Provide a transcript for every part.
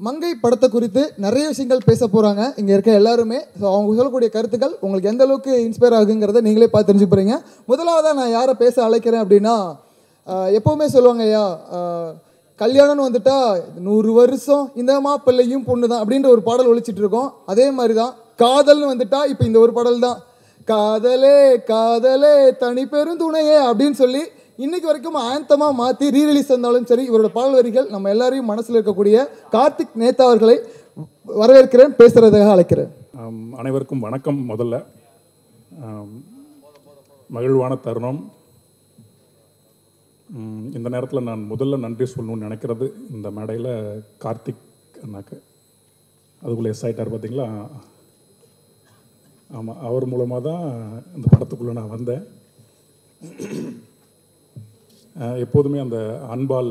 மங்கை படத்தை குறித்து நிறைய விஷயங்கள் பேச போகிறாங்க இங்கே இருக்க எல்லாருமே. ஸோ அவங்க சொல்லக்கூடிய கருத்துக்கள் உங்களுக்கு எந்த அளவுக்கு இன்ஸ்பயர் ஆகுங்கிறத நீங்களே பார்த்து தெரிஞ்சு போகிறீங்க. முதலாவதாக நான் யாரை பேச அழைக்கிறேன் அப்படின்னா, எப்போவுமே சொல்லுவாங்க ஐயா, கல்யாணம்னு வந்துட்டா 100 வருஷம் இந்த மாப்பிள்ளையும் பொண்ணு தான் அப்படின்ற ஒரு பாடல் ஒழிச்சிட்டு இருக்கோம். அதே மாதிரி தான் காதல்னு வந்துட்டா இப்போ இந்த ஒரு பாடல் தான், காதலே காதலே தனி பெரும் துணையே அப்படின்னு சொல்லி இன்னைக்கு வரைக்கும் ஆந்தமாக மாற்றி ரீரிலீஸ் இருந்தாலும் சரி, இவரோட பாடல் வரிகள் நம்ம எல்லாரையும் மனசில் இருக்கக்கூடிய கார்த்திக் நேதா அவர்களை வரவேற்கிறேன், பேசுகிறதுக்காக அழைக்கிறேன். அனைவருக்கும் வணக்கம். முதல்ல மகிழ்வான தருணம். இந்த நேரத்தில் நான் முதல்ல நன்றி சொல்லணும்னு நினைக்கிறது இந்த மேடையில் கார்த்திக் அண்ணாக்கு. அதுக்குள்ளே எக்ஸைட்டார் பார்த்தீங்களா? ஆமாம், அவர் மூலமாக தான் இந்த படத்துக்குள்ளே நான் வந்தேன். எப்போதுமே அந்த அன்பால்,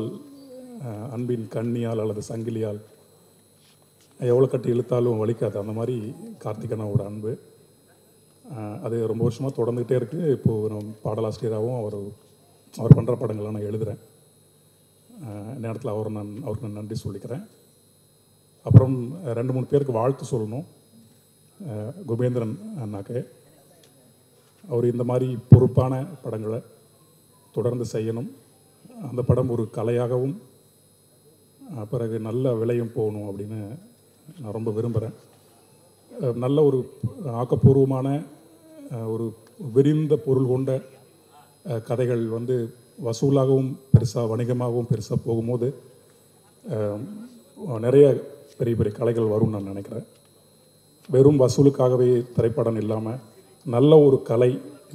அன்பின் கண்ணியால் அல்லது சங்கிலியால் எவ்வளோ கட்டி இழுத்தாலும் வலிக்காது, அந்த மாதிரி கார்த்திகனாவோட அன்பு அது ரொம்ப வருஷமாக தொடர்ந்துக்கிட்டே இருக்குது. இப்போது நம்ம பாடலாசிரியராகவும் அவர் பண்ணுற படங்களை நான் எழுதுகிறேன். நேரத்தில் அவருக்கு நான் நன்றி சொல்லிக்கிறேன். அப்புறம் 2-3 பேருக்கு வாழ்த்து சொல்லணும். குபேந்திரன் அண்ணாக்கு, அவர் இந்த மாதிரி பொறுப்பான படங்களை தொடர்ந்து செய்யணும். அந்த படம் ஒரு கலையாகவும் பிறகு நல்ல விலையும் போகணும் அப்படின்னு நான் ரொம்ப விரும்புகிறேன். நல்ல ஒரு ஆக்கப்பூர்வமான ஒரு விரிந்த பொருள் கொண்ட கதைகள் வசூலாகவும் பெருசாக வணிகமாகவும் பெருசாக போகும்போது நிறைய பெரிய பெரிய கலைகள் வரும்னு நான் நினைக்கிறேன். வெறும் வசூலுக்காகவே திரைப்படம் இல்லாமல் நல்ல ஒரு கலை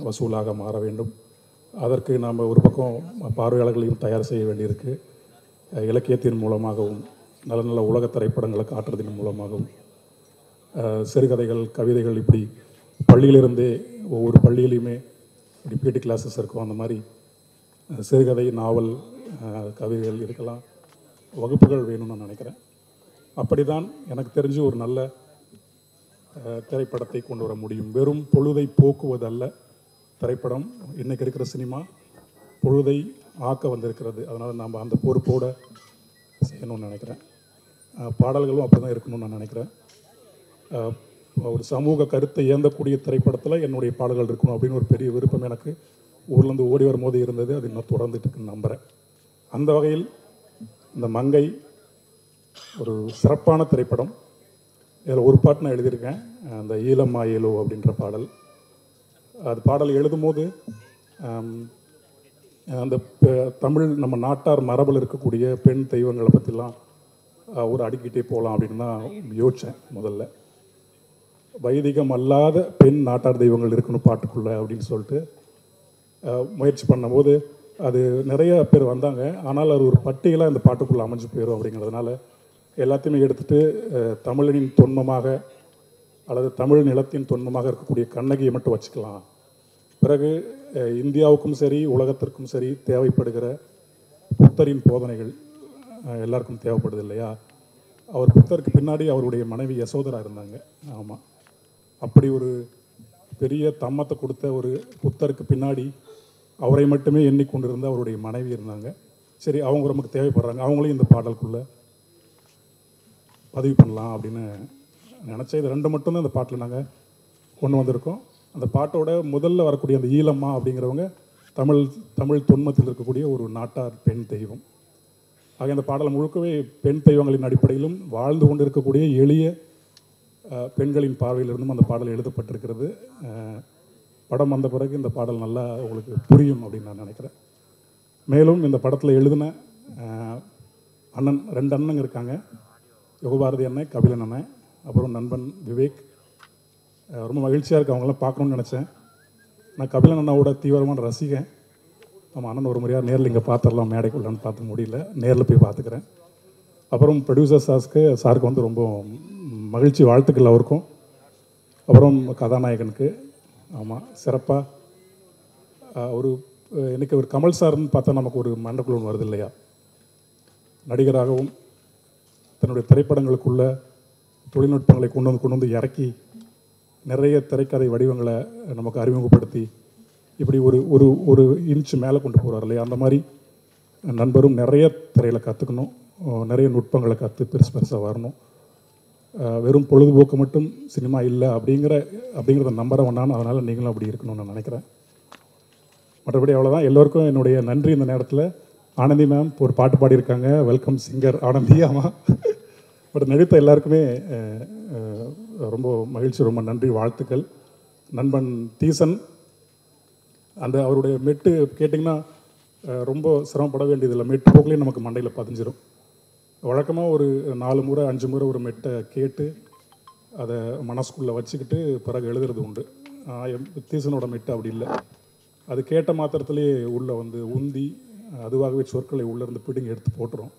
வசூலாக மாற வேண்டும். அதற்கு நாம் ஒரு பக்கம் பார்வையாளர்களையும் தயார் செய்ய வேண்டியிருக்கு. இலக்கியத்தின் மூலமாகவும் நல்ல நல்ல உலக திரைப்படங்களை காட்டுறதின் மூலமாகவும் சிறுகதைகள், கவிதைகள், இப்படி பள்ளியிலிருந்தே ஒவ்வொரு பள்ளியிலையுமே இப்படி பிடி கிளாஸஸ் இருக்கும். அந்த மாதிரி சிறுகதை, நாவல், கவிதைகள் இதுக்கெல்லாம் வகுப்புகள் வேணும்னு நான் நினைக்கிறேன். அப்படி தான் எனக்கு தெரிஞ்சு ஒரு நல்ல திரைப்படத்தை கொண்டு வர முடியும். வெறும் பொழுதை போக்குவதல்ல திரைப்படம். இன்றைக்கி இருக்கிற சினிமா பொழுதை ஆக்க வந்திருக்கிறது. அதனால் நம்ம அந்த பொறுப்போடு செய்யணும்னு நினைக்கிறேன். பாடல்களும் அப்படி தான் இருக்கணும்னு நான் நினைக்கிறேன். ஒரு சமூக கருத்தை ஏந்தக்கூடிய திரைப்படத்தில் என்னுடைய பாடல்கள் இருக்கணும் அப்படின்னு ஒரு பெரிய விருப்பம் எனக்கு ஊர்லேருந்து ஓடி வரும்போது இருந்தது. அது இன்னும் தொடர்ந்துட்டு இருக்குன்னு நம்புகிறேன். அந்த வகையில் இந்த மங்கை ஒரு சிறப்பான திரைப்படம். இதில் ஒரு பாட்டு நான் எழுதியிருக்கேன், அந்த ஈழம்மா ஏலோ அப்படின்ற பாடல். அது பாடல் எழுதும்போது அந்த தமிழ் நம்ம நாட்டார் மரபில் இருக்கக்கூடிய பெண் தெய்வங்களை பற்றிலாம் ஒரு அடிக்கிட்டே போகலாம் அப்படின்னு தான் யோசித்தேன். முதல்ல வைதிகம் அல்லாத பெண் நாட்டார் தெய்வங்கள் இருக்கணும் பாட்டுக்குள்ளே அப்படின்னு சொல்லிட்டு முயற்சி பண்ணும்போது அது நிறைய பேர் வந்தாங்க. ஆனால் அது ஒரு பட்டியலாக இந்த பாட்டுக்குள்ளே அமைஞ்சு போயிடும். அப்படிங்கிறதுனால எல்லாத்தையுமே எடுத்துகிட்டு தமிழனின் தொன்மமாக அல்லது தமிழ் நிலத்தின் தொன்மமாக இருக்கக்கூடிய கண்ணகியை மட்டும் வச்சுக்கலாம். பிறகு இந்தியாவுக்கும் சரி உலகத்திற்கும் சரி தேவைப்படுகிற புத்தரின் போதனைகள் எல்லாருக்கும் தேவைப்படுது இல்லையா? அவர் புத்தருக்கு பின்னாடி அவருடைய மனைவி யசோதரா இருந்தாங்க. ஆமாம், அப்படி ஒரு பெரிய தம்மத்தை கொடுத்த ஒரு புத்தருக்கு பின்னாடி அவரை மட்டுமே எண்ணிக்கொண்டிருந்த அவருடைய மனைவி இருந்தாங்க. சரி, அவங்க நமக்கு தேவைப்படுறாங்க, அவங்களையும் இந்த பாடலுக்குள்ளே பதிவு பண்ணலாம் அப்படின்னு நினச்சேன். இது 2 மட்டும்தான் இந்த பாட்டில் நாங்கள் கொண்டு வந்திருக்கோம். அந்த பாட்டோட முதல்ல வரக்கூடிய அந்த ஈழம்மா அப்படிங்கிறவங்க தமிழ் தொன்மத்தில் இருக்கக்கூடிய ஒரு நாட்டார் பெண் தெய்வம். ஆக இந்த பாடலை முழுக்கவே பெண் தெய்வங்களின் அடிப்படையிலும் வாழ்ந்து கொண்டு இருக்கக்கூடிய எளிய பெண்களின் பார்வையிலிருந்தும் அந்த பாடல் எழுதப்பட்டிருக்கிறது. படம் வந்த பிறகு இந்த பாடல் நல்லா உங்களுக்கு புரியும் அப்படின்னு நான் நினைக்கிறேன். மேலும் இந்த படத்தில் எழுதின அண்ணன் 2 அண்ணங்க இருக்காங்க. யுகபாரதி அண்ணன், கபிலன் அண்ணன், அப்புறம் நண்பன் விவேக். ரொம்ப மகிழ்ச்சியாக இருக்குது அவங்களாம் பார்க்கணுன்னு நினச்சேன். நான் கபிலன் அண்ணாவோட தீவிரமான ரசிகன். நம்ம அண்ணன் ஒரு முறையாக நேரில் இங்கே பார்த்துடலாம், மேடைக்குள்ளான்னு பார்த்து முடியல, நேரில் போய் பார்த்துக்கிறேன். அப்புறம் ப்ரொடியூசர் சாருக்கு ரொம்ப மகிழ்ச்சி வாழ்த்துக்கள் அவருக்கும். அப்புறம் கதாநாயகனுக்கு ஆமாம் சிறப்பாக ஒரு இன்றைக்கி ஒரு கமல் சார்னு பார்த்தா நமக்கு ஒரு மண்டக்குழு ஒன்று வருது இல்லையா? நடிகராகவும் தன்னுடைய திரைப்படங்களுக்குள்ள தொழில்நுட்பங்களை கொண்டு வந்து இறக்கி நிறைய திரைக்கதை வடிவங்களை நமக்கு அறிமுகப்படுத்தி இப்படி ஒரு இன்ச்சு மேலே கொண்டு போகிறார் இல்லையா? அந்த மாதிரி நண்பரும் நிறைய திரையில் கற்றுக்கணும். நிறைய நுட்பங்களை கற்று பெருசாக வரணும். வெறும் பொழுதுபோக்கு மட்டும் சினிமா இல்லை அப்படிங்கிறத நம்புறவன் நான். அதனால் நீங்களும் அப்படி இருக்கணும்னு நான் நினைக்கிறேன். மற்றபடி அவ்வளோதான். எல்லோருக்கும் என்னுடைய நன்றி. இந்த நேரத்தில் ஆனந்தி மேம் ஒரு பாட்டு பாடியிருக்காங்க, வெல்கம் சிங்கர் ஆனந்தி. ஆமாம், பட் நடித்த எல்லாருக்குமே ரொம்ப மகிழ்ச்சி, ரொம்ப நன்றி, வாழ்த்துக்கள். நண்பன் தீசன், அந்த அவருடைய மெட்டு கேட்டிங்கன்னா ரொம்ப சிரமப்பட வேண்டியதில்லை. மெட்டு போக்கிலே நமக்கு மண்டையில் பதிஞ்சிடும். வழக்கமாக ஒரு 4 முறை 5 முறை ஒரு மெட்டை கேட்டு அதை மனசுக்குள்ளே வச்சுக்கிட்டு பிறகு எழுதுறது உண்டு. தீசனோட மெட்டு அப்படி இல்லை. அது கேட்ட மாத்திரத்திலேயே உள்ளே வந்து உந்தி அதுவாகவே சொற்களை உள்ளேருந்து பிடிங்கி எடுத்து போட்டுரும்.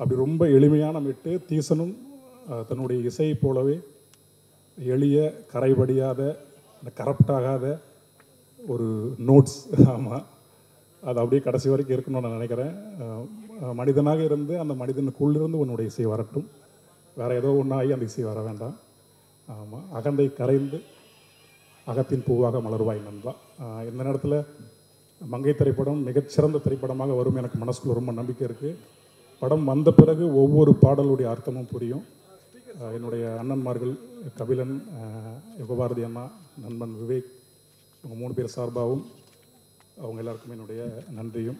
அப்படி ரொம்ப எளிமையான மெட்டு. தீசனும் தன்னுடைய இசை போலவே எளிய, கரைபடியாத, கரப்டாகாத ஒரு நோட்ஸ். ஆமாம், அது அப்படியே கடைசி வரைக்கும் இருக்கணும்னு நான் நினைக்கிறேன். மனிதனாக இருந்து அந்த மனிதனுக்குள்ளிருந்து உன்னுடைய இசை வரட்டும், வேறு ஏதோ ஒன்றாகி அந்த இசை வர வேண்டாம். ஆமாம், அகந்தை கரைந்து அகத்தின் பூவாக மலர்வாய் நண்பா. இந்த நேரத்தில் மங்கை திரைப்படம் மிகச்சிறந்த திரைப்படமாக வரும் எனக்கு மனசுக்குள்ள ரொம்ப நம்பிக்கை இருக்குது. படம் வந்த பிறகு ஒவ்வொரு பாடலுடைய அர்த்தமும் புரியும். என்னுடைய அண்ணன்மார்கள் கபிலன், யுகபாரதி அண்ணா, நண்பன் விவேக், அவங்க 3 பேர் சார்பாகவும் அவங்க எல்லாருக்குமே என்னுடைய நன்றியும்.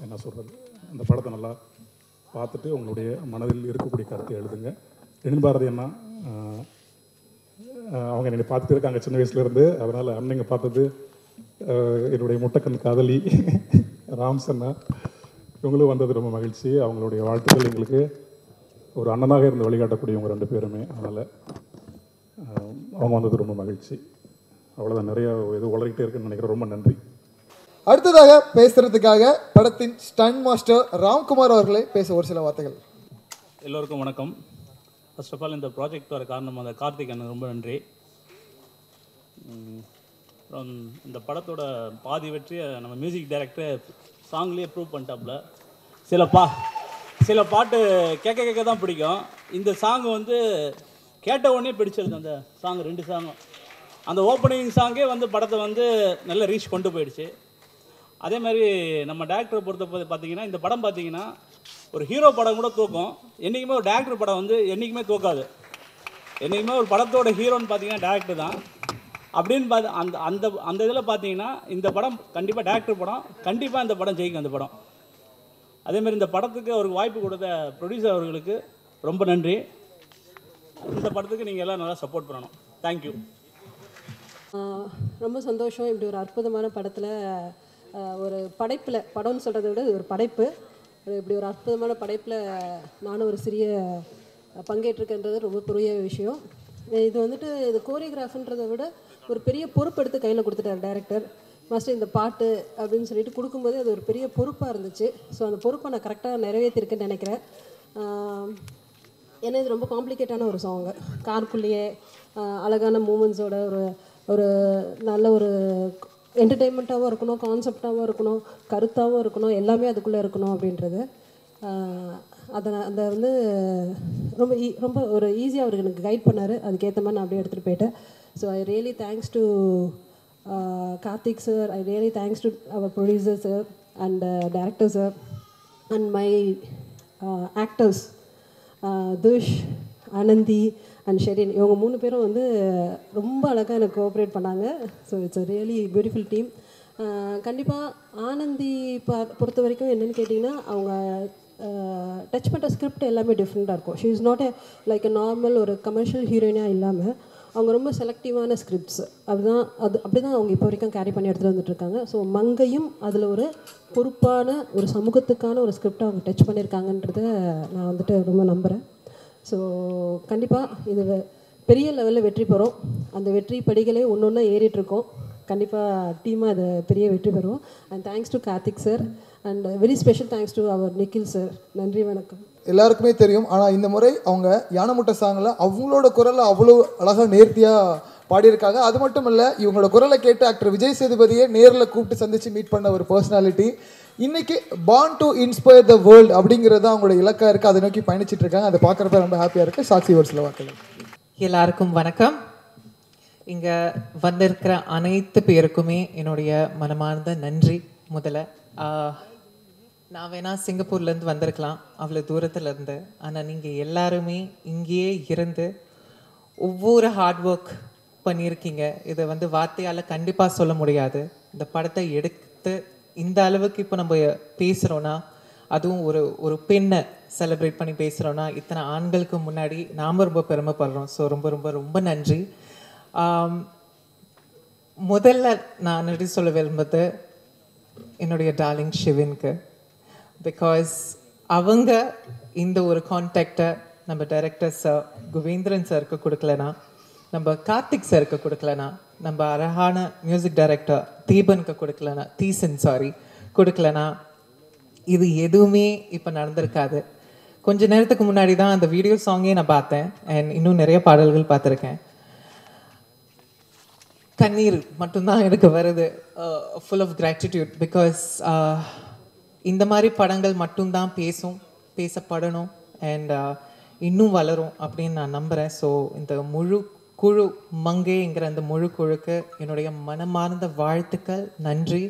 என்ன சொல்கிறது, அந்த படத்தை நல்லா பார்த்துட்டு உங்களுடைய மனதில் இருக்கக்கூடிய கருத்தை எழுதுங்க. எழில் பாரதி அண்ணா அவங்க என்னை பார்த்துட்டு இருக்காங்க சின்ன வயசுலேருந்து. அதனால் அண்ணங்க பார்த்தது என்னுடைய முட்டைக்கண் காதலி ராம்ஸ் அண்ணா, இவங்களும் வந்தது ரொம்ப மகிழ்ச்சி. அவங்களுடைய வாழ்த்துக்கள் எங்களுக்கு ஒரு அண்ணனாக இருந்து வழிகாட்டக்கூடியவங்க 2 பேருமே. அதனால் அவங்க வந்தது ரொம்ப மகிழ்ச்சி. அவ்வளோதான், நிறையா எதுவும் வளர்கிட்டே இருக்குன்னு நினைக்கிறேன். ரொம்ப நன்றி. அடுத்ததாக பேசுறதுக்காக படத்தின் ஸ்டன் மாஸ்டர் ராம்குமார் அவர்களை பேச ஒரு சில வார்த்தைகள். எல்லோருக்கும் வணக்கம். ஃபர்ஸ்ட் ஆஃப் ஆல் இந்த ப்ராஜெக்ட் வர காரணம் அந்த கார்த்திக் அண்ணன், ரொம்ப நன்றி. அப்புறம் இந்த படத்தோட பாதி வெற்றியை நம்ம மியூசிக் டைரக்டர் சாங்லேயே ப்ரூவ் பண்ணிட்டாப்புல. சில பாட்டு கேட்க தான் பிடிக்கும். இந்த சாங் வந்து கேட்ட உடனே பிடிச்சிருது. அந்த சாங் 2 சாங்கும், அந்த ஓப்பனிங் சாங்கே வந்து படத்தை வந்து நல்ல ரீச் கொண்டு போயிடுச்சு. அதே மாதிரி நம்ம டேரக்டரை பொறுத்த பார்த்தீங்கன்னா, இந்த படம் பார்த்தீங்கன்னா ஒரு ஹீரோ படம் கூட தூக்கும். என்றைக்குமே ஒரு டேரக்டர் படம் வந்து என்றைக்குமே தூக்காது. என்றைக்குமே ஒரு படத்தோட ஹீரோன்னு பார்த்தீங்கன்னா டேரக்டர் தான். அப்படின்னு பார்த்து அந்த இதில் பார்த்தீங்கன்னா இந்த படம் கண்டிப்பாக டேரக்டர் படம், கண்டிப்பாக இந்த படம் ஜெயிக்கும். அந்த படம் அதேமாதிரி இந்த படத்துக்கு அவருக்கு வாய்ப்பு கொடுத்த ப்ரொடியூசர் அவர்களுக்கு ரொம்ப நன்றி. இந்த படத்துக்கு நீங்கள் எல்லாம் நல்லா சப்போர்ட் பண்ணணும். தேங்க்யூ. ரொம்ப சந்தோஷம். இப்படி ஒரு அற்புதமான படத்தில் ஒரு படைப்பில், படம்னு சொல்கிறத விட ஒரு படைப்பு, இப்படி ஒரு அற்புதமான படைப்பில் நானும் ஒரு சிறிய பங்கேற்றிருக்கின்றது ரொம்ப பெரிய விஷயம். இது வந்துட்டு இது கோரியோகிராஃப்ன்றதை விட ஒரு பெரிய பொறுப்பு எடுத்து கையில் கொடுத்துட்டார் டைரக்டர். மாஸ்டர் இந்த பாட்டு அப்படின்னு சொல்லிட்டு கொடுக்கும்போதே அது ஒரு பெரிய பொறுப்பாக இருந்துச்சு. ஸோ அந்த பொறுப்பை நான் கரெக்டாக நிறைவேற்றிருக்கேன்னு நினைக்கிறேன். ஏன்னா இது ரொம்ப காம்ப்ளிகேட்டான ஒரு சாங்கு. காருக்குள்ளேயே அழகான மூமெண்ட்ஸோட ஒரு நல்ல ஒரு என்டர்டெயின்மெண்ட்டாகவும் இருக்கணும், கான்செப்டாகவும் இருக்கணும், கருத்தாகவும் இருக்கணும், எல்லாமே அதுக்குள்ளே இருக்கணும் அப்படின்றது. அதை வந்து ரொம்ப ஒரு ஈஸியாக அவருக்கு எனக்கு கைட் பண்ணார். அதுக்கேற்ற மாதிரி நான் அப்படியே எடுத்துகிட்டு போயிட்டேன். So I really thanks to Karthik sir, I really thanks to our producer sir and director sir and my actors Dush, Anandi and Sherin. இவங்க 3 பேரும் வந்து ரொம்ப அழகாக எனக்கு கோஆப்ரேட் பண்ணாங்க. So it's a really beautiful team. கண்டிப்பாக ஆனந்தி பொறுத்த வரைக்கும் என்னென்னு கேட்டிங்கன்னா, அவங்க டச் பண்ணுற ஸ்கிரிப்ட் எல்லாமே டிஃப்ரெண்ட்டாக இருக்கும். She is not like a normal ஒரு கமர்ஷியல் ஹீரோயினாக இல்லாமல் அவங்க ரொம்ப செலக்டிவான ஸ்கிரிப்ட்ஸ். அப்படி தான் அவங்க இப்போ வரைக்கும் கேரி பண்ணி எடுத்துகிட்டு வந்துட்டுருக்காங்க. ஸோ மங்கையும் அதில் ஒரு பொறுப்பான ஒரு சமூகத்துக்கான ஒரு ஸ்கிரிப்டை அவங்க டச் பண்ணியிருக்காங்கன்றத நான் வந்துட்டு ரொம்ப நம்புகிறேன். ஸோ கண்டிப்பாக இது பெரிய லெவலில் வெற்றி பெறும். அந்த வெற்றி படிகளே ஒன்று ஒன்றா ஏறிட்டுருக்கோம். கண்டிப்பாக டீமாக அதை பெரிய வெற்றி பெறுவோம். And thanks to Karthik sir and very special thanks to our Nikhil sir. நன்றி, வணக்கம். எல்லாருக்குமே தெரியும், ஆனால் இந்த முறை அவங்க யானமுட்டை சாங்கில் அவங்களோட குரலை அவ்வளோ அழகாக நேர்த்தியாக பாடியிருக்காங்க. அது மட்டும் இல்லை, இவங்களோட குரலை கேட்டு ஆக்டர் விஜய் சேதுபதியை நேரில் கூப்பிட்டு சந்தித்து மீட் பண்ண ஒரு பர்சனாலிட்டி. இன்றைக்கி born to inspire the world அப்படிங்கிறது தான் அவங்களோட இலக்காக இருக்குது. அதை நோக்கி பயணிச்சுட்டு இருக்காங்க. அதை பார்க்குறப்ப ரொம்ப ஹாப்பியாக இருக்குது. சாட்சி ஒரு சில வார்த்தைகள். எல்லாருக்கும் வணக்கம். இங்கே வந்திருக்கிற அனைத்து பேருக்குமே என்னுடைய மனமார்ந்த நன்றி. முதல்ல நான் வேணா சிங்கப்பூர்லேருந்து வந்திருக்கலாம் அவ்வளோ தூரத்துலேருந்து. ஆனால் நீங்கள் எல்லாருமே இங்கேயே இருந்து ஒவ்வொரு ஹார்ட் ஒர்க் பண்ணியிருக்கீங்க. இதை வந்து வார்த்தையால் கண்டிப்பாக சொல்ல முடியாது. இந்த படத்தை எடுத்து இந்த அளவுக்கு இப்போ நம்ம பேசுகிறோன்னா, அதுவும் ஒரு பெண்ணை செலிப்ரேட் பண்ணி பேசுகிறோன்னா, இத்தனை ஆண்களுக்கு முன்னாடி நாம் ரொம்ப பெருமைப்படுறோம். ஸோ ரொம்ப ரொம்ப ரொம்ப நன்றி. முதல்ல நான் நன்றி சொல்ல விரும்புறது என்னுடைய டார்லிங் ஷிவின்க்கு. பிகாஸ் அவங்க இந்த ஒரு கான்டாக்டை நம்ம டைரக்டர் சார் குவேந்திரன் சாருக்கு கொடுக்கலனா, நம்ம கார்த்திக் சாருக்கு கொடுக்கலனா, நம்ம அழகான மியூசிக் டைரக்டர் தீபனுக்கு கொடுக்கலனா இது எதுவுமே இப்போ நடந்திருக்காது. கொஞ்ச நேரத்துக்கு முன்னாடி தான் அந்த வீடியோ சாங்கே நான் பார்த்தேன். அண்ட் இன்னும் நிறைய பாடல்கள் பார்த்துருக்கேன். கண்ணீர் மட்டும்தான் எனக்கு வருது. Full of gratitude. பிகாஸ் இந்த மாதிரி படங்கள் மட்டும்தான் பேசப்படணும் அண்ட் இன்னும் வளரும் அப்படின்னு நான் நம்புகிறேன். ஸோ இந்த முழு குழு மங்கைங்கிற அந்த முழு குழுக்கு என்னுடைய மனமார்ந்த வாழ்த்துக்கள், நன்றி.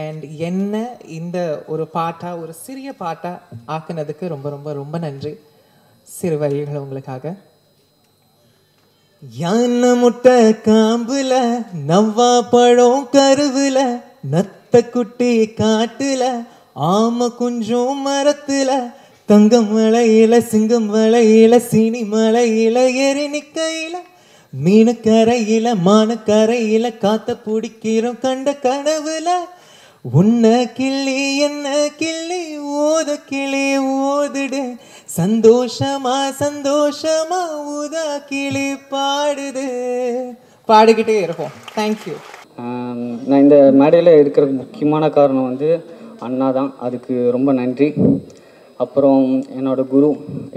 அண்ட் என்ன இந்த ஒரு பாட்டாக, ஒரு சிறிய பாட்டாக ஆக்குனதுக்கு ரொம்ப ரொம்ப ரொம்ப நன்றி. சிறு வரிகள் உங்களுக்காக. யானை முட்டை காம்புல, நவ்வா பழம் கருவுல, நத்த குட்டி காட்டுல, ஆம குஞ்சும் மரத்துல, தங்கம் மலையில சிங்கம் மலையில சீனி மலையில ஏறி நிக்கையில, மீனு கரையில மான கரையில காத்த பிடிக்கிறோம் கண்ட கனவுல, உன்ன கிள்ளி என்ன கிள்ளி ஓத கிளி ஓதுடு, சந்தோஷமா சந்தோஷமா ஊதா கிளி பாடுது. பாடிக்கிட்டே இருப்போம். தேங்க்யூ. நான் இந்த மேடையில் இருக்கிறதுக்கு முக்கியமான காரணம் வந்து அண்ணா தான். அதுக்கு ரொம்ப நன்றி. அப்புறம் என்னோடய குரு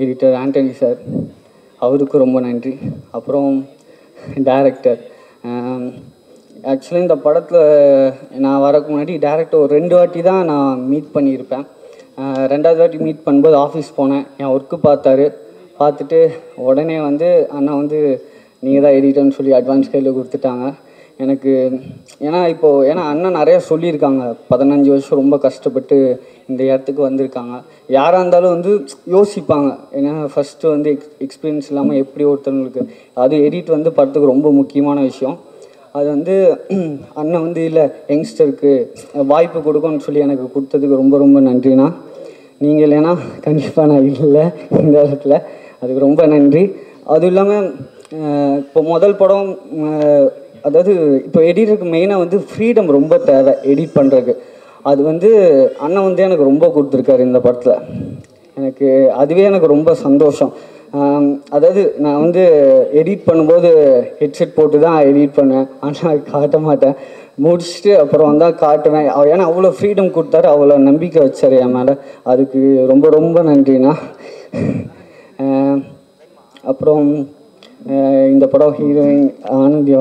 எடிட்டர் ஆண்டனி சார், அவருக்கு ரொம்ப நன்றி. அப்புறம் டைரக்டர். ஆக்சுவலி இந்த படத்தில் நான் வரக்கு முன்னாடி டேரக்டர் ஒரு 2 வாட்டி தான் நான் மீட் பண்ணியிருப்பேன். 2வது வாட்டி மீட் பண்ணும்போது ஆஃபீஸ் போனேன். என் ஒர்க்கு பார்த்துட்டு உடனே வந்து அண்ணா வந்து நீங்கள் தான் எடிட்டர்னு சொல்லி அட்வான்ஸ் கையில் கொடுத்துட்டாங்க எனக்கு. ஏன்னா அண்ணன் நிறையா சொல்லியிருக்காங்க. 15 வருஷம் ரொம்ப கஷ்டப்பட்டு இந்த இடத்துக்கு வந்திருக்காங்க. யாராக இருந்தாலும் வந்து யோசிப்பாங்க. ஏன்னா ஃபஸ்ட்டு வந்து எக்ஸ்பீரியன்ஸ் இல்லாமல் எப்படி ஒருத்தவங்களுக்கு அது எடிட் வந்து படத்துக்கு ரொம்ப முக்கியமான விஷயம். அது வந்து அண்ணன் வந்து இல்லை யங்ஸ்டருக்கு வாய்ப்பு கொடுக்கும்னு சொல்லி எனக்கு கொடுத்ததுக்கு ரொம்ப ரொம்ப நன்றிண்ணா. நீங்கள் இல்லைன்னா கண்டிப்பாக நான் இல்லை இந்த இடத்துல. அதுக்கு ரொம்ப நன்றி. அதுவும் இல்லாமல் இப்போ முதல் படம், அதாவது இப்போ எடிட்டருக்கு மெயினாக வந்து ஃப்ரீடம் ரொம்ப தேவை எடிட் பண்ணுறதுக்கு. அது வந்து அண்ணன் வந்து எனக்கு ரொம்ப கொடுத்துருக்காரு இந்த படத்தில். எனக்கு அதுவே எனக்கு ரொம்ப சந்தோஷம். அதாவது நான் வந்து எடிட் பண்ணும்போது ஹெட்செட் போட்டு தான் எடிட் பண்ணுவேன். ஆனால் காட்ட மாட்டேன். முடிச்சுட்டு அப்புறம் தான் காட்டுவேன். ஏன்னா அவ்வளோ ஃப்ரீடம் கொடுத்தாரு, அவ்வளோ நம்பிக்கை வச்சார் என் மேலே. அதுக்கு ரொம்ப ரொம்ப நன்றிண்ணா. அப்புறம் இந்த படம் ஹீரோயின் ஆனந்தி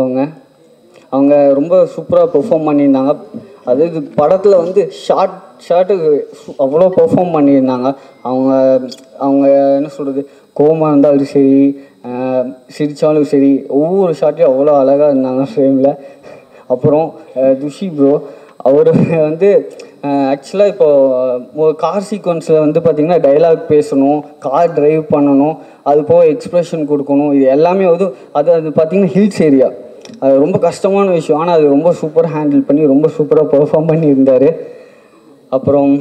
அவங்க ரொம்ப சூப்பராக பெர்ஃபார்ம் பண்ணியிருந்தாங்க. அதாவது படத்தில் வந்து ஷார்ட்டு அவ்வளோ பெர்ஃபார்ம் பண்ணியிருந்தாங்க. அவங்க என்ன சொல்கிறது, கோவமாக இருந்தாலும் சரி, சிரித்தாலும் சரி, ஒவ்வொரு ஷாட்லேயும் அவ்வளோ அழகாக இருந்தாங்க ஃப்ரேமில். அப்புறம் துஷி ப்ரோ, அவர் வந்து ஆக்சுவலாக இப்போது கார் சீக்வன்ஸில் வந்து பார்த்திங்கன்னா டைலாக் பேசணும், கார் ட்ரைவ் பண்ணணும், அது போக எக்ஸ்ப்ரெஷன் கொடுக்கணும். இது எல்லாமே வந்து அது பார்த்திங்கன்னா ஹில்ஸ் ஏரியா. அது ரொம்ப கஷ்டமான விஷயம். ஆனால் அது ரொம்ப சூப்பராக ஹேண்டில் பண்ணி ரொம்ப சூப்பராக பெர்ஃபார்ம் பண்ணியிருந்தார். அப்புறம்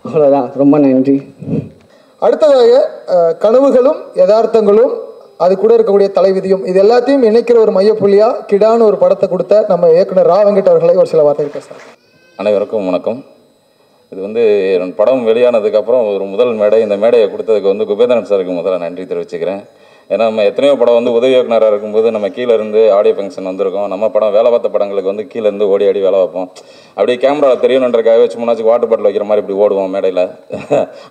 அவ்வளோதான். ரொம்ப நன்றி. அடுத்ததாக கனவுகளும் யதார்த்தங்களும் அது கூட இருக்கக்கூடிய தலைவிதியும் இது எல்லாத்தையும் இணைக்கிற ஒரு மையப்புள்ளியாக கிடான்னு ஒரு படத்தை கொடுத்த நம்ம இயக்குனர் ரா வெங்கட் அவர்களை ஒரு சில வார்த்தைகள் பேசுகிறாங்க. அனைவருக்கும் வணக்கம். இது வந்து படம் வெளியானதுக்கப்புறம் ஒரு முதல் மேடை. இந்த மேடையை கொடுத்ததுக்கு வந்து குபேந்திரன் சாருக்கு முதல்ல நன்றி தெரிவிச்சுக்கிறேன். ஏன்னா நம்ம எத்தனையோ படம் வந்து உதவி இயக்குனராக இருக்கும்போது நம்ம கீழே இருந்து ஆடியோ ஃபங்க்ஷன் வந்திருக்கோம். நம்ம படம் வேலை பார்த்த படங்களுக்கு வந்து கீழே இருந்து ஓடி ஆடி வேலை வைப்போம். அப்படியே கேமராவில் தெரியணுன்றக்காகவே சும்மாச்சு வாட்டர் பாட்டில் வைக்கிற மாதிரி இப்படி ஓடுவோம் மேடையில்.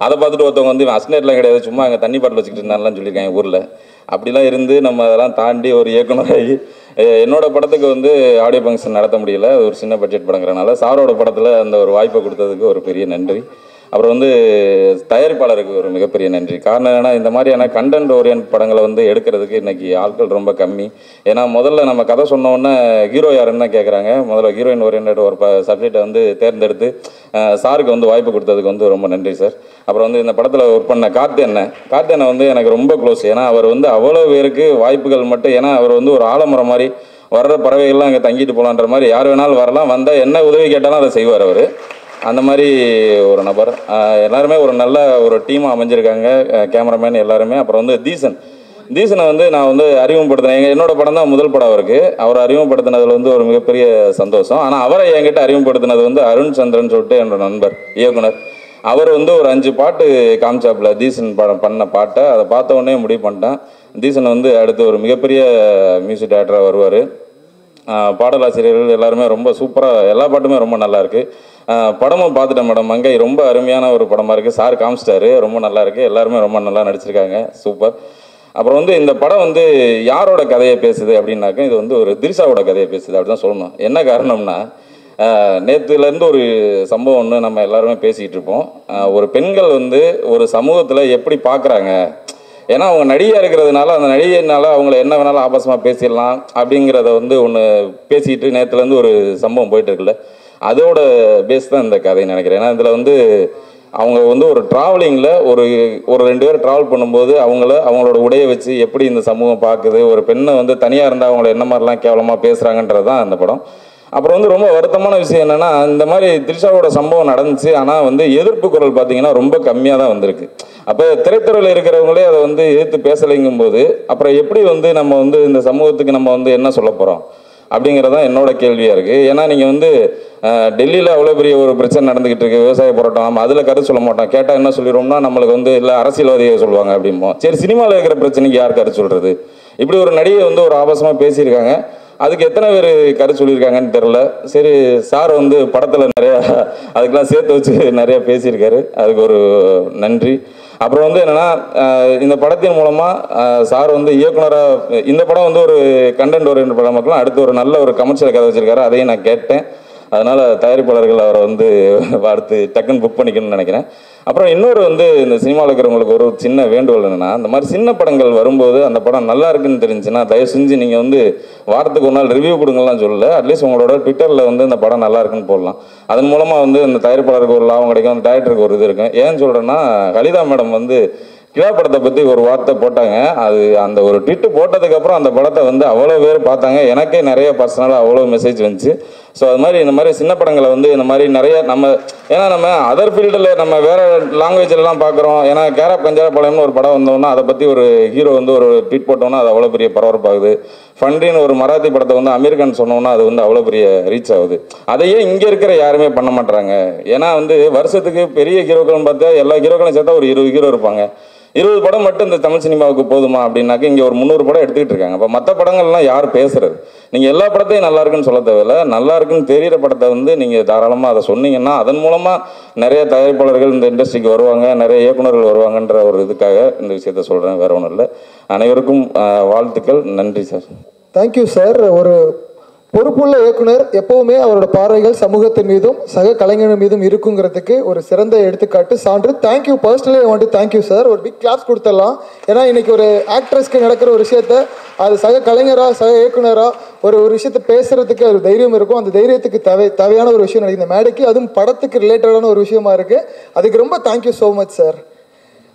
அதை பார்த்துட்டு ஒருத்தவங்க வந்து அஸ்னேட்லாம் கிடையாது, சும்மா அங்கே தண்ணி பாட்டில் வச்சுக்கிட்டு இருந்தாலும் சொல்லியிருக்காங்க ஊரில். அப்படிலாம் இருந்து நம்ம அதெல்லாம் தாண்டி ஒரு இயக்குனராகி என்னோடய படத்துக்கு வந்து ஆடியோ ஃபங்க்ஷன் நடத்த முடியல. ஒரு சின்ன பட்ஜெட் படங்கிறனால சாரோட படத்தில் அந்த ஒரு வாய்ப்பை கொடுத்ததுக்கு ஒரு பெரிய நன்றி. அப்புறம் வந்து தயாரிப்பாளருக்கு ஒரு மிகப்பெரிய நன்றி. காரணம் என்னென்னா, இந்த மாதிரியான கண்டென்ட் ஓரியன்ட் படங்களை வந்து எடுக்கிறதுக்கு இன்றைக்கி ஆட்கள் ரொம்ப கம்மி. ஏன்னா முதல்ல நம்ம கதை சொன்னோன்னே ஹீரோ யாருன்னு தான் கேட்குறாங்க. முதல்ல ஹீரோயின் ஓரியன்ட் ஒரு சப்ஜெக்டை வந்து தேர்ந்தெடுத்து சாருக்கு வந்து வாய்ப்பு கொடுத்ததுக்கு வந்து ரொம்ப நன்றி சார். அப்புறம் வந்து இந்த படத்தில் ஒர்க் பண்ண கார்த்தியனை வந்து எனக்கு ரொம்ப க்ளோஸ். ஏன்னா அவர் வந்து அவ்வளோ பேருக்கு வாய்ப்புகள் மட்டும், ஏன்னா அவர் வந்து ஒரு ஆலமரம் மாதிரி, வர்ற பறவைகள்லாம் அங்கே தங்கிட்டு போகலான்ற மாதிரி, யார் வேணாலும் வரலாம், வந்தால் என்ன உதவி கேட்டாலும் அதை செய்வார் அவர். அந்த மாதிரி ஒரு நபர். எல்லாருமே ஒரு நல்ல ஒரு டீமாக அமைஞ்சிருக்காங்க, கேமராமேன் எல்லாருமே. அப்புறம் வந்து தீசனை வந்து நான் வந்து அறிமுகப்படுத்தினேன். என்னோட படம் தான் முதல் படம் அவருக்கு. அவரை அறிமுகப்படுத்தினதில் வந்து ஒரு மிகப்பெரிய சந்தோஷம். ஆனால் அவரை என்கிட்ட அறிமுகப்படுத்தினது வந்து அருண் சந்திரன் சொல்லிட்டு என்னோட நண்பர் இயக்குனர். அவர் வந்து ஒரு 5 பாட்டு காமிச்சாப்பில் தீசன் படம் பண்ண பாட்டை. அதை பார்த்த உடனே முடிவு பண்ணிட்டேன், தீசன் வந்து அடுத்து ஒரு மிகப்பெரிய மியூசிக் டைரக்டராக வருவார். பாடலாசிரியர்கள் எல்லாருமே ரொம்ப சூப்பராக, எல்லா பாட்டுமே ரொம்ப நல்லாயிருக்கு. படமும் பார்த்துட்டேன் மேடம். மங்கை ரொம்ப அருமையான ஒரு படமாக இருக்குது. சார் காமிச்சிட்டாரு, ரொம்ப நல்லா இருக்குது. எல்லாருமே ரொம்ப நல்லா நடிச்சிருக்காங்க, சூப்பர். அப்புறம் வந்து இந்த படம் வந்து யாரோட கதையை பேசுது அப்படின்னாக்கா, இது வந்து ஒரு திரிஷாவோட கதையை பேசுது அப்படி தான் சொல்லணும். என்ன காரணம்னா, நேற்றுலேருந்து ஒரு சம்பவம் ஒன்று நம்ம எல்லாருமே பேசிக்கிட்டு இருப்போம். ஒரு பெண்கள் வந்து ஒரு சமூகத்தில் எப்படி பார்க்குறாங்க, ஏன்னா அவங்க நடிகையாக இருக்கிறதுனால அந்த நடிகையினால அவங்கள என்ன வேணாலும் ஆபாசமாக பேசிடலாம் அப்படிங்கிறத வந்து ஒன்று பேசிக்கிட்டு நேற்றுலேருந்து ஒரு சம்பவம் போயிட்டு இருக்குல்ல, அதோட பேஸ் தான் இந்த கதைன்னு நினைக்கிறேன். ஏன்னா இதில் வந்து அவங்க வந்து ஒரு ட்ராவலிங்கில் ஒரு 2 பேர் ட்ராவல் பண்ணும்போது அவங்களோட உடையை வச்சு எப்படி இந்த சமூகம் பார்க்குது, ஒரு பெண்ணை வந்து தனியாக இருந்தால் அவங்கள என்ன மாதிரிலாம் கேவலமாக பேசுகிறாங்கன்றது தான் அந்த படம். அப்புறம் வந்து ரொம்ப வருத்தமான விஷயம் என்னென்னா, இந்த மாதிரி திரிஷாவோட சம்பவம் நடந்துச்சு, ஆனால் வந்து எதிர்ப்பு குரல் பார்த்தீங்கன்னா ரொம்ப கம்மியாக தான் வந்திருக்கு. அப்போ திரைத்துறையில் இருக்கிறவங்களே அதை வந்து எதிர்த்து பேசலைங்கும் போது அப்புறம் எப்படி வந்து நம்ம வந்து இந்த சமூகத்துக்கு நம்ம வந்து என்ன சொல்ல போகிறோம் அப்படிங்கிறதான் என்னோட கேள்வியாக இருக்குது. ஏன்னா நீங்கள் வந்து டெல்லியில் அவ்வளோ பெரிய ஒரு பிரச்சனை நடந்துக்கிட்டு இருக்குது, விவசாய போராட்டம். நம்ம அதில் கருத்து சொல்ல மாட்டோம். கேட்டால் என்ன சொல்லிடுவோம்னா, நம்மளுக்கு வந்து இல்லை அரசியல்வாதியை சொல்லுவாங்க அப்படிம்போம். சரி, சினிமாவில் இருக்கிற பிரச்சனைக்கு யார் கருத்து சொல்கிறது? இப்படி ஒரு நடிகை வந்து ஒரு ஆபாசமாக பேசியிருக்காங்க, அதுக்கு எத்தனை பேர் கருத்து சொல்லியிருக்காங்கன்னு தெரில. சரி, சார் வந்து படத்தில் நிறையா அதுக்கெலாம் சேர்த்து வச்சு நிறையா பேசியிருக்காரு, அதுக்கு ஒரு நன்றி. அப்புறம் வந்து என்னென்னா, இந்த படத்தின் மூலமாக சார் வந்து இயக்குனராக, இந்த படம் வந்து ஒரு கண்டென்ட் ஓரியன்ட் படம் மக்களும் அடுத்து ஒரு நல்ல ஒரு கமர்ஷியல் கதை வச்சுருக்காரு, அதையும் நான் கேட்டேன். அதனால் தயாரிப்பாளர்கள் அவரை வந்து அடுத்து டக்குன்னு புக் பண்ணிக்கணும்னு நினைக்கிறேன். அப்புறம் இன்னொரு வந்து இந்த சினிமாவில் இருக்கிறவங்களுக்கு ஒரு சின்ன வேண்டுகோள் என்னென்னா, இந்த மாதிரி சின்ன படங்கள் வரும்போது அந்த படம் நல்லா இருக்குன்னு தெரிஞ்சுன்னா தயவு செஞ்சு நீங்கள் வந்து வாரத்துக்கு ஒரு நாள் ரிவ்யூ கொடுங்கலாம் சொல்லலை, அட்லீஸ்ட் உங்களோட ட்விட்டரில் வந்து இந்த படம் நல்லா இருக்குன்னு போடலாம். அதன் மூலமாக வந்து இந்த தயாரிப்பாளருக்கு ஒரு லாபம் கிடைக்கும், அந்த டைரக்டருக்கு ஒரு இது இருக்கும். ஏன்னு சொல்கிறேன்னா, கலிதா மேடம் வந்து கிழா படத்தை பற்றி ஒரு வார்த்தை போட்டாங்க. அது அந்த ஒரு ட்விட்டு போட்டதுக்கப்புறம் அந்த படத்தை வந்து அவ்வளோ பேர் பார்த்தாங்க. எனக்கே நிறைய பர்சனலாக அவ்வளோ மெசேஜ் வந்துச்சு. ஸோ அது மாதிரி இந்த மாதிரி சின்ன படங்களை வந்து இந்த மாதிரி நிறைய ஏன்னா நம்ம அதர் ஃபீல்டில் நம்ம வேறு லாங்குவேஜ்லாம் பார்க்குறோம். ஏன்னா கேரப் கஞ்சாரப்பாளையம்னு ஒரு படம் வந்தோன்னா அதை பற்றி ஒரு ஹீரோ வந்து ஒரு ட்வீட் போட்டோன்னா அது அவ்வளோ பெரிய பரபரப்பாகுது. ஃபண்டின்னு ஒரு மராத்தி படத்தை வந்து அமெரிக்கன் சொன்னோன்னா அது வந்து அவ்வளோ பெரிய ரீச் ஆகுது. அதையே இங்கே இருக்கிற யாருமே பண்ண மாட்டுறாங்க. ஏன்னா வந்து வருஷத்துக்கு பெரிய ஹீரோக்கள்னு பார்த்தா எல்லா ஹீரோக்களையும் சேர்த்தா ஒரு 20 ஹீரோ இருப்பாங்க. 20 படம் மட்டும் இந்த தமிழ் சினிமாவுக்கு போதுமா அப்படின்னாக்க இங்கே ஒரு 300 படம் எடுத்துக்கிட்டு இருக்காங்க. அப்போ மற்ற படங்கள்லாம் யார் பேசுறது? நீங்கள் எல்லா படத்தையும் நல்லா இருக்குன்னு சொல்ல தேவையில்ல, நல்லா இருக்குன்னு தெரிகிற படத்தை வந்து நீங்கள் தாராளமாக அதை சொன்னீங்கன்னா அதன் மூலமாக நிறைய தயாரிப்பாளர்கள் இந்த இண்டஸ்ட்ரிக்கு வருவாங்க, நிறைய இயக்குநர்கள் வருவாங்கன்ற ஒரு இதுக்காக இந்த விஷயத்த சொல்கிறேன், வேற ஒன்றும் இல்லை. அனைவருக்கும் வாழ்த்துக்கள், நன்றி சார். Thank you sir. ஒரு பொறுப்புள்ள இயக்குனர் எப்பவுமே அவரோட பார்வைகள் சமூகத்தின் மீதும் சக கலைஞர்கள் மீதும் இருக்குங்கிறதுக்கு ஒரு சிறந்த எடுத்துக்காட்டு, சான்று. Thank you. Personally I want to thank you sir. ஒரு பிக் கிளாப்ஸ் கொடுத்துடலாம். ஏன்னா இன்னைக்கு ஒரு ஆக்ட்ரஸ்க்கு நடக்கிற ஒரு விஷயத்த அது சக கலைஞராக சக இயக்குனராக ஒரு விஷயத்தை பேசுறதுக்கு ஒரு தைரியம் இருக்கும். அந்த தைரியத்துக்கு தேவையான ஒரு விஷயம் நடக்குது இந்த மேடைக்கு, அதுவும் படத்துக்கு ரிலேட்டடான ஒரு விஷயமா இருக்குது. அதுக்கு ரொம்ப thank you so much sir.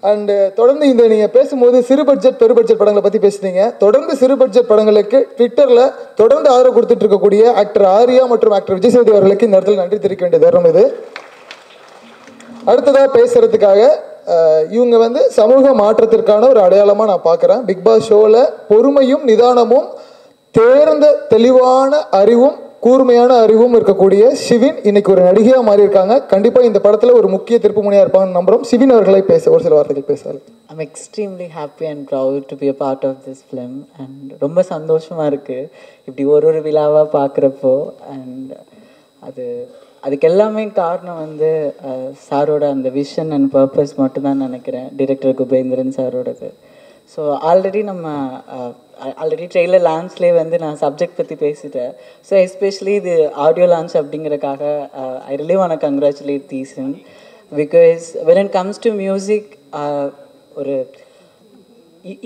And தொடர்ந்து இந்த நீங்கள் பேசும்போது சிறு பட்ஜெட் பெரு பட்ஜெட் படங்களை பற்றி பேசுனீங்க. தொடர்ந்து சிறு பட்ஜெட் படங்களுக்கு ட்விட்டரில் தொடர்ந்து ஆதரவு கொடுத்துட்டு இருக்கக்கூடிய ஆக்டர் ஆர்யா மற்றும் ஆக்டர் விஜய் சேதுபதி அவர்களுக்கு இந்த இடத்துல நன்றி தெரிவிக்க வேண்டிய தருணம் இது. அடுத்ததாக பேசுறதுக்காக இவங்க வந்து சமூக மாற்றத்திற்கான ஒரு அடையாளமாக நான் பார்க்குறேன். பிக் பாஸ் ஷோவில் பொறுமையும் நிதானமும் தேர்ந்த தெளிவான அறிவும் கூர்மையான அறிவும் இருக்கக்கூடிய ஷிவின் இன்னைக்கு ஒரு நடிகையாக மாறி இருக்காங்க. கண்டிப்பாக இந்த படத்தில் ஒரு முக்கிய திருப்பு முனையாக இருப்பாங்கன்னு நம்புகிறோம். ஷிவின் அவர்களை பேச ஒரு சில வார்த்தைகள் பேசுவார். I'm extremely happy and proud to be a part of this film and ரொம்ப சந்தோஷமாக இருக்குது இப்படி ஒரு விழாவாக பார்க்குறப்போ. அண்ட் அதுக்கு எல்லாமே காரணம் வந்து சாரோட அந்த விஷன் அண்ட் பர்பஸ் மட்டும்தான் நினைக்கிறேன், டிரெக்டர் குபேந்திரன் சாரோடது. ஸோ ஆல்ரெடி ட்ரெய்லர் லான்ச்லேயே வந்து நான் சப்ஜெக்ட் பற்றி பேசிட்டேன். ஸோ எஸ்பெஷலி இது ஆடியோ லான்ச் அப்படிங்கிறக்காக I really want to congratulate Theesan. Because when it comes to music ஒரு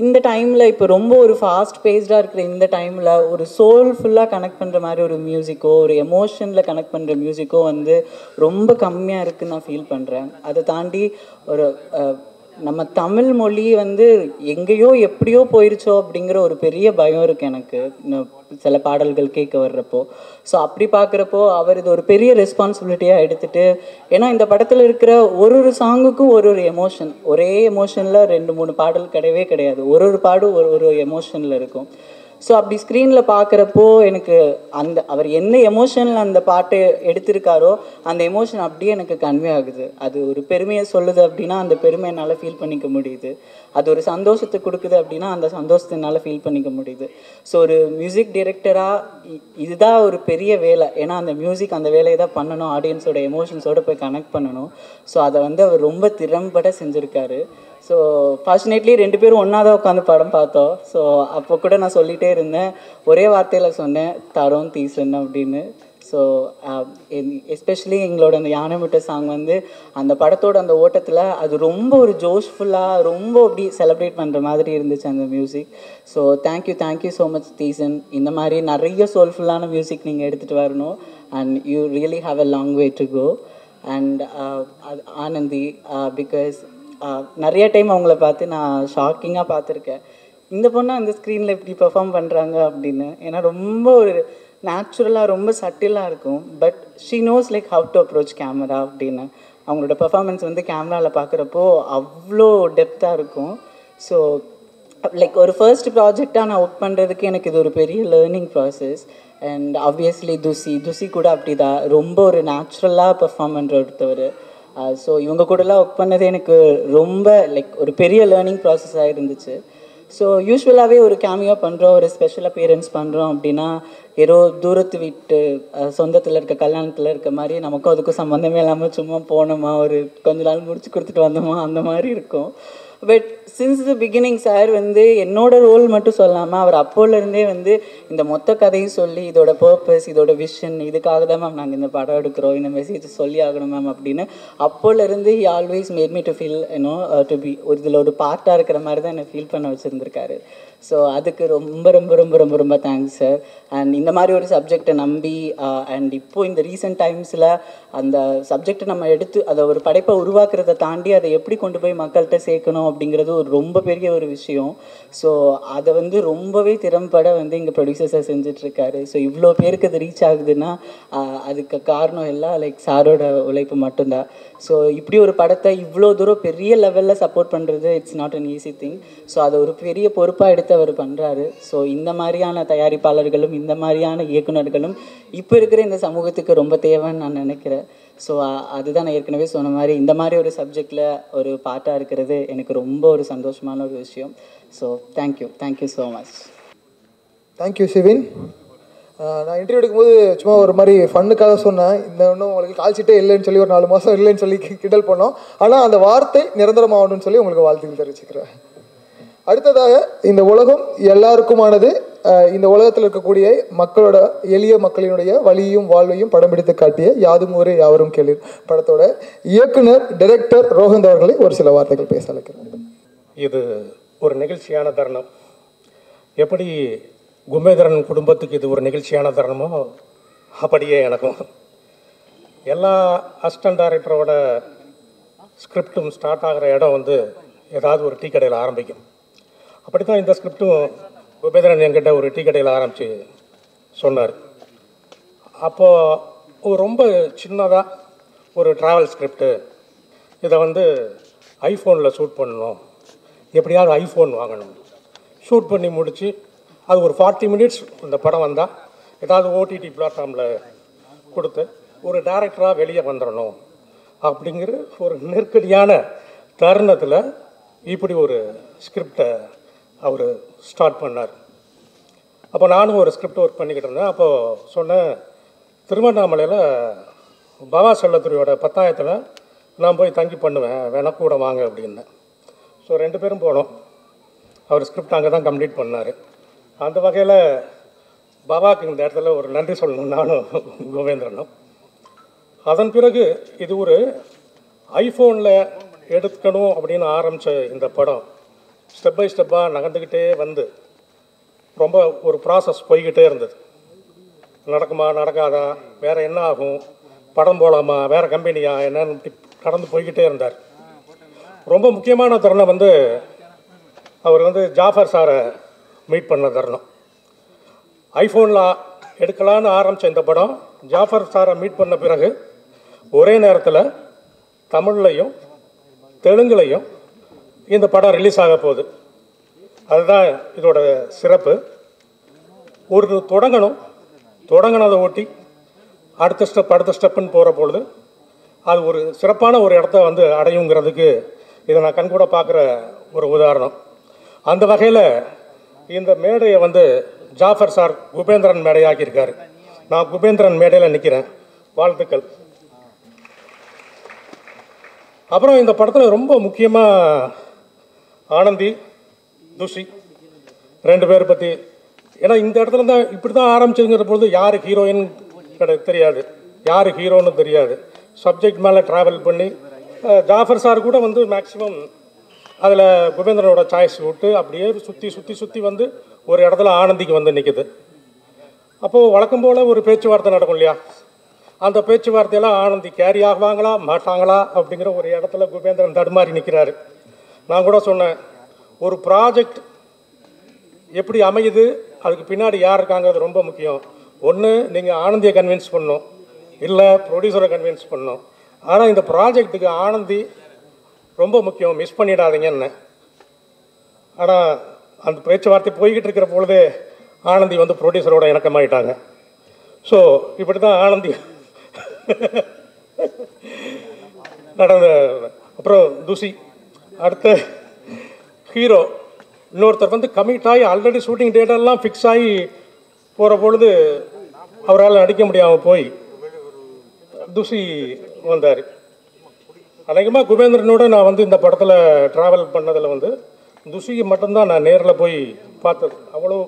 இந்த டைமில் இப்போ ரொம்ப ஒரு ஃபாஸ்ட் பேஸ்டாக இருக்கிற இந்த டைமில் ஒரு சோல்ஃபுல்லாக கனெக்ட் பண்ணுற மாதிரி ஒரு மியூசிக்கோ ஒரு எமோஷனில் கனெக்ட் பண்ணுற மியூசிக்கோ வந்து ரொம்ப கம்மியாக இருக்குதுன்னு நான் ஃபீல் பண்ணுறேன். அதை தாண்டி ஒரு நம்ம தமிழ் மொழி வந்து எங்கேயோ எப்படியோ போயிருச்சோ அப்படிங்கிற ஒரு பெரிய பயம் இருக்குது எனக்கு சில பாடல்கள் கேட்க வர்றப்போ. ஸோ அப்படி பார்க்குறப்போ அவர் இது ஒரு பெரிய ரெஸ்பான்சிபிலிட்டியாக எடுத்துகிட்டு, ஏன்னா இந்த படத்தில் இருக்கிற ஒரு சாங்குக்கும் ஒரு எமோஷன், ஒரே எமோஷனில் 2-3 பாடல் கிடையவே கிடையாது, ஒரு பாடும் ஒரு எமோஷனில் இருக்கும். ஸோ அப்படி ஸ்க்ரீனில் பார்க்குறப்போ எனக்கு அந்த அவர் என்ன எமோஷனில் அந்த பாட்டை எடுத்திருக்காரோ அந்த எமோஷன் அப்படியே எனக்கு கன்வே ஆகுது. அது ஒரு பெருமையை சொல்லுது அப்படின்னா அந்த பெருமை என்னால் ஃபீல் பண்ணிக்க முடியுது. அது ஒரு சந்தோஷத்தை கொடுக்குது அப்படின்னா அந்த சந்தோஷத்தை என்னால் ஃபீல் பண்ணிக்க முடியுது. ஸோ ஒரு மியூசிக் டைரக்டராக இதுதான் ஒரு பெரிய வேலை. ஏன்னா அந்த மியூசிக் அந்த வேலையை தான் பண்ணணும், ஆடியன்ஸோட எமோஷன்ஸோடு போய் கனெக்ட் பண்ணணும். ஸோ அதை வந்து அவர் ரொம்ப திறம்பட செஞ்சுருக்காரு. ஸோ ஃபார்ச்சுனேட்லி 2 பேரும் ஒன்றா தான் உட்காந்து படம் பார்த்தோம். ஸோ அப்போ கூட நான் சொல்லிகிட்டே இருந்தேன், ஒரே வார்த்தையில் சொன்னேன் தரோன் தீசன் அப்படின்னு. ஸோ எஸ்பெஷலி எங்களோட அந்த யானைமுட்டை சாங் வந்து அந்த படத்தோட அந்த ஓட்டத்தில் அது ரொம்ப ஒரு ஜோஷ்ஃபுல்லாக ரொம்ப அப்படி செலிப்ரேட் பண்ணுற மாதிரி இருந்துச்சு அந்த music. So thank you so much Theesan. இந்த மாதிரி நிறைய சோல்ஃபுல்லான மியூசிக் நீங்கள் எடுத்துகிட்டு வரணும். And you really have a long way to go. And Anandhi, because நிறைய டைம் அவங்கள பார்த்து நான் ஷாக்கிங்காக பார்த்துருக்கேன், இந்த பொண்ணு அந்த ஸ்க்ரீனில் இப்படி பெர்ஃபார்ம் பண்ணுறாங்க அப்படின்னு. ஏன்னா ரொம்ப ஒரு நேச்சுரலாக ரொம்ப சட்டிலாக இருக்கும். But she knows like how to approach camera அப்படின்னு. அவங்களோட பெர்ஃபார்மன்ஸ் வந்து கேமராவில் பார்க்குறப்போ அவ்வளோ டெப்த்தாக இருக்கும். ஸோ லைக் ஒரு ஃபர்ஸ்ட் ப்ராஜெக்டாக நான் ஒர்க் பண்ணுறதுக்கு எனக்கு இது ஒரு பெரிய லேர்னிங் ப்ராசஸ். அண்ட் ஆப்வியஸ்லி துசி கூட அப்படி தான் ரொம்ப ஒரு நேச்சுரலாக பெர்ஃபார்ம் பண்ணுற ஒருத்தவர். ஸோ இவங்க கூடலாம் ஒர்க் பண்ணது எனக்கு ரொம்ப லைக் ஒரு பெரிய லேர்னிங் ப்ராசஸாக இருந்துச்சு. ஸோ யூஸ்வலாகவே ஒரு கேமியோ பண்ணுறோம், ஒரு ஸ்பெஷல் அப்பியரன்ஸ் பண்ணுறோம் அப்படின்னா ஏதோ தூரத்து வீட்டு சொந்தத்தில் இருக்க கல்யாணத்தில் இருக்க மாதிரி நமக்கும் அதுக்கும் சம்மந்தமே இல்லாமல் சும்மா போனோமா ஒரு கொஞ்ச நாள் முடிச்சு கொடுத்துட்டு வந்தோமா அந்த மாதிரி இருக்கும். But since the beginning sir வந்து என்னோட ரோல் மட்டும் சொல்லாமல் அவர் அப்போலேருந்தே வந்து இந்த மொத்த கதையும் சொல்லி இதோட பர்பஸ் இதோட விஷன் இதுக்காக தான் மேம் நாங்கள் இந்த படம் எடுக்கிறோம், இந்த மெசேஜ் சொல்லி ஆகணும் மேம் அப்படின்னு அப்போலேருந்து he always made me to feel you know to be ஒரு இதில் ஒரு பார்ட்டாக இருக்கிற மாதிரி தான் என்னை ஃபீல் பண்ண வச்சுருந்துருக்காரு. ஸோ அதுக்கு ரொம்ப ரொம்ப ரொம்ப ரொம்ப ரொம்ப தேங்க்ஸ் சார். அண்ட் இந்த மாதிரி ஒரு சப்ஜெக்டை நம்பி அண்ட் இப்போது இந்த ரீசெண்ட் டைம்ஸில் அந்த சப்ஜெக்டை நம்ம எடுத்து அதை ஒரு படைப்பை உருவாக்குறதை தாண்டி அதை எப்படி கொண்டு போய் மக்கள்கிட்ட சேர்க்கணும் அப்படிங்கிறது ஒரு ரொம்ப பெரிய ஒரு விஷயம். ஸோ அதை வந்து ரொம்பவே திறம்பட வந்து இங்கே ப்ரொடியூசர்ஸாக செஞ்சிட்ருக்காரு. ஸோ இவ்வளோ பேருக்கு அது ரீச் ஆகுதுன்னா அதுக்கு காரணம் எல்லாம் லைக் சாரோட உழைப்பு மட்டும்தான். ஸோ இப்படி ஒரு படத்தை இவ்வளோ தூரம் பெரிய லெவலில் சப்போர்ட் பண்ணுறது it's not an easy thing. So அதை ஒரு பெரிய பொறுப்பாக எடுத்து அவர் பண்ணுறாரு. ஸோ இந்த மாதிரியான தயாரிப்பாளர்களும் இந்த மாதிரியான இயக்குநர்களும் இப்போ இருக்கிற இந்த சமூகத்துக்கு ரொம்ப தேவைன்னு நான் நினைக்கிறேன். ஸோ அதுதான் நான் ஏற்கனவே சொன்ன மாதிரி இந்த மாதிரி ஒரு சப்ஜெக்டில் ஒரு பார்ட்டாக இருக்கிறது எனக்கு ரொம்ப ஒரு சந்தோஷமான ஒரு விஷயம். So thank you so much. Thank you Shivin. நான் இன்டர்வியூ எடுக்கும்போது சும்மா ஒரு மாதிரி ஃபன்னுக்காக சொன்னேன், இந்த ஒன்றும் உங்களுக்கு கால்ஷீட்டே இல்லைன்னு சொல்லி ஒரு 4 மாதம் இல்லைன்னு சொல்லி கிண்டல் பண்ணோம். ஆனால் அந்த வார்த்தை நிரந்தரமாகணும்னு சொல்லி உங்களுக்கு வாழ்த்துக்கள் தெரிவிச்சுக்கிறேன். அடுத்ததாக இந்த உலகம் எல்லாருக்குமானது. இந்த உலகத்தில் இருக்கக்கூடிய மக்களோட எளிய மக்களினுடைய வலியும் வாழ்வையும் படம் பிடித்து காட்டிய யாதும் ஊரே யாவரும் கேளீர் படத்தோட இயக்குனர் டைரக்டர் ரோஹந்த் அவர்களை ஒரு சில வார்த்தைகள் பேச அழைக்கிறேன். இது ஒரு நிகழ்ச்சியான தருணம். எப்படி கும்பேந்திரன் குடும்பத்துக்கு இது ஒரு நிகழ்ச்சியான தருணமோ அப்படியே எனக்கும். எல்லா அசிஸ்டன்ட் டைரக்டரோட ஸ்கிரிப்டும் ஸ்டார்ட் ஆகிற இடம் வந்து ஏதாவது ஒரு டீ கடையில் ஆரம்பிக்கும். அப்படி தான் இந்த ஸ்கிரிப்டும் குபேந்திரன் என்கிட்ட ஒரு டீ கடையில் ஆரம்பித்து சொன்னார். அப்போது ரொம்ப சின்னதாக ஒரு ட்ராவல் ஸ்கிரிப்டு, இதை வந்து ஐஃபோனில் ஷூட் பண்ணணும், எப்படியாவது ஐஃபோன் வாங்கணும், ஷூட் பண்ணி முடித்து அது ஒரு 40 மினிட்ஸ் இந்த படம் வந்தால் ஏதாவது ஓடிடி பிளாட்ஃபார்மில் கொடுத்து ஒரு டைரக்டராக வெளியே வந்துடணும் அப்படிங்கிற ஒரு நெருக்கடியான தருணத்தில் இப்படி ஒரு ஸ்கிரிப்டை அவர் ஸ்டார்ட் பண்ணார். அப்போ நானும் ஒரு ஸ்கிரிப்ட் ஒர்க் பண்ணிக்கிட்டு இருந்தேன். அப்போது சொன்னேன், திருவண்ணாமலையில் பாபா செல்லத்துறையோட 10ஆயிரத்தில் நான் போய் தங்கி பண்ணுவேன், வேணா கூட வாங்க அப்படின்னேன். ஸோ 2 பேரும் போனோம். அவர் ஸ்கிரிப்ட் அங்கே தான் கம்ப்ளீட் பண்ணார். அந்த வகையில் பாபாவுக்கு இந்த இடத்துல ஒரு நன்றி சொல்லணும் நானும் கோவேந்திரனும். அதன் பிறகு இது ஒரு ஐஃபோனில் எடுக்கணும் அப்படின்னு ஆரம்பித்த இந்த படம் ஸ்டெப் பை ஸ்டெப்பாக நகர்ந்துக்கிட்டே வந்து ரொம்ப ஒரு ப்ராசஸ் போய்கிட்டே இருந்தது. நடக்குமா நடக்காதா, வேறு என்ன ஆகும், படம் போகலாமா, வேறு கம்பெனியா என்னன்னு இப்படி கடந்து போய்கிட்டே இருந்தார். ரொம்ப முக்கியமான தருணம் வந்து அவர் வந்து ஜாஃபர் சாரை மீட் பண்ண தருணம். ஐஃபோனில் எடுக்கலான்னு ஆரம்பித்த இந்த படம் ஜாஃபர் சாரை மீட் பண்ண பிறகு ஒரே நேரத்தில் தமிழ்லையும் தெலுங்குலையும் இந்த படம் ரிலீஸ் ஆக போகுது. அதுதான் இதோட சிறப்பு. ஒரு தொடங்கினதை ஓட்டி அடுத்த ஸ்டெப்புன்னு போகிற பொழுது அது ஒரு சிறப்பான ஒரு இடத்த வந்து அடையுங்கிறதுக்கு இதை நான் கண்கூட பார்க்குற ஒரு உதாரணம். அந்த வகையில் இந்த மேடையை வந்து ஜாஃபர் சார் குபேந்திரன் மேடையாக்கியிருக்காரு. நான் குபேந்திரன் மேடையில் நிற்கிறேன். வாழ்த்துக்கள். அப்புறம் இந்த படத்தில் ரொம்ப முக்கியமாக ஆனந்தி, துஷி 2 பேரை பற்றி, ஏன்னா இந்த இடத்துல தான் இப்படி தான் ஆரம்பிச்சுங்கிற பொழுது யார் ஹீரோயின் தெரியாது, யார் ஹீரோன்னு தெரியாது. சப்ஜெக்ட் மேலே ட்ராவல் பண்ணி ஜாஃபர் சார் கூட வந்து மேக்ஸிமம் அதில் குபேந்திரனோட சாய்ஸ் விட்டு அப்படியே சுற்றி வந்து ஒரு இடத்துல ஆனந்திக்கு வந்து நிற்குது. அப்போது வழக்கம் போல் ஒரு பேச்சுவார்த்தை நடக்கும் இல்லையா, அந்த பேச்சுவார்த்தையெல்லாம் ஆனந்தி கேரி ஆகுவாங்களா மாட்டாங்களா அப்படிங்கிற ஒரு இடத்துல குபேந்திரன் தடுமாறி நிற்கிறாரு. நான் கூட சொன்னேன், ஒரு ப்ராஜெக்ட் எப்படி அமையுது, அதுக்கு பின்னாடி யார் இருக்காங்கிறது ரொம்ப முக்கியம். ஒன்று நீங்கள் ஆனந்தியை கன்வின்ஸ் பண்ணணும், இல்லை ப்ரொடியூசரை கன்வின்ஸ் பண்ணணும். ஆனால் இந்த ப்ராஜெக்ட்டுக்கு ஆனந்தி ரொம்ப முக்கியம், மிஸ் பண்ணிடாதீங்கன்னு. ஆனால் அந்த பேச்சுவார்த்தை போய்கிட்டு இருக்கிற பொழுதே ஆனந்தி வந்து ப்ரொடியூசரோட இணக்கமாயிட்டாங்க. ஸோ இப்படி தான் ஆனந்தி நடந்த. அப்புறம் துஷி அடுத்த ஹீரோ இன்னொருத்தர் வந்து கமிட் ஆகி ஆல்ரெடி ஷூட்டிங் டேட்டெல்லாம் ஃபிக்ஸ் ஆகி போகிற பொழுது அவரால் நடிக்க முடியாமல் போய் துஷி வந்தார். அநேகமாக குபேந்திரனோட நான் வந்து இந்த படத்தில் ட்ராவல் பண்ணதில் வந்து துஷிக்கு மட்டும்தான் நான் நேரில் போய் பார்த்தது. அவ்வளோ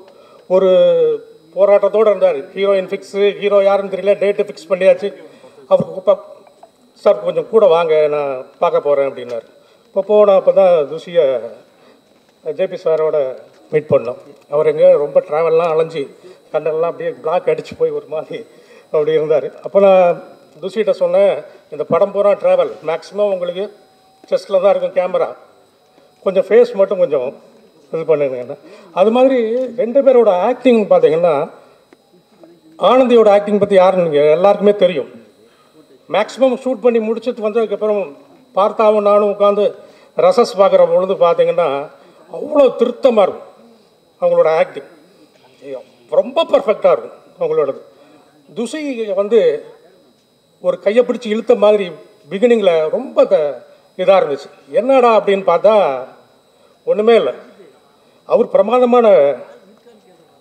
ஒரு போராட்டத்தோடு இருந்தார். ஹீரோயின் ஃபிக்ஸு, ஹீரோ யாருன்னு தெரியல, டேட்டு ஃபிக்ஸ் பண்ணியாச்சு. அவருக்கு சார் கொஞ்சம் கூட வாங்க, நான் பார்க்க போகிறேன் அப்படின்னாரு. இப்போ போனால் அப்போ தான் துஷியை ஜேபி சாரோட மீட் பண்ணோம். அவர் எங்கே ரொம்ப ட்ராவல்லாம் அலைஞ்சி கண்ணெல்லாம் அப்படியே பிளாக் அடித்து போய் ஒரு மாதிரி அப்படி இருந்தார். அப்போ நான் துஷிகிட்ட சொன்னேன், இந்த படம் பூரா ட்ராவல், மேக்ஸிமம் உங்களுக்கு செஸ்ட்டில் தான் இருக்கும் கேமரா, கொஞ்சம் ஃபேஸ் மட்டும் கொஞ்சம் இது பண்ணுங்க. அது மாதிரி 2 பேரோட ஆக்டிங் பார்த்தீங்கன்னா, ஆனந்தியோட ஆக்டிங் பற்றி யாருன்னு நீங்கள் எல்லாருக்குமே தெரியும். மேக்ஸிமம் ஷூட் பண்ணி முடிச்சுட்டு வந்ததுக்கப்புறம் பார்த்தாவும் நானும் உட்காந்து ரசஸ் பார்க்குற பொழுது பார்த்தீங்கன்னா அவ்வளோ திருத்தமாக இருக்கும் அவங்களோட ஆக்டிங், ரொம்ப பர்ஃபெக்டாக இருக்கும் அவங்களோடது. துஷி வந்து ஒரு கையை பிடிச்சி இழுத்த மாதிரி பிகினிங்கில் ரொம்ப இதாக இருந்துச்சு. என்னடா அப்படின்னு பார்த்தா ஒன்றுமே இல்லை. அவர் பிரமாதமான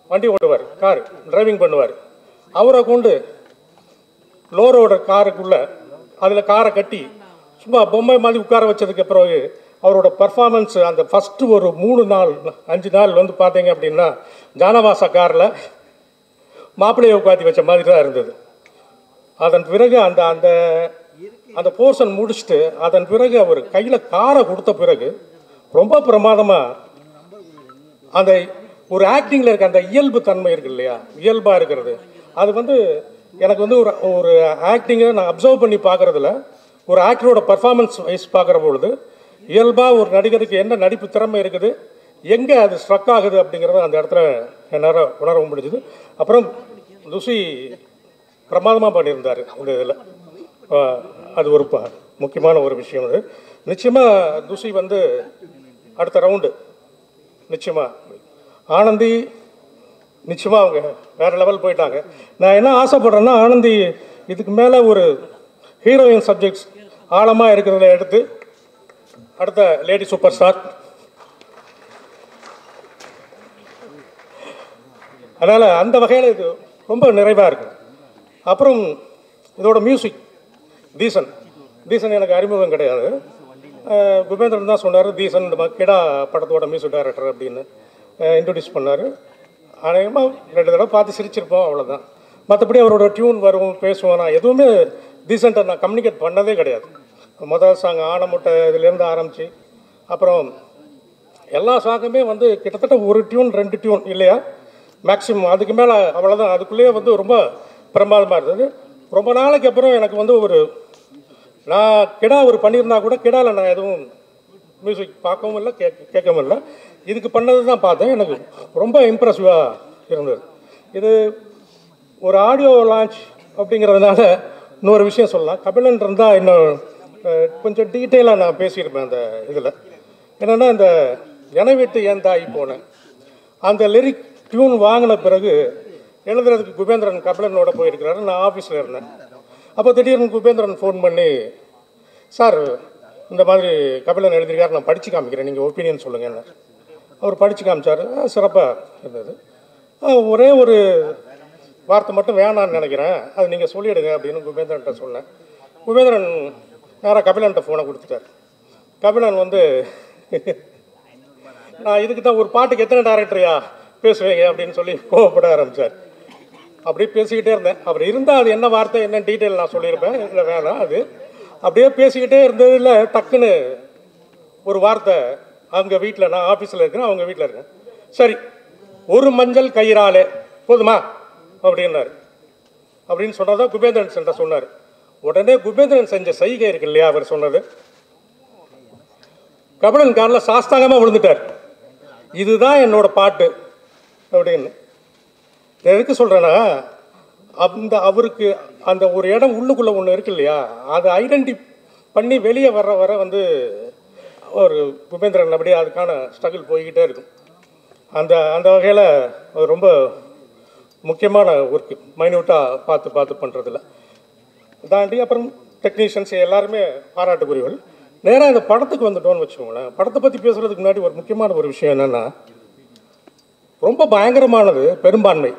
வண்டி ஓட்டுவார், கார் டிரைவிங் பண்ணுவார். அவரை கொண்டு லோரோட காருக்குள்ளே அதில் காரை கட்டி சும்மா பொம்மை மாதிரி உட்கார வச்சதுக்கப்புறம் அவரோட பர்ஃபார்மன்ஸ் அந்த ஃபஸ்ட்டு ஒரு 3-5 நாள் வந்து பார்த்தீங்க அப்படின்னா ஜானவாசா காரில் மாப்பிள்ளையை உட்காத்தி வச்ச மாதிரி தான் இருந்தது. அதன் பிறகு அந்த அந்த அந்த போர்ஷன் முடிச்சுட்டு அதன் பிறகு அவர் கையில் காரை கொடுத்த பிறகு ரொம்ப பிரமாதமாக அந்த ஒரு ஆக்டிங்கில் இருக்க அந்த இயல்பு தன்மை இருக்கு இல்லையா, இயல்பாக இருக்கிறது, அது வந்து எனக்கு வந்து ஒரு ஆக்டிங்கை நான் அப்சர்வ் பண்ணி பார்க்குறதுல ஒரு ஆக்டரோட பர்ஃபார்மன்ஸ் வைஸ் பார்க்குற பொழுது இயல்பாக ஒரு நடிகருக்கு என்ன நடிப்பு திறமை இருக்குது, எங்கே அது ஸ்ட்ரக் ஆகுது அப்படிங்கிறத அந்த இடத்துல என்னால் உணர முடிஞ்சுது. அப்புறம் துஷி பிரமாதமாக பண்ணியிருந்தார் இந்த இதில். அது ஒரு முக்கியமான ஒரு விஷயம். அது நிச்சயமாக துஷி வந்து அடுத்த ரவுண்டு நிச்சயமாக. ஆனந்தி நிச்சயமாக அவங்க வேறு லெவல் போயிட்டாங்க. நான் என்ன ஆசைப்படுறேன்னா, ஆனந்தி இதுக்கு மேலே ஒரு ஹீரோயின் சப்ஜெக்ட்ஸ் ஆழமாக இருக்கிறத எடுத்து அடுத்த லேடி சூப்பர் ஸ்டார். அதனால் அந்த வகையில் இது ரொம்ப நிறைவாக இருக்குது. அப்புறம் இதோட மியூசிக் தீசன் எனக்கு அறிமுகம் கிடையாது. குபேந்திரன் தான் சொன்னார், தீசன் இந்த கிடா படத்தோட மியூசிக் டைரக்டர் அப்படின்னு இன்ட்ரடியூஸ் பண்ணார். அநேகமாக 2 தடவை பார்த்து சிரிச்சிருப்போம், அவ்வளோதான். மற்றபடி அவரோட டியூன் வரும், பேசுவோம். நான் எதுவுமே டீசெண்டாக நான் கம்யூனிகேட் பண்ணதே கிடையாது. முதல் சாங் ஆனமுட்டை இதுலேருந்து ஆரம்பித்து அப்புறம் எல்லா சாங்குமே வந்து கிட்டத்தட்ட ஒரு டியூன் 2 டியூன் இல்லையா மேக்ஸிமம், அதுக்கு மேலே அவ்வளோதான். அதுக்குள்ளேயே வந்து ரொம்ப பிரமாதமாக இருந்தது. ரொம்ப நாளைக்கு அப்புறம் எனக்கு வந்து நான் கிடா பண்ணியிருந்தா கூட கிடாவில் நான் எதுவும் மியூசிக் பார்க்கவும் இல்லை கேட்கவும் இல்லை. இதுக்கு பண்ணது தான் பார்த்தேன். எனக்கு ரொம்ப இம்ப்ரெசிவாக இருந்தது. இது ஒரு ஆடியோ லான்ச் அப்படிங்கிறதுனால இன்னொரு விஷயம் சொல்லலாம். கபிலன் இருந்தால் இன்னும் கொஞ்சம் டீட்டெயிலாக நான் பேசியிருப்பேன் அந்த இதில். என்னென்னா இந்த என விட்டு ஏன் தாய் போனேன் அந்த லிரிக் டியூன் வாங்கின பிறகு எழுதுறதுக்கு குபேந்திரன் கபிலனோட போயிருக்கிறாரு. நான் ஆஃபீஸில் இருந்தேன். அப்போ திடீர்னு குபேந்திரன் ஃபோன் பண்ணி, சார் இந்த மாதிரி கபிலன் எழுதியிருக்காரு, நான் படித்து காமிக்கிறேன், நீங்கள் ஒப்பீனியன் சொல்லுங்கன்னு. அவர் படித்து காமிச்சார். சிறப்பாக இருந்தது. ஒரே ஒரு வார்த்தை மட்டும் வேணான்னு நினைக்கிறேன், அது நீங்கள் சொல்லிவிடுங்க அப்படின்னு குபேந்திரன்ட்ட சொன்னேன். குபேந்திரன் நேராக கபிலன்ட்ட ஃபோனை கொடுத்துட்டார். கபிலன் வந்து நான் இதுக்கு தான் ஒரு பாட்டுக்கு எத்தனை டைரக்டரையா பேசுவீங்க அப்படின்னு சொல்லி கோவப்பட ஆரம்பித்தார். அப்படியே பேசிக்கிட்டே இருந்தேன். அவர் இருந்தால் அது என்ன வார்த்தை என்ன டீட்டெயில் நான் சொல்லியிருப்பேன், இல்லை வேணாம். அது அப்படியே பேசிக்கிட்டே இருந்ததில் டக்குன்னு ஒரு வார்த்தை, அவங்க வீட்டில், நான் ஆஃபீஸில் இருக்கேன், அவங்க வீட்டில் இருக்கேன், சரி ஒரு மஞ்சள் கயிறாலே போதுமா அப்படின்னாரு. அப்படின்னு சொன்னதான் குபேந்திரன் சென்ற சொன்னார். உடனே குபேந்திரன் செஞ்ச செய்கை இருக்கு இல்லையா, அவர் சொன்னது, கபிலன் காலில் சாஸ்தாங்கமாக விழுந்துட்டார். இதுதான் என்னோட பாட்டு அப்படின்னு. எதுக்கு சொல்கிறேன்னா, அவருக்கு அந்த ஒரு இடம் உள்ளுக்குள்ளே ஒன்று இருக்கு இல்லையா, அதை ஐடென்டி பண்ணி வெளியே வர வந்து ஒரு குபேந்திரன் அப்படியே அதுக்கான ஸ்ட்ரகிள் போய்கிட்டே இருக்கும். அந்த வகையில் ரொம்ப முக்கியமான ஒர்க்கு, மைன்யூட்டாக பார்த்து பண்ணுறதில்ல தாண்டி. அப்புறம் டெக்னீஷியன்ஸ் எல்லாருமே பாராட்டுக்குரியவர்கள். நேராக இந்த படத்துக்கு வந்துட்டோன்னு வச்சுக்கோங்களேன். படத்தை பற்றி பேசுகிறதுக்கு முன்னாடி ஒரு முக்கியமான ஒரு விஷயம் என்னென்னா, ரொம்ப பயங்கரமானது பெரும்பான்மை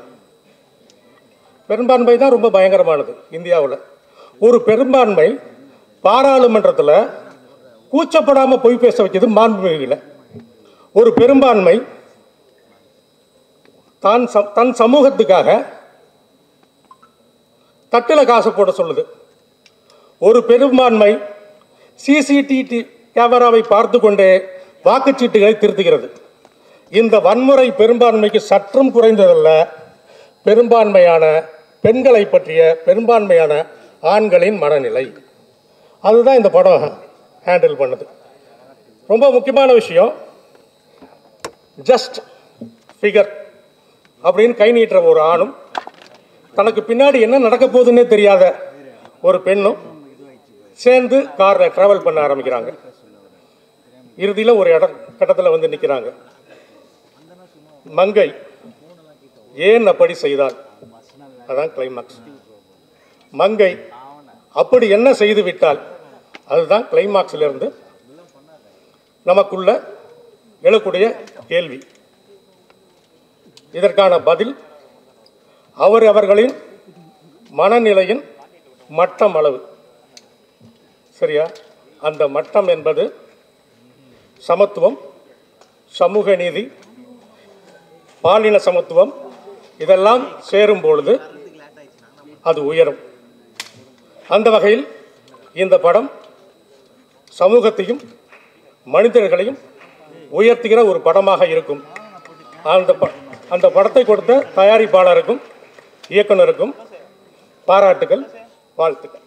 தான் ரொம்ப பயங்கரமானது இந்தியாவில். ஒரு பெரும்பான்மை பாராளுமன்றத்தில் கூச்சப்படாமல் பொய் பேச வைக்கிறது மாண்புமிகுல. ஒரு பெரும்பான்மை தன் சமூகத்துக்காக தட்டில் காசு போட சொல்லுது. ஒரு பெரும்பான்மை சிசிடிவி கேமராவை பார்த்து கொண்டே வாக்குச்சீட்டுகளை திருத்துகிறது. இந்த வன்முறை பெரும்பான்மைக்கு சற்றும் குறைந்ததல்ல. பெரும்பான்மையான பெண்களை பற்றிய பெரும்பான்மையான ஆண்களின் மனநிலை, அதுதான் இந்த படம் ஹேண்டில் பண்ணுது. ரொம்ப முக்கியமான விஷயம், ஜஸ்ட் ஃபிகர் அப்படின்னு கை நீட்டுற ஒரு ஆணும், தனக்கு பின்னாடி என்ன நடக்க போகுதுன்னே தெரியாத ஒரு பெண்ணும் சேர்ந்து காரில் ட்ராவல் பண்ண ஆரம்பிக்கிறாங்க. இறுதியில் ஒரு கட்டத்தில் வந்து நிற்கிறாங்க. மங்கை ஏன் அப்படி செய்தால், அதான் கிளைமாக்ஸ். மங்கை அப்படி என்ன செய்து விட்டால், அதுதான் கிளைமாக்ஸில் இருந்து நமக்குள்ள எழக்கூடிய கேள்வி. இதற்கான பதில் அவர்களின் மனநிலையின் மட்டம் அளவு. சரியா? அந்த மட்டம் என்பது சமத்துவம், சமூக நீதி, பாலின சமத்துவம், இதெல்லாம் சேரும் பொழுது அது உயரும். அந்த வகையில் இந்த படம் சமூகத்தையும் மனிதர்களையும் உயர்த்துகிற ஒரு படமாக இருக்கும். அந்த படத்தை கொடுத்த தயாரிப்பாளருக்கும் இயக்குனருக்கும் பாராட்டுகள், வாழ்த்துக்கள்.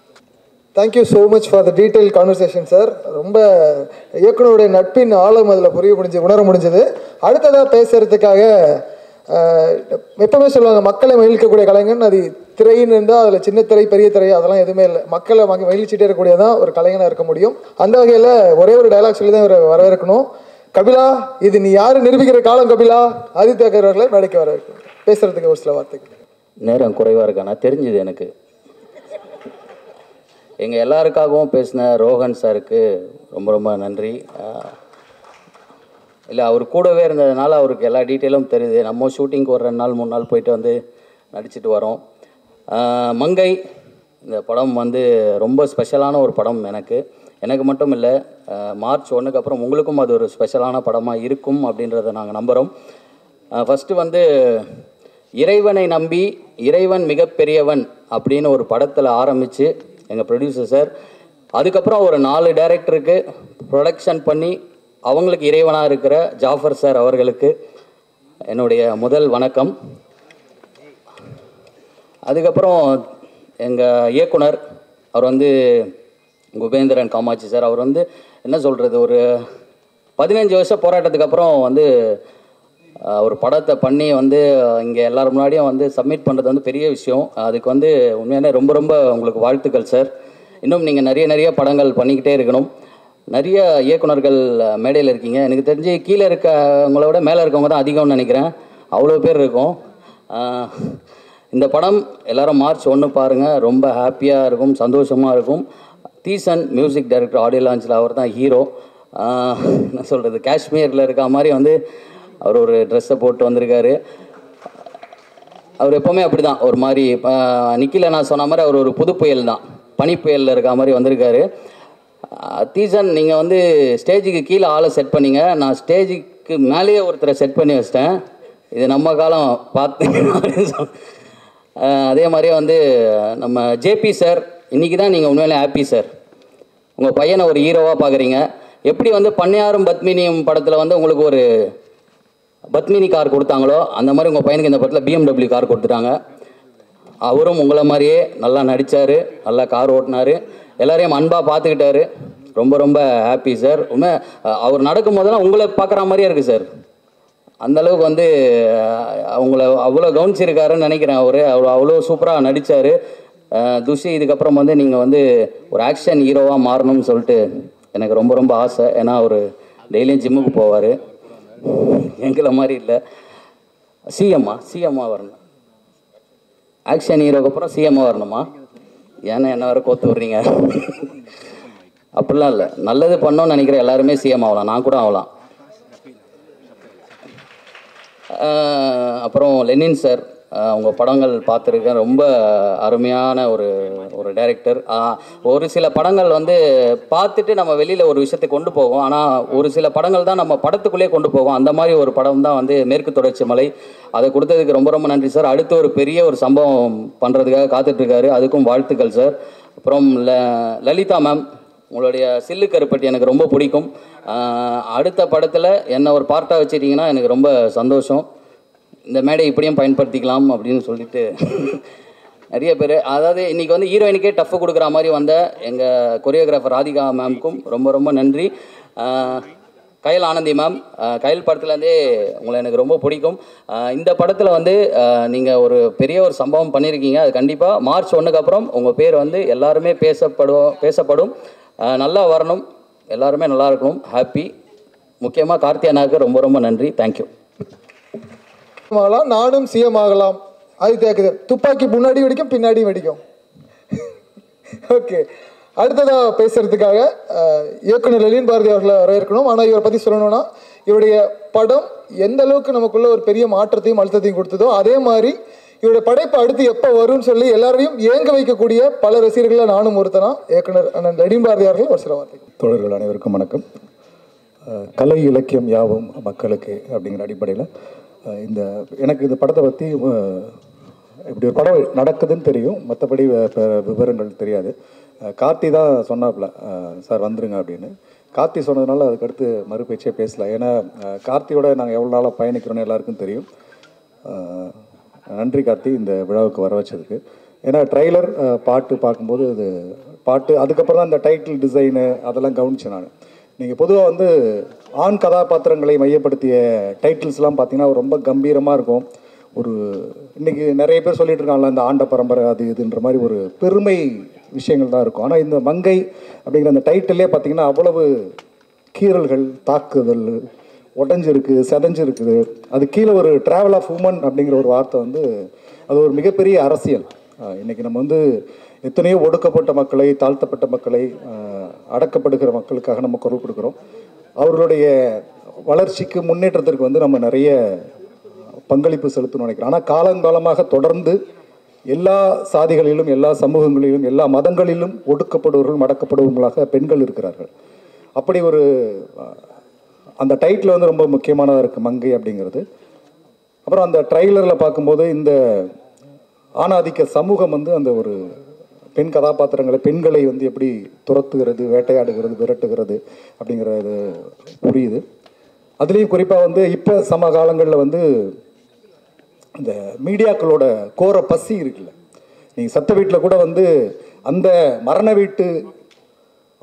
Thank you so much for the detail conversation sir. ரொம்ப இயக்குனருடைய நட்பின் ஆழம் அதில் உணர முடிஞ்சது. அடுத்ததாக பேசுகிறதுக்காக எப்பவுமே சொல்லுவாங்க, மக்களை மகிழ்க்கக்கூடிய கலைஞன் அது திரைன்னு இருந்தால் அதில் சின்ன திரை பெரிய திரை அதெல்லாம் எதுவுமே இல்லை. மக்களை மகிழ்ச்சிட்டே இருக்கக்கூடியதான் ஒரு கலைஞனாக இருக்க முடியும். அந்த வகையில் ஒரே ஒரு டைலாக் சொல்லி தான் இவரை வரவேற்கணும். கபிலா, இது நீ யாரு நிரூபிக்கிற காலம். கபிலா, ஆதித்யா அவர்களை நடிக்க வரவேற்கணும். பேசுறதுக்கு ஒரு சில வார்த்தைகள். நேரம் குறைவாக இருக்கானா தெரிஞ்சுது எனக்கு. எங்கள் எல்லாருக்காகவும் பேசின ரோஹன் சாருக்கு ரொம்ப ரொம்ப நன்றி. இல்லை, அவர் கூடவே இருந்ததுனால அவருக்கு எல்லா டீட்டெயிலும் தெரியுது. நம்ம ஷூட்டிங்க்கு ஒரு 2 நாள் 3 நாள் போயிட்டு வந்து நடிச்சிட்டு வரோம். மங்கை இந்த படம் ரொம்ப ஸ்பெஷலான ஒரு படம். எனக்கு மட்டும் இல்லை, மார்ச் 1க்கு அப்புறம் உங்களுக்கும் அது ஒரு ஸ்பெஷலான படமாக இருக்கும் அப்படின்றத நாங்கள் நம்புகிறோம். ஃபஸ்ட்டு இறைவனை நம்பி இறைவன் மிகப்பெரியவன் அப்படின்னு ஒரு படத்தில் ஆரம்பித்து எங்கள் ப்ரொடியூசர் சார் அதுக்கப்புறம் ஒரு 4 டைரக்டருக்கு ப்ரொடக்ஷன் பண்ணி அவங்களுக்கு இறைவனாக இருக்கிற ஜாஃபர் சார் அவர்களுக்கு என்னுடைய முதல் வணக்கம். அதுக்கப்புறம் எங்கள் இயக்குனர் அவர் வந்து குபேந்திரன் காமாட்சி சார். அவர் வந்து என்ன சொல்கிறது, ஒரு 15 வருஷம் போராட்டத்துக்கு அப்புறம் வந்து ஒரு படத்தை பண்ணி வந்து இங்கே எல்லோரும் முன்னாடியும் வந்து சப்மிட் பண்ணுறது வந்து பெரிய விஷயம். அதுக்கு வந்து உண்மையானே ரொம்ப ரொம்ப உங்களுக்கு வாழ்த்துக்கள் சார். இன்னும் நீங்கள் நிறைய படங்கள் பண்ணிக்கிட்டே இருக்கணும். நிறைய இயக்குனர்கள் மேடையில் இருக்கீங்க. எனக்கு தெரிஞ்சு கீழே இருக்கவங்கள விட மேலே இருக்கவங்க தான் அதிகம்னு நினைக்கிறேன். அவ்வளோ பேர் இருக்கும். இந்த படம் எல்லோரும் மார்ச் 1 பாருங்கள். ரொம்ப ஹாப்பியாக இருக்கும், சந்தோஷமாக இருக்கும். தீசன் மியூசிக் டைரக்டர், ஆடியோ லான்ச்சில் அவர் தான் ஹீரோ. என்ன சொல்கிறது, காஷ்மீரில் இருக்க மாதிரி வந்து அவர் ஒரு ட்ரெஸ்ஸை போட்டு வந்திருக்காரு. அவர் எப்போவுமே அப்படி தான் ஒரு மாதிரி நிக்கில நான் சொன்ன மாதிரி அவர் ஒரு புது புயல் தான், பனி புயலில் இருக்க மாதிரி வந்திருக்காரு. தீசன் நீங்கள் வந்து ஸ்டேஜுக்கு கீழே ஆளை செட் பண்ணிங்க, நான் ஸ்டேஜுக்கு மேலேயே ஒருத்தரை செட் பண்ணி வச்சிட்டேன். இது நம்ம காலம் பார்த்து அப்படின்னு அதே மாதிரியே வந்து நம்ம ஜேபி சார், இன்றைக்கி தான் நீங்கள் உண்மையிலே ஹாப்பி சார். உங்கள் பையனை ஒரு ஹீரோவாக பார்க்குறீங்க. எப்படி வந்து பண்ணையாரும் பத்மினியும் படத்தில் வந்து உங்களுக்கு ஒரு பத்மினி கார் கொடுத்தாங்களோ அந்த மாதிரி உங்கள் பையனுக்கு இந்த படத்தில் BMW கார் கொடுத்துட்டாங்க. அவரும் உங்களை மாதிரியே நல்லா நடித்தார், நல்லா கார் ஓட்டினார், எல்லாரையும் அன்பாக பார்த்துக்கிட்டாரு. ரொம்ப ரொம்ப ஹாப்பி சார். உண்மை அவர் நடக்கும் போதெல்லாம் உங்களை பார்க்குற மாதிரியே இருக்குது சார். அந்தளவுக்கு வந்து அவங்கள அவ்வளோ கவனிச்சிருக்காருன்னு நினைக்கிறேன். அவர் அவ்வளோ சூப்பராக நடித்தார். துஷி, இதுக்கப்புறம் வந்து நீங்கள் வந்து ஒரு ஆக்ஷன் ஹீரோவாக மாறணும்னு சொல்லிட்டு எனக்கு ரொம்ப ரொம்ப ஆசை. ஏன்னா அவர் டெய்லியும் ஜிம்முக்கு போவார், எங்களை மாதிரி இல்லை. சிஎம்மா வரணும். ஆக்ஷன் ஹீரோக்கு அப்புறம் சிஎம்மா வரணுமா? ஏன்னா என்ன வேறு கோத்து விட்றீங்க? அப்படிலாம் இல்லை, நல்லது பண்ணோன்னு நினைக்கிற எல்லாருமே சிஎம் ஆகலாம், நான் கூட ஆகலாம். அப்புறம் லெனின் சார், உங்கள் படங்கள் பார்த்துருக்கேன். ரொம்ப அருமையான ஒரு டைரக்டர். ஒரு சில படங்கள் வந்து பார்த்துட்டு நம்ம வெளியில் ஒரு விஷயத்தை கொண்டு போவோம், ஆனால் ஒரு சில படங்கள் தான் நம்ம படத்துக்குள்ளே கொண்டு போவோம். அந்த மாதிரி ஒரு படம் தான் வந்து மேற்கு தொடர்ச்சி மலை. அதை கொடுத்ததுக்கு ரொம்ப ரொம்ப நன்றி சார். அடுத்து ஒரு பெரிய ஒரு சம்பவம் பண்ணுறதுக்காக காத்துட்ருக்காரு, அதுக்கும் வாழ்த்துக்கள் சார். அப்புறம் லலிதா மேம், உங்களுடைய சில்லு கருப்பட்டி எனக்கு ரொம்ப பிடிக்கும். அடுத்த படத்தில் என்ன ஒரு பார்ட்டாக வச்சுட்டிங்கன்னா எனக்கு ரொம்ப சந்தோஷம். இந்த மேடை இப்படியும் பயன்படுத்திக்கலாம் அப்படின்னு சொல்லிட்டு நிறைய பேர், அதாவது இன்றைக்கி வந்து ஹீரோயினுக்கே டஃப் கொடுக்குற மாதிரி வந்த எங்கள் கொரியோகிராஃபர் ராதிகா மேம்க்கும் ரொம்ப ரொம்ப நன்றி. கயல் ஆனந்தி மேம், கயல் படத்துலேருந்தே உங்களை எனக்கு ரொம்ப பிடிக்கும். இந்த படத்தில் வந்து நீங்கள் ஒரு பெரிய ஒரு சம்பவம் பண்ணியிருக்கீங்க. அது கண்டிப்பாக மார்ச் 1க்கு அப்புறம் உங்கள் பேர் வந்து எல்லாருமே பேசப்படும். நல்லா வரணும், எல்லாருமே நல்லா இருக்கணும், ஹாப்பி. முக்கியமாக கார்த்தியானாவுக்கு ரொம்ப ரொம்ப நன்றி. தேங்க்யூ. நானும் சிஎம் ஆகலாம். அது தேக்குது, துப்பாக்கி முன்னாடி வெடிக்கும் பின்னாடி வெடிக்கும். ஓகே, அடுத்ததாக பேசுறதுக்காக இயக்குனர் லெனின் பாரதி அவர்களை வரவேற்கணும். ஆனால் இவரை பற்றி சொல்லணும்னா, இவருடைய படம் எந்த அளவுக்கு நமக்குள்ள ஒரு பெரிய மாற்றத்தையும் அழுத்தத்தையும் கொடுத்ததோ அதே மாதிரி இவருடைய படைப்பு அடுத்து எப்போ வரும்னு சொல்லி எல்லாரையும் ஏங்க வைக்கக்கூடிய பல ரசிகர்களை நானும் ஒருத்தனா. இயக்குனர் அண்ணன் லெனின் பாரதி அவர்கள் ஒரு சில வார்த்தை. தோழர்கள் அனைவருக்கும் வணக்கம். கலை இலக்கியம் யாவும் மக்களுக்கு அப்படிங்கிற அடிப்படையில் எனக்கு இந்த படத்தை பற்றி இப்படி ஒரு படம் நடக்குதுன்னு தெரியும், மற்றபடி விவரங்கள் தெரியாது. கார்த்தி தான் சொன்னாப்புல, சார் வந்துருங்க அப்படின்னு. கார்த்தி சொன்னதுனால அதுக்கடுத்து மறுபேச்சே பேசல. ஏன்னா கார்த்தியோட நாங்கள் எவ்வளோ நாளாக பயணிக்கிறோன்னு எல்லாருக்கும் தெரியும். நன்றி கார்த்தி இந்த விழாவுக்கு வர வச்சதுக்கு. ஏன்னா ட்ரெய்லர் பாட்டு பார்க்கும்போது அது பாட்டு, அதுக்கப்புறம் தான் இந்த டைட்டில் டிசைனு அதெல்லாம் கவனிச்சேன் நான். நீங்கள் பொதுவாக வந்து ஆண் கதாபாத்திரங்களை மையப்படுத்திய டைட்டில்ஸ்லாம் பார்த்தீங்கன்னா ரொம்ப கம்பீரமாக இருக்கும். ஒரு இன்றைக்கி நிறைய பேர் சொல்லிட்டு இருக்காங்களா இந்த ஆண்ட பரம்பரை அது இதுன்ற மாதிரி ஒரு பெருமை விஷயங்கள் தான் இருக்கும். ஆனால் இந்த மங்கை அப்படிங்கிற அந்த டைட்டிலே பார்த்திங்கன்னா அவ்வளவு கீறல்கள், தாக்குதல், உடஞ்சிருக்கு, செதஞ்சிருக்குது. அது கீழே ஒரு ட்ராவல் ஆஃப் உமன் அப்படிங்கிற ஒரு வார்த்தை வந்து அது ஒரு மிகப்பெரிய அரசியல். இன்றைக்கி நம்ம வந்து எத்தனையோ ஒடுக்கப்பட்ட மக்களை, தாழ்த்தப்பட்ட மக்களை, அடக்கப்படுகிற மக்களுக்காக நம்ம குரல் கொடுக்குறோம். அவர்களுடைய வளர்ச்சிக்கு, முன்னேற்றத்திற்கு வந்து நம்ம நிறைய பங்களிப்பு செலுத்தணும்னு நினைக்கிறோம். ஆனால் காலங்காலமாக தொடர்ந்து எல்லா சாதிகளிலும், எல்லா சமூகங்களிலும், எல்லா மதங்களிலும் ஒடுக்கப்படுவர்கள், அடக்கப்படுவர்களாக பெண்கள் இருக்கிறார்கள். அப்படி ஒரு அந்த டைட்டில் வந்து ரொம்ப முக்கியமானதாக இருக்குது மங்கை அப்படிங்கிறது. அப்புறம் அந்த ட்ரைலரில் பார்க்கும்போது இந்த ஆணாதிக்க சமூகம் வந்து அந்த ஒரு பெண் கதாபாத்திரங்களை பெண்களை வந்து எப்படி துரத்துகிறது, வேட்டையாடுகிறது, விரட்டுகிறது அப்படிங்கிறது புரியுது. அதுலேயும் குறிப்பாக வந்து இப்போ சமகாலங்களில் வந்து இந்த மீடியாக்களோட கோர பசி இருக்குல்ல, நீங்கள் சத்த வீட்டில் கூட வந்து அந்த மரண வீட்டு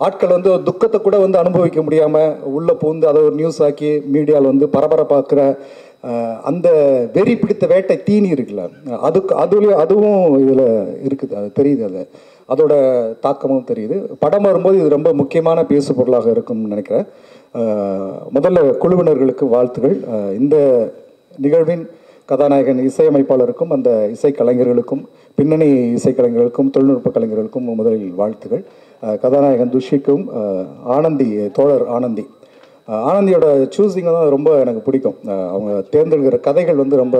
ஆட்கள் வந்து துக்கத்தை கூட வந்து அனுபவிக்க முடியாமல் உள்ளே பூந்து அதை ஒரு நியூஸ் ஆக்கி மீடியாவில் வந்து பரபரப்பாக்குற அந்த வெறி பிடித்த வேட்டை தீனி இருக்குல்ல, அதுவும் இதில் இருக்குது. அது தெரியுது, அதோட தாக்கமும் தெரியுது. படம் வரும்போது இது ரொம்ப முக்கியமான பேசு பொருளாக இருக்கும்னு நினைக்கிறேன். முதல்ல குழுவினர்களுக்கு வாழ்த்துகள். இந்த நிகழ்வின் கதாநாயகன் இசையமைப்பாளருக்கும் அந்த இசைக்கலைஞர்களுக்கும் பின்னணி இசைக்கலைஞர்களுக்கும் தொழில்நுட்ப கலைஞர்களுக்கும் முதலில் வாழ்த்துகள். கதாநாயகன் துஷிக்கும் ஆனந்தி, தோழர் ஆனந்தியோட சூஸிங்கை தான் ரொம்ப எனக்கு பிடிக்கும். அவங்க தேர்ந்தெடுக்கிற கதைகள் வந்து ரொம்ப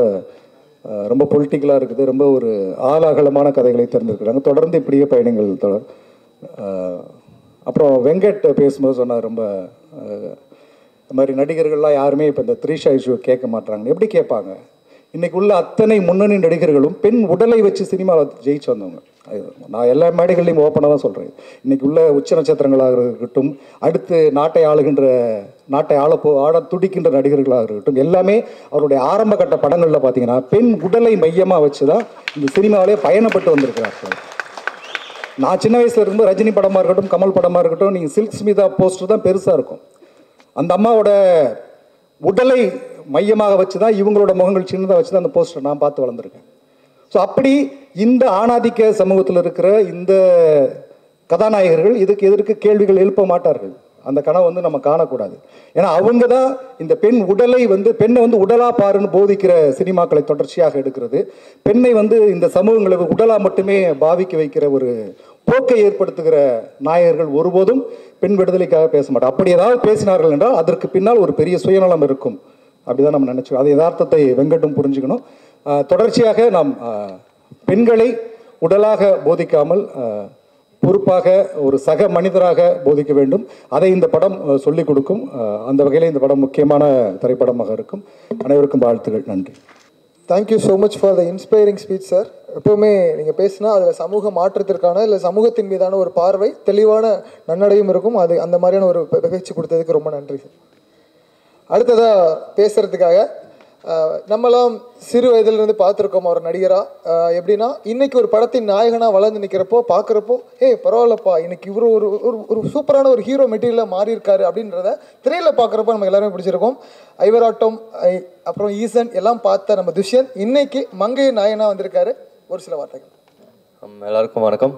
ரொம்ப பொலிட்டிக்கலாக இருக்குது. ரொம்ப ஒரு ஆளாகலமான கதைகளை தேர்ந்தெடுக்கிறாங்க. தொடர்ந்து இப்படியே பயணிகள் தொடர். அப்புறம் வெங்கட் பேசும்போது சொன்னார், ரொம்ப இந்த மாதிரி நடிகர்கள்லாம் யாருமே இப்போ இந்த த்ரீஷா இஷ்யூ கேட்க மாட்டாங்க. எப்படி கேட்பாங்க? இன்றைக்கு உள்ள அத்தனை முன்னணி நடிகர்களும் பெண் உடலை வச்சு சினிமாவில் ஜெயிச்சு வந்தவங்க. நான் எல்லா மேடைகள்லையும் ஓப்பனாக தான் சொல்கிறேன். இன்றைக்கி உள்ள உச்ச நட்சத்திரங்களாக இருக்கட்டும், அடுத்து நாட்டை ஆள துடிக்கின்ற நடிகர்களாக இருக்கட்டும், எல்லாமே அவருடைய ஆரம்ப கட்ட படங்களில் பார்த்தீங்கன்னா பெண் உடலை மையமாக வச்சு தான் இந்த சினிமாவிலே பயணப்பட்டு வந்திருக்கிறார்கள். நான் சின்ன வயசில் இருக்கும்போது ரஜினி படமாக இருக்கட்டும், கமல் படமாக இருக்கட்டும், நீங்கள் சில்க் ஸ்மிதா போஸ்டர் தான் பெருசாக இருக்கும். அந்த அம்மாவோட உடலை மையமாக வச்சு தான் இவங்களோட முகங்கள் சின்னதாக வச்சு தான் அந்த போஸ்டர் நான் பார்த்து வளர்ந்துருக்கேன். ஸோ அப்படி இந்த ஆணாதிக்க சமூகத்தில் இருக்கிற இந்த கதாநாயகர்கள் இதுக்கு எதற்கு கேள்விகள் எழுப்ப மாட்டார்கள். அந்த கனவை வந்து நம்ம காணக்கூடாது. ஏன்னா அவங்க தான் இந்த பெண் உடலை வந்து பெண்ணை வந்து உடலா பாருன்னு போதிக்கிற சினிமாக்களை தொடர்ச்சியாக எடுக்கிறது. பெண்ணை வந்து இந்த சமூகங்களுக்கு உடலா மட்டுமே பாவிக்க வைக்கிற ஒரு போக்கை ஏற்படுத்துகிற நாயகர்கள் ஒருபோதும் பெண் விடுதலைக்காக பேச மாட்டோம். அப்படி ஏதாவது பேசினார்கள் என்றால் அதற்கு பின்னால் ஒரு பெரிய சுயநலம் இருக்கும். அப்படிதான் நம்ம நினைச்சோம். அது யதார்த்தத்தை வெங்கட்டும் புரிஞ்சுக்கணும். தொடர்ச்சியாக நாம் பெண்களை உடலாக போதிக்காமல் பொறுப்பாக ஒரு சக மனிதராக போதிக்க வேண்டும். அதை இந்த படம் சொல்லிக் கொடுக்கும். அந்த வகையில் இந்த படம் முக்கியமான திரைப்படமாக இருக்கும். அனைவருக்கும் வாழ்த்துகள். நன்றி. Thank you so much for the inspiring speech sir. எப்போவுமே நீங்கள் பேசினா அதில் சமூக மாற்றத்திற்கான இல்லை சமூகத்தின் மீதான ஒரு பார்வை, தெளிவான நன்னடையும் இருக்கும். அது அந்த மாதிரியான ஒரு பேச்சு கொடுத்ததுக்கு ரொம்ப நன்றி சார். அடுத்ததாக பேசுகிறதுக்காக நம்மளாம் சிறு வயதிலிருந்து பார்த்துருக்கோம் ஒரு நடிகராக. எப்படின்னா இன்றைக்கி ஒரு படத்தின் நாயகனாக வளர்ந்து நிற்கிறப்போ பார்க்குறப்போ பரவாயில்லப்பா, இன்னைக்கு இவர் ஒரு ஒரு சூப்பரான ஒரு ஹீரோ மெட்டீரியலாக மாறி இருக்காரு அப்படின்றத திரையில் பார்க்குறப்போ நம்ம எல்லாருமே பிடிச்சிருக்கோம். ஐவராட்டம், அப்புறம் ஈசன் எல்லாம் பார்த்த நம்ம துஷ்யந்த் இன்னைக்கு மங்கை நாயகனாக வந்திருக்காரு. ஒரு சில வார்த்தைகள். எல்லாருக்கும் வணக்கம்.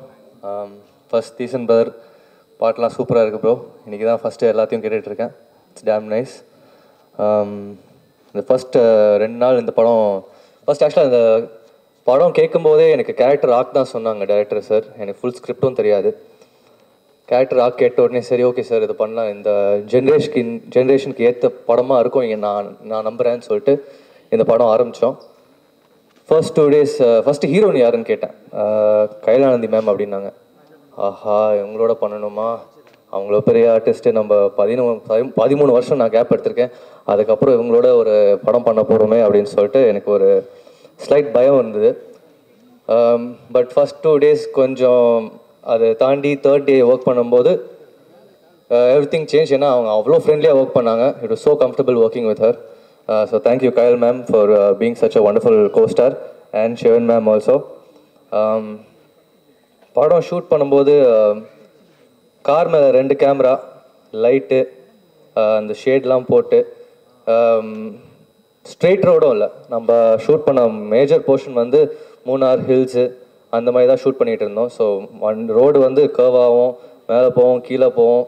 ஃபர்ஸ்ட் ஈசன் பிரதர் பாட்டெலாம் சூப்பராக இருக்குது ப்ரோ. இன்றைக்கி தான் ஃபஸ்ட்டு எல்லாத்தையும் கேட்டுட்ருக்கேன். It's damn nice. இந்த ஃபஸ்ட்டு 2 நாள் இந்த படம் ஆக்சுவலாக இந்த படம் கேட்கும்போதே எனக்கு கேரக்டர் ஆக் தான் சொன்னாங்க டைரக்டர் சார். எனக்கு ஃபுல் ஸ்கிரிப்டும் தெரியாது. கேரக்டர் ஆக் கேட்ட உடனே சரி ஓகே சார் இது பண்ணலாம், இந்த ஜென்ரேஷனுக்கு ஏற்ற படமாக இருக்கும் இங்கே நான் நம்புகிறேன்னு சொல்லிட்டு இந்த படம் ஆரம்பித்தோம். ஃபர்ஸ்ட் 2 days ஃபஸ்ட்டு ஹீரோயின் யாருன்னு கேட்டேன். கைலானந்தி மேம் அப்படின்னாங்க. ஆஹா இவங்களோட பண்ணணுமா, அவங்கள பெரிய ஆர்டிஸ்ட்டு, நம்ம 13 வருஷம் நான் கேப் எடுத்திருக்கேன், அதுக்கப்புறம் இவங்களோட ஒரு படம் பண்ண போகிறோமே அப்படின்னு சொல்லிட்டு எனக்கு ஒரு ஸ்லைட் பயம் இருந்தது. பட் ஃபஸ்ட் 2 days கொஞ்சம் அதை தாண்டி 3rd day ஒர்க் பண்ணும்போது எவ்ரி திங் சேஞ்ச். ஏன்னா அவங்க அவ்வளோ ஃப்ரெண்ட்லியாக ஒர்க் பண்ணாங்க. It was so comfortable working with her. So thank you Kayal ma'am for being such a wonderful co-star and Shivan ma'am also. படம் ஷூட் பண்ணும்போது கார் மேலே 2 கேமரா, லைட்டு, அந்த ஷேட்லாம் போட்டு ஸ்ட்ரெயிட் ரோடும் இல்லை. நம்ம ஷூட் பண்ண மேஜர் போர்ஷன் வந்து மூணார் ஹில்ஸு அந்த மாதிரி தான் ஷூட் பண்ணிகிட்டு இருந்தோம். ஸோ ரோடு வந்து கர்வாகவும் மேலே போவோம் கீழே போவோம்.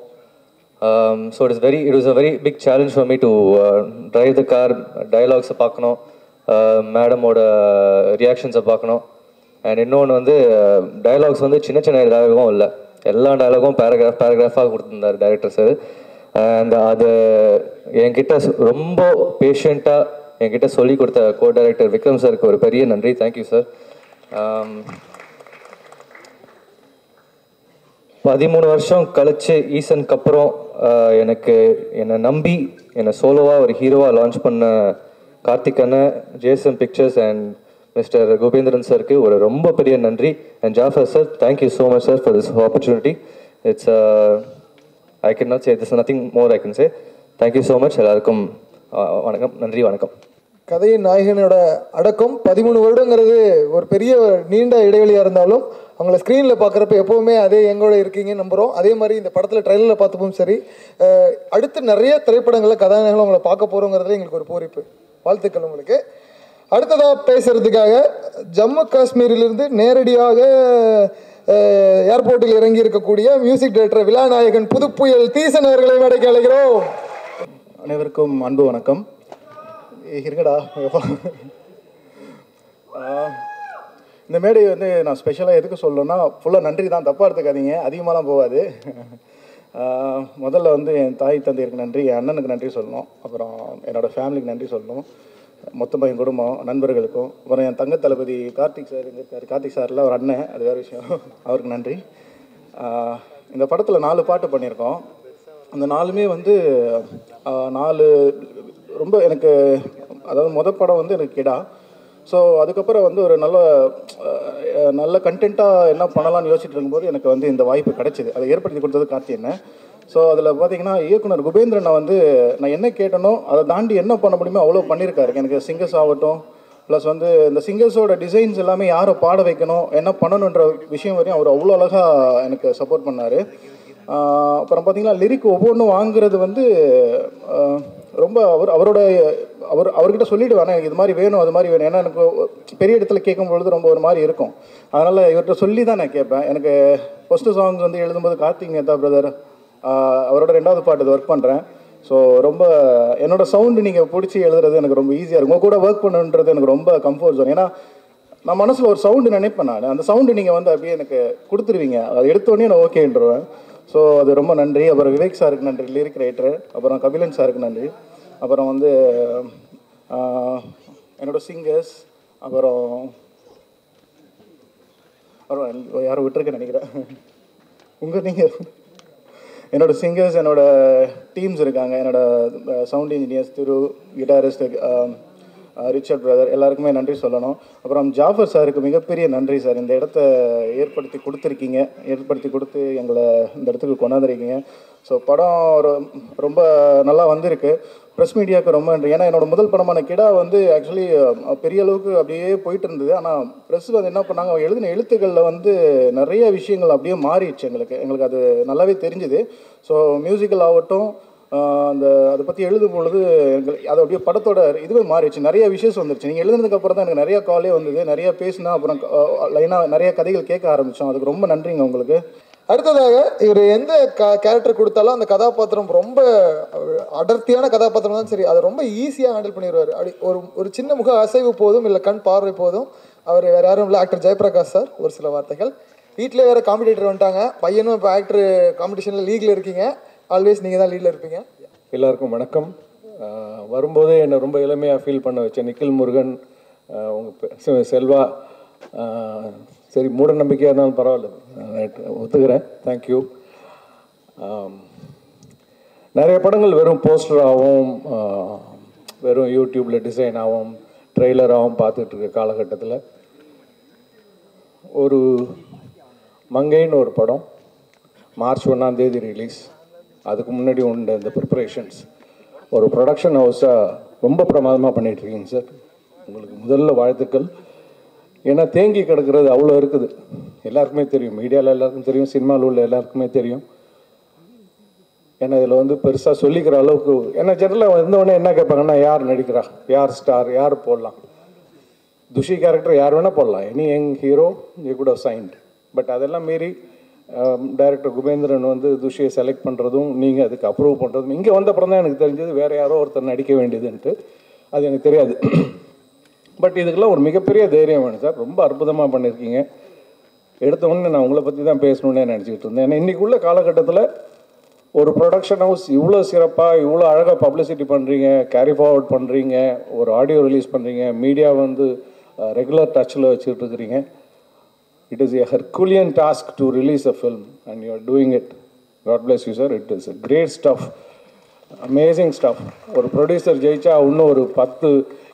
So it was a very big challenge for me to drive the car. டயலாக்ஸை பார்க்கணும், மேடமோட ரியாக்ஷன்ஸை பார்க்கணும். அண்ட் இன்னொன்று வந்து டயலாக்ஸ் வந்து சின்ன சின்ன டயலாகும் இல்லை, எல்லா டயலாகும் பேராகிராஃபாக கொடுத்துருந்தார் டைரக்டர் சார். அண்ட் அது என்கிட்ட ரொம்ப பேஷண்ட்டாக என்கிட்ட சொல்லி கொடுத்த கோ டைரக்டர் விக்ரம் சாருக்கு ஒரு பெரிய நன்றி. Thank you sir. 13 வருஷம் கழிச்சு ஈசனுக்கு அப்புறம் என்னை நம்பி என்னை சோலோவாக ஒரு ஹீரோவாக லான்ச் பண்ண கார்த்திக் அண்ணன், JSM pictures and mister Gopendran சாருக்கு ஒரு ரொம்ப பெரிய நன்றி. And Jafar sir, thank you so much sir for this opportunity. It's I can not say this, nothing more I can say. Thank you so much. எல்லாருக்கும் வணக்கம், நன்றி, வணக்கம். கதையின் நாயகனோட அடக்கம் 13 வருடங்கிறது ஒரு பெரிய நீண்ட இடைவெளியாக இருந்தாலும் அவங்கள ஸ்க்ரீனில் பார்க்குறப்ப எப்போவுமே அதே எங்களோட இருக்கீங்கன்னு நம்புகிறோம். அதே மாதிரி இந்த படத்தில் ட்ரெயிலரில் பார்த்தப்பவும் சரி, அடுத்து நிறைய திரைப்படங்களில் கதாநாயகங்களும் அவங்கள பார்க்க போகிறோங்கிறதுல எங்களுக்கு ஒரு பூரிப்பு. வாழ்த்துக்கள் உங்களுக்கு. அடுத்ததாக பேசுகிறதுக்காக ஜம்மு காஷ்மீரிலிருந்து நேரடியாக ஏர்போர்ட்டில் இறங்கி இருக்கக்கூடிய மியூசிக் டைரக்டர் விழாநாயகன் புதுப்புயல் தீசன் அவர்களை மேடைக்கு அழைக்கிறோம். அனைவருக்கும் அன்பு வணக்கம். இருங்கடா, இந்த மேடையை வந்து நான் ஸ்பெஷலாக எதுக்கு சொல்லணும்னா, ஃபுல்லாக நன்றி தான், தப்பாக எடுத்துக்காதீங்க, அதிகமாகலாம் போகாது. முதல்ல வந்து என் தாய் தந்தையருக்கு நன்றி, என் அண்ணனுக்கு நன்றி சொல்லணும், அப்புறம் என்னோடய ஃபேமிலிக்கு நன்றி சொல்லணும், மொத்தமாக என் குடும்பம், நண்பர்களுக்கும், அப்புறம் என் தங்க தளபதி கார்த்திக் சார் இங்கே இருக்கார். கார்த்திக் சாரில் ஒரு அண்ணன், அது வேறு விஷயம், அவருக்கு நன்றி. இந்த படத்தில் 4 பாட்டு பண்ணியிருக்கோம். அந்த 4மே வந்து 4 ரொம்ப எனக்கு, அதாவது மொதல் படம் வந்து எனக்கு கிடா. ஸோ அதுக்கப்புறம் வந்து ஒரு நல்ல கண்டென்ட்டாக என்ன பண்ணலாம்னு யோசிச்சுட்டு இருக்கும்போது எனக்கு வந்து இந்த வாய்ப்பு கிடச்சிது. அதை ஏற்படுத்தி கொடுத்தது கார்த்தி என்ன. ஸோ அதில் பார்த்தீங்கன்னா இயக்குனர் குபேந்திரனை வந்து நான் என்ன கேட்டனோ அதை தாண்டி என்ன பண்ண முடியுமோ அவ்வளோ பண்ணியிருக்காரு. எனக்கு சிங்கர்ஸ் ஆகட்டும், ப்ளஸ் வந்து இந்த சிங்கர்ஸோட டிசைன்ஸ் எல்லாமே யாரை பாட வைக்கணும், என்ன பண்ணணுன்ற விஷயம் வரையும் அவர் அவ்வளோ அழகாக எனக்கு சப்போர்ட் பண்ணார். அப்புறம் பார்த்தீங்கன்னா லிரிக் ஒவ்வொன்றும் வாங்குறது வந்து ரொம்ப அவர்கிட்ட சொல்லிவிடுவேன், எனக்கு இது மாதிரி வேணும், அது மாதிரி வேணும். ஏன்னா எனக்கு பெரிய இடத்துல கேட்கும் பொழுது ரொம்ப ஒரு மாதிரி இருக்கும். அதனால் இவர்கிட்ட சொல்லி தான் நான் கேட்பேன். எனக்கு ஃபஸ்ட்டு சாங்ஸ் வந்து எழுதும்போது கார்த்திக் நேதா பிரதர் அவரோட 2வது பாட்டு ஒர்க் பண்ணுறேன். ஸோ ரொம்ப என்னோடய சவுண்டு நீங்கள் பிடிச்சி எழுதுறது எனக்கு ரொம்ப ஈஸியாக இருக்கும். உங்கள் கூட ஒர்க் பண்ணுன்றது எனக்கு ரொம்ப கம்ஃபர்ட் ஜோன். ஏன்னா நான் மனசில் ஒரு சவுண்டு நினைப்பேன், நான் அந்த சவுண்டு நீங்கள் வந்து அப்படியே எனக்கு கொடுத்துருவீங்க, அதை எடுத்தோடனே நான் ஓகேன்றேன். ஸோ அது ரொம்ப நன்றி. அப்புறம் விவேக் சாருக்கு நன்றி, லிரிக் ரைட்டர். அப்புறம் கபிலன் சாருக்கு நன்றி. அப்புறம் வந்து என்னோட சிங்கர்ஸ், அப்புறம் யாரும் விட்டுருக்கேன்னு நினைக்கிறேன். நீங்கள் என்னோடய சிங்கர்ஸ், என்னோடய டீம்ஸ் இருக்காங்க, என்னோடய சவுண்ட் இன்ஜினியர்ஸ், திரு கிட்டாரிஸ்ட், ரிச்சர்ட் பிரதர், எல்லாருக்குமே நன்றி சொல்லணும். அப்புறம் ஜாஃபர் சாருக்கு மிகப்பெரிய நன்றி சார். இந்த இடத்த ஏற்படுத்தி கொடுத்து எங்களை இந்த இடத்துக்கு கொண்டாந்துருக்கீங்க. ஸோ படம் ரொம்ப நல்லா வந்திருக்கு. ப்ரெஸ் மீடியாவுக்கு ரொம்ப நன்றி. ஏன்னா என்னோடய முதல் படமான கிடா வந்து ஆக்சுவலி பெரிய அளவுக்கு அப்படியே போயிட்டு இருந்தது. ஆனால் ப்ரெஸ் வந்து என்ன பண்ணாங்க, அவங்க எழுதின எழுத்துக்களில் வந்து நிறைய விஷயங்கள் அப்படியே மாறிடுச்சு. எங்களுக்கு அது நல்லாவே தெரிஞ்சுது. ஸோ மியூசிக்கல் ஆகட்டும், அதை பற்றி எழுதும் பொழுது அது அப்படியே படத்தோட இதுவே மாறிடுச்சு. நிறைய விஷயம் வந்துருச்சு. நீங்கள் எழுதுனதுக்கப்புறம் தான் எனக்கு நிறையா காலே வந்தது, நிறையா பேசினா, அப்புறம் லைனாக நிறைய கதைகள் கேட்க ஆரம்பித்தோம். அதுக்கு ரொம்ப நன்றிங்க உங்களுக்கு. அடுத்ததாக இவர் எந்த கேரக்டர் கொடுத்தாலும் அந்த கதாபாத்திரம் ரொம்ப அடர்த்தியான கதாபாத்திரம் தான் சரி, அதை ரொம்ப ஈஸியாக ஹேண்டில் பண்ணிடுவார். அப்படி ஒரு சின்ன முக அசைவு போதும், இல்லை கண் பார்வை போதும், அவர் வேறு யாரும் இல்லை, ஆக்டர் ஜெயபிரகாஷ் சார். ஒரு சில வார்த்தைகள். வீட்டிலே வேறு காம்படிட்டர் வந்துட்டாங்க, பையனும் இப்போ ஆக்டர் காம்படிஷனில் லீகில் இருக்கீங்க. ஆல்வேஸ் நீங்கள் தான் லீடில் இருப்பீங்க. எல்லாருக்கும் வணக்கம். வரும்போதே என்னை ரொம்ப எளிமையாக ஃபீல் பண்ண வச்ச நிக்கில் முருகன், உங்கள் செல்வா, சரி மூட நம்பிக்கையாக இருந்தாலும் பரவாயில்ல, ஒத்துக்கிறேன், தேங்க்யூ. நிறைய படங்கள் வெறும் போஸ்டராகவும் வெறும் யூடியூப்பில் டிசைனாகவும் ட்ரெய்லராகவும் பார்த்துட்ருக்க காலகட்டத்தில் ஒரு மங்கைன்னு ஒரு படம் மார்ச் 1ஆம் தேதி ரிலீஸ். அதுக்கு முன்னாடி உண்டு இந்த ப்ரிப்பரேஷன்ஸ். ஒரு ப்ரொடக்ஷன் ஹவுஸாக ரொம்ப பிரமாதமாக பண்ணிகிட்ருக்கீங்க சார். உங்களுக்கு முதல்ல வாழ்த்துக்கள். ஏன்னா தேங்கி கிடக்கிறது அவ்வளோ இருக்குது, எல்லாருக்குமே தெரியும், மீடியாவில் எல்லாருக்கும் தெரியும், சினிமாவில் உள்ள எல்லாருக்குமே தெரியும். ஏன்னா இதில் வந்து பெருசாக சொல்லிக்கிற அளவுக்கு, ஏன்னா ஜெனரலாக வந்தவொடனே என்ன கேட்பாங்கன்னா, யார் நடிக்கிறா, யார் ஸ்டார், யார் போடலாம், துஷி கேரக்டர் யார் வேணால் போடலாம், any young hero you could have signed. But அதெல்லாம் மீறி டைரக்டர் குபேந்திரன் வந்து துஷியை செலக்ட் பண்ணுறதும் நீங்கள் அதுக்கு அப்ரூவ் பண்ணுறதும் இங்கே வந்த அப்புறம் தான் எனக்கு தெரிஞ்சது வேறு யாரோ ஒருத்தர் நடிக்க வேண்டியதுன்ட்டு. அது எனக்கு தெரியாது. பட் இதுக்கெல்லாம் ஒரு மிகப்பெரிய தைரியம் வேணும் சார். ரொம்ப அற்புதமாக பண்ணியிருக்கீங்க. எடுத்த உடனே நான் உங்களை பற்றி தான் பேசணுன்னே நினச்சிக்கிட்டு இருந்தேன். ஏன்னா இன்றைக்கி உள்ள காலகட்டத்தில் ஒரு ப்ரொடக்ஷன் ஹவுஸ் இவ்வளோ சிறப்பாக இவ்வளோ அழகாக பப்ளிசிட்டி பண்ணுறீங்க, கேரி ஃபார்வர்ட் பண்ணுறீங்க, ஒரு ஆடியோ ரிலீஸ் பண்ணுறீங்க, மீடியா வந்து ரெகுலர் டச்சில் வச்சுட்டு இருக்கிறீங்க. It is a Herculean task to release a film and you are doing it. God bless you, sir. It is a great stuff. Amazing staff. ஒரு producer ஜெயிச்சா இன்னும் ஒரு 10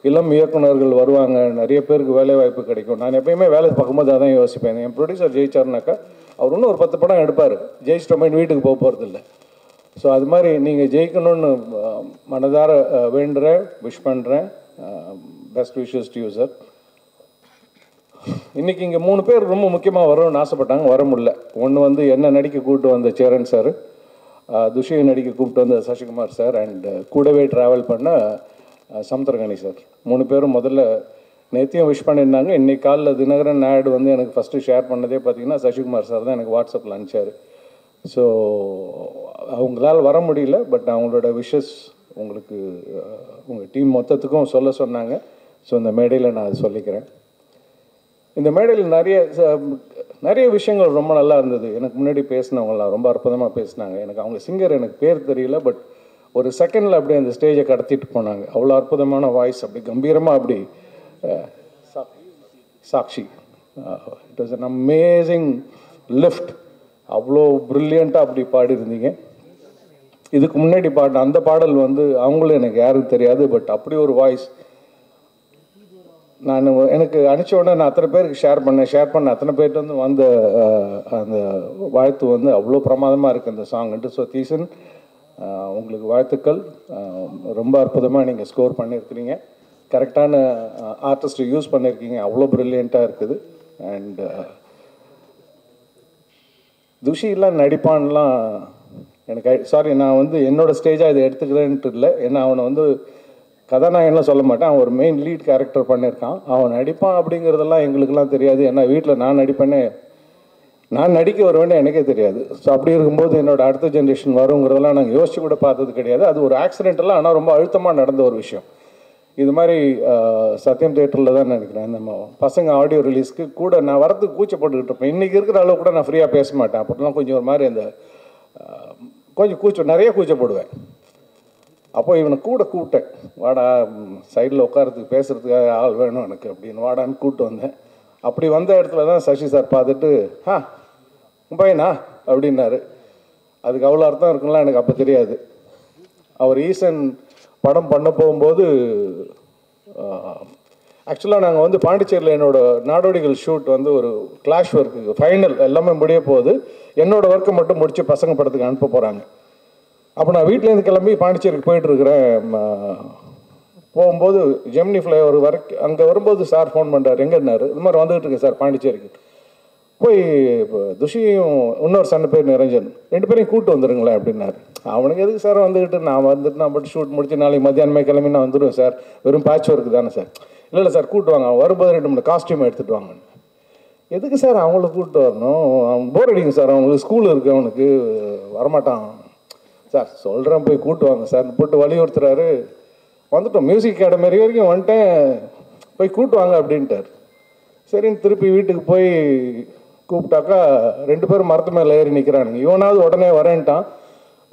இளம் இயக்குனர்கள் வருவாங்க, நிறைய பேருக்கு வேலை வாய்ப்பு கிடைக்கும். நான் எப்பயுமே வேலை பார்க்கும்போது அதான் யோசிப்பேன், என் ப்ரொடியூசர் ஜெயிச்சாருனாக்கா அவர் இன்னும் ஒரு 10 படம் எடுப்பார், ஜெயிச்சிட்டோமே வீட்டுக்கு போகிறதில்ல. ஸோ அது மாதிரி நீங்கள் ஜெயிக்கணும்னு மனதார வேண்டுறேன், விஷ் பண்ணுறேன். Best wishes to you sir. இன்றைக்கி இங்கே 3 பேர் ரொம்ப முக்கியமாக வரணும்னு ஆசைப்பட்டாங்க, வர முடியல. ஒன்று வந்து என்ன நடிக்க கூப்பிட்டு வந்த சேரன் சார், துஷியை நடிக்க கூப்பிட்டு வந்த சசிகுமார் சார், அண்ட் கூடவே ட்ராவல் பண்ண சமுத்திரகனி சார். 3 பேரும் முதல்ல நேற்றையும் விஷ் பண்ணியிருந்தாங்க. இன்றைக்கி காலையில் தினகரன் ஆட் வந்து எனக்கு ஃபஸ்ட்டு ஷேர் பண்ணதே பார்த்தீங்கன்னா சசிகுமார் சார் தான் எனக்கு வாட்ஸ்அப்பில் அனுப்பிச்சார். ஸோ அவங்களால் வர முடியல, பட் அவங்களோட விஷஸ் உங்களுக்கு உங்கள் டீம் மொத்தத்துக்கும் சொல்ல சொன்னாங்க. ஸோ இந்த மேடையில் நான் அதை சொல்லிக்கிறேன். இந்த மேடையில் நிறைய விஷயங்கள் ரொம்ப நல்லா இருந்தது. எனக்கு முன்னாடி பேசினவங்களாம் ரொம்ப அற்புதமாக பேசினாங்க. எனக்கு அவங்க சிங்கர் எனக்கு பேர் தெரியல, பட் ஒரு செகண்டில் அப்படியே அந்த ஸ்டேஜை கடத்திட்டு போனாங்க. அவ்வளோ அற்புதமான வாய்ஸ், அப்படி கம்பீரமாக அப்படி Sakshi, it was an amazing lift. அவ்வளோ ப்ரில்லியண்ட்டாக அப்படி பாடியிருந்தீங்க. இதுக்கு முன்னாடி பாடின அந்த பாடல் வந்து அவங்களும் எனக்கு யாரும் தெரியாது, பட் அப்படி ஒரு வாய்ஸ். நான் எனக்கு அனுப்பிச்ச உடனே நான் அத்தனை பேருக்கு ஷேர் பண்ண அத்தனை பேர்ட்டு வந்து வந்த அந்த வாழ்த்து வந்து அவ்வளோ பிரமாதமாக இருக்குது அந்த சாங்ன்ட்டு. ஸோ தீசன், உங்களுக்கு வாழ்த்துக்கள். ரொம்ப அற்புதமாக நீங்கள் ஸ்கோர் பண்ணியிருக்கிறீங்க, கரெக்டான ஆர்டிஸ்ட்டை யூஸ் பண்ணியிருக்கீங்க, அவ்வளோ ப்ரில்லியண்ட்டாக இருக்குது. அண்ட் துஷிலாம் நடிப்பான்லாம் எனக்கு சாரி, நான் வந்து என்னோடய ஸ்டேஜாக இதை எடுத்துக்கிறேன்ட்டு இல்லை. ஏன்னா அவனை வந்து கதாநாயகன்லாம் சொல்ல மாட்டேன், அவன் ஒரு மெயின் லீட் கேரக்டர் பண்ணியிருக்கான். அவன் நடிப்பான் அப்படிங்கிறதெல்லாம் எங்களுக்கெல்லாம் தெரியாது. ஏன்னா வீட்டில் நான் நடிப்பேனே, நான் நடிக்க வருவேன்னு எனக்கே தெரியாது. ஸோ அப்படி இருக்கும்போது என்னோட அடுத்த ஜென்ரேஷன் வருங்கிறதெல்லாம் நாங்கள் யோசிச்சு கூட பார்த்தது கிடையாது. அது ஒரு ஆக்சிடென்டெல்லாம், ஆனால் ரொம்ப அழுத்தமாக நடந்த ஒரு விஷயம். இது மாதிரி சத்யம் தேட்டரில் தான் நினைக்கிறேன், நம்ம பசங்க ஆடியோ ரிலீஸ்க்கு கூட நான் வரதுக்கு கூச்சப்பட்டுக்கிட்டு இருப்பேன். இன்றைக்கி இருக்கிற அளவு கூட நான் ஃப்ரீயாக பேச மாட்டேன். அப்படிலாம் கொஞ்சம் ஒரு மாதிரி அந்த கொஞ்சம் நிறைய கூச்சப்படுவேன். அப்போ இவனை கூட கூப்பிட்டேன், வாடா சைடில் உட்காரத்துக்கு பேசுகிறதுக்காக ஆள் வேணும் எனக்கு அப்படின்னு, வாடான்னு கூப்பிட்டு வந்தேன். அப்படி வந்த இடத்துல தான் சசி சார் பார்த்துட்டு பையனா அப்படின்னாரு. அதுக்கு அவ்வளோ அர்த்தம் இருக்குங்களா எனக்கு அப்போ தெரியாது. அவர் ஈசன் படம் பண்ண போகும்போது ஆக்சுவலாக நாங்கள் வந்து பாண்டிச்சேரியில் என்னோடய நாடோடிகள் ஷூட் வந்து ஒரு கிளாஷ் ஒர்க்கு ஃபைனல் எல்லாமே முடிய போகுது. என்னோடய ஒர்க்கை மட்டும் முடித்து பசங்க படத்துக்கு அனுப்ப போகிறாங்க. அப்போ நான் வீட்டிலேருந்து கிளம்பி பாண்டிச்சேரிக்கு போயிட்டுருக்கிறேன். போகும்போது ஜெமினி ஃப்ளைஓவர் வரைக்கும் அங்கே வரும்போது சார் ஃபோன் பண்ணுறாரு, எங்கேன்னாரு, இது மாதிரி வந்துகிட்டு இருக்கேன் சார் பாண்டிச்சேரிக்கு. போய் இப்போ துஷியும் இன்னொரு சண்டை பேர் நிரஞ்சன் 2 பேரையும் கூப்பிட்டு வந்துடுங்களேன் அப்படின்னாரு. அவனுக்கு எதுக்கு சார் வந்துக்கிட்டு, நான் வந்துட்டு நான் பட்டு ஷூட் முடிச்சு நாளைக்கு மத்தியானமே கிளம்பி நான் வந்துடுவேன் சார், வெறும் பேட்ச் ஒர்க்கு தானே சார். இல்லை சார் கூப்பிட்டு வாங்க, அவன் வரும்போது 2-3 காஸ்டியூம் எடுத்துகிட்டு வாங்க. எதுக்கு சார் அவங்கள கூப்பிட்டு வரணும், அவன் போர் அடிக்கும் சார், அவங்களுக்கு ஸ்கூல் இருக்குது, அவனுக்கு வரமாட்டான் சார். சொல்கிறேன் போய் கூப்பிட்டு வாங்க சார் போட்டு வலியுறுத்துறாரு. வந்துட்டோம், மியூசிக் அகாடமி வரைக்கும் வந்துட்டேன், போய் கூப்பிட்டு வாங்க அப்படின்ட்டார். சரின்னு திருப்பி வீட்டுக்கு போய் கூப்பிட்டாக்கா 2 பேரும் மரத்து மேலே ஏறி நிற்கிறானுங்க. இவனாவது உடனே வரேன்ட்டான்.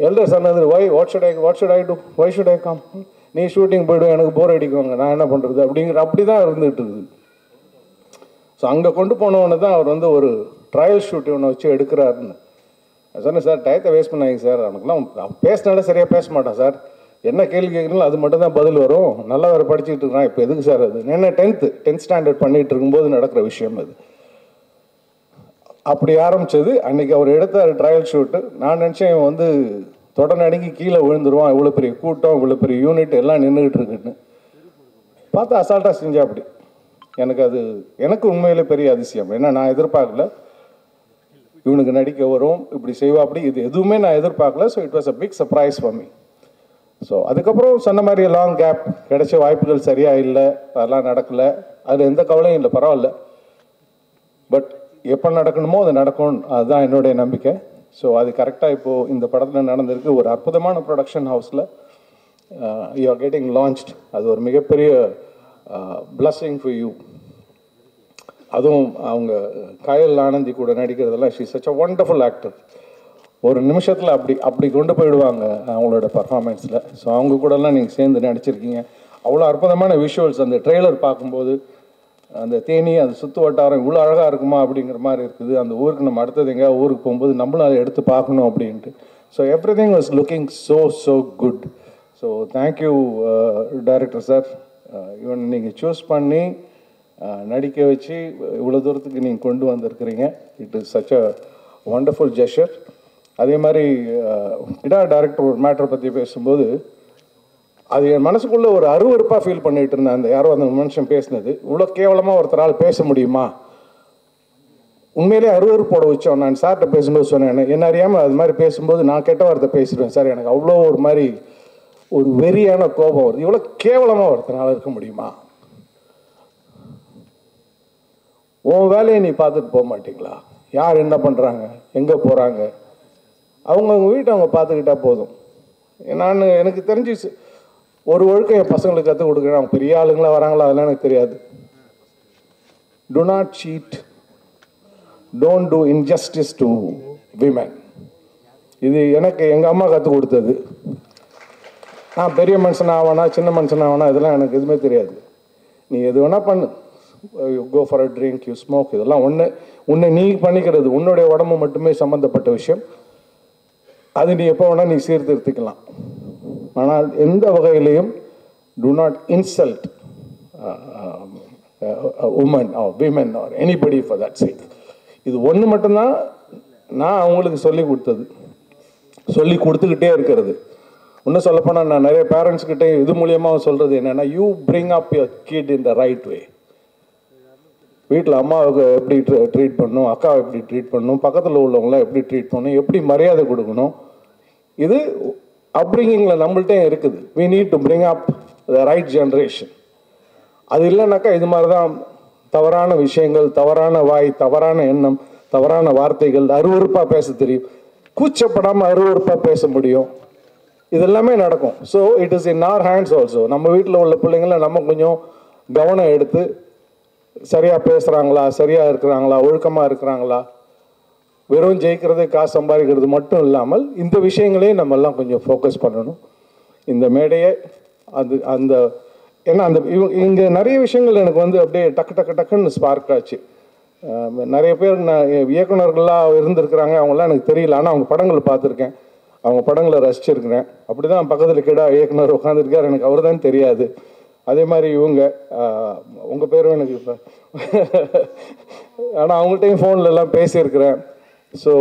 எல்டர் சொன்னது, what should I do, why should I come, நீ ஷூட்டிங் போய்டும், எனக்கு போர் அடிக்குவாங்க, நான் என்ன பண்ணுறது அப்படி தான் இருந்துகிட்டு இருக்குது. ஸோ அங்கே கொண்டு போனவொன்னு தான் அவர் வந்து ஒரு ட்ரையல் ஷூட் இவனை வச்சு எடுக்கிறாருன்னு சொன்னேன். சார் டயத்தை வேஸ்ட் பண்ணாங்க சார், அவனுக்குலாம் பேசினாலே சரியாக பேச மாட்டான் சார், என்ன கேள்வி கேட்குறீங்களோ அது மட்டும் தான் பதில் வரும், நல்லா வேறு படிச்சுட்டு இருக்கான். இப்போ எதுக்கு சார் அது, என்ன 10th ஸ்டாண்டர்ட் பண்ணிகிட்டு இருக்கும்போது நடக்கிற விஷயம் அது. அப்படி ஆரம்பித்தது. அன்றைக்கி அவர் எடுத்தார் ட்ரையல் ஷூட்டு. நான் நினச்சேன் இவன் வந்து தொடர்நடுங்கி கீழே விழுந்துருவான், இவ்வளோ பெரிய கூட்டம், இவ்வளோ பெரிய யூனிட் எல்லாம் நின்றுக்கிட்டு இருக்குன்னு பார்த்தா அசால்ட்டாக செஞ்சா. அப்படி எனக்கு உண்மையிலே பெரிய அதிசயம். ஏன்னா நான் எதிர்பார்க்கல இவனுக்கு நடிக்க வரும், இப்படி செய்வா, அப்படி இது எதுவுமே நான் எதிர்பார்க்கல. So it was a big surprise for me. So அதுக்கப்புறம் சொன்ன மாதிரி லாங் கேப், கிடைச்ச வாய்ப்புகள் சரியாக இல்லை, அதெல்லாம் நடக்கலை, அது எந்த கவலையும் இல்லை, பரவாயில்ல. பட் எப்போ நடக்கணுமோ அது நடக்கும், அதுதான் என்னுடைய நம்பிக்கை. ஸோ அது கரெக்டாக இப்போது இந்த படத்தில் நடந்திருக்கு. ஒரு அற்புதமான ப்ரொடக்ஷன் ஹவுஸில் யூ ஆர் கெட்டிங் லான்ச்ட். அது ஒரு மிகப்பெரிய பிளஸ்ஸிங் ஃபார் யூ. அதுவும் அவங்க கயல் ஆனந்தி கூட நடிக்கிறதெல்லாம் she such a wonderful actor. ஒரு நிமிஷத்தில் அப்படி கொண்டு போயிடுவாங்க அவங்களோட பர்ஃபார்மன்ஸில். ஸோ அவங்க கூடலாம் நீங்கள் சேர்ந்து நடிச்சிருக்கீங்க. அவ்வளோ அற்புதமான விஷுவல்ஸ். அந்த ட்ரெய்லர் பார்க்கும்போது அந்த தேனி, அந்த சுற்று வட்டாரம் இவ்வளோ அழகாக இருக்குமா அப்படிங்கிற மாதிரி இருக்குது. அந்த ஊருக்கு நம்ம அடுத்தது எங்கேயா ஊருக்கு போகும்போது நம்மளும் அதை எடுத்து பார்க்கணும் அப்படின்ட்டு so every thing was looking so good. So thank you director sir. இவன் நீங்கள் சூஸ் பண்ணி நடிக்க வச்சு இவ்வளோ தூரத்துக்கு நீங்கள் கொண்டு வந்திருக்கிறீங்க. It is such a wonderful gesture. அதே மாதிரி கிடா டைரக்டர் ஒரு மேட்டரை பற்றி பேசும்போது அது என் மனசுக்குள்ளே ஒரு அருவருப்பாக ஃபீல் பண்ணிகிட்டு இருந்தேன். அந்த யாரோ அந்த மனுஷன் பேசினது இவ்வளோ கேவலமாக ஒருத்தரால் பேச முடியுமா, உண்மையிலே அருவருப்போட வச்சோம். நான் சார்கிட்ட பேசும்போது சொன்னேன், என்ன அறியாமல் அது மாதிரி பேசும்போது நான் கெட்ட வார்த்தை பேசிடுவேன் சார், எனக்கு அவ்வளோ ஒரு மாதிரி ஒரு வெறியான கோபம் வருது. இவ்வளோ கேவலமாக ஒருத்தனால இருக்க முடியுமா, உன் வேலையை நீ பார்த்துட்டு போக மாட்டீங்களா, யார் என்ன பண்ணுறாங்க எங்கே போகிறாங்க அவங்கவுங்க வீட்டை அவங்க பார்த்துக்கிட்டா போதும். எனக்கு தெரிஞ்சு ஒரு ஒழுக்கம் என் பசங்களுக்கு கற்றுக் கொடுக்குறேன். அவங்க பெரிய ஆளுங்களா வராங்களா அதெல்லாம் எனக்கு தெரியாது. Do not cheat, don't do injustice to women. இது எனக்கு எங்கள் அம்மா கற்றுக் கொடுத்தது. நான் பெரிய மனுஷன் ஆவானா சின்ன மனுஷன் ஆவானா இதெல்லாம் எனக்கு எதுவுமே தெரியாது. நீ எது வேணால் பண்ணு, go for a drink, you smoke, இதெல்லாம் உன்னை நீ பண்ணிக்கிறது, உன்னுடைய உடம்பு மட்டுமே சம்மந்தப்பட்ட விஷயம். அது நீ எப்போ வேணால் நீ சீர்திருத்திக்கலாம். ஆனால் எந்த வகையிலையும் do not insult woman or women or anybody for that sake. இது ஒன்று மட்டும்தான் நான் அவங்களுக்கு சொல்லி கொடுத்தது, சொல்லி கொடுத்துக்கிட்டே இருக்கிறது. இன்னும் சொல்லப்போனால் நான் நிறைய பேரண்ட்ஸ்கிட்ட இது மூலியமாக சொல்கிறது என்னென்னா, you bring up your kid in the right way. வீட்டில் அம்மாவுக்கு எப்படி ட்ரீட் பண்ணணும், அக்காவை எப்படி ட்ரீட் பண்ணணும், பக்கத்தில் உள்ளவங்களாம் எப்படி ட்ரீட் பண்ணணும், எப்படி மரியாதை கொடுக்கணும், இது அப்ரிங்கிங்கில் நம்மள்கிட்ட இருக்குது. We need to bring up the right generation. அது இல்லைனாக்கா இது மாதிரி தான் தவறான விஷயங்கள், தவறான வாய், தவறான எண்ணம், தவறான வார்த்தைகள், அருவருப்பாக பேச தெரியும், கூச்சப்படாமல் அருவருப்பாக பேச முடியும், இதெல்லாமே நடக்கும். So it is in our hands also. நம்ம வீட்டில் உள்ள பிள்ளைங்களை நம்ம கொஞ்சம் கவனம் எடுத்து சரியாக பேசுகிறாங்களா, சரியாக இருக்கிறாங்களா, ஒழுக்கமாக இருக்கிறாங்களா, வெறும் ஜெயிக்கிறது காசு சம்பாதிக்கிறது மட்டும் இல்லாமல் இந்த விஷயங்களையும் நம்ம எல்லாம் கொஞ்சம் ஃபோக்கஸ் பண்ணணும். இந்த மேடையை அந்த ஏன்னா இங்கே நிறைய விஷயங்கள் எனக்கு அப்படியே டக்குன்னு ஸ்பார்க் ஆச்சு. நிறைய பேர் இயக்குனர்கள்லாம் இருந்திருக்கிறாங்க, அவங்களாம் எனக்கு தெரியல, ஆனால் அவங்க படங்களை பார்த்துருக்கேன், அவங்க படங்களை ரசிச்சிருக்கிறேன். அப்படி தான் பக்கத்தில் கிடா இயக்குனர் உட்காந்துருக்கார், எனக்கு அவர் தான் தெரியாது. அதே மாதிரி இவங்க உங்கள் பேரும் எனக்கு இப்போ ஆனால் அவங்கள்ட்டையும் ஃபோனில் எல்லாம் பேசியிருக்கிறேன். ஸோ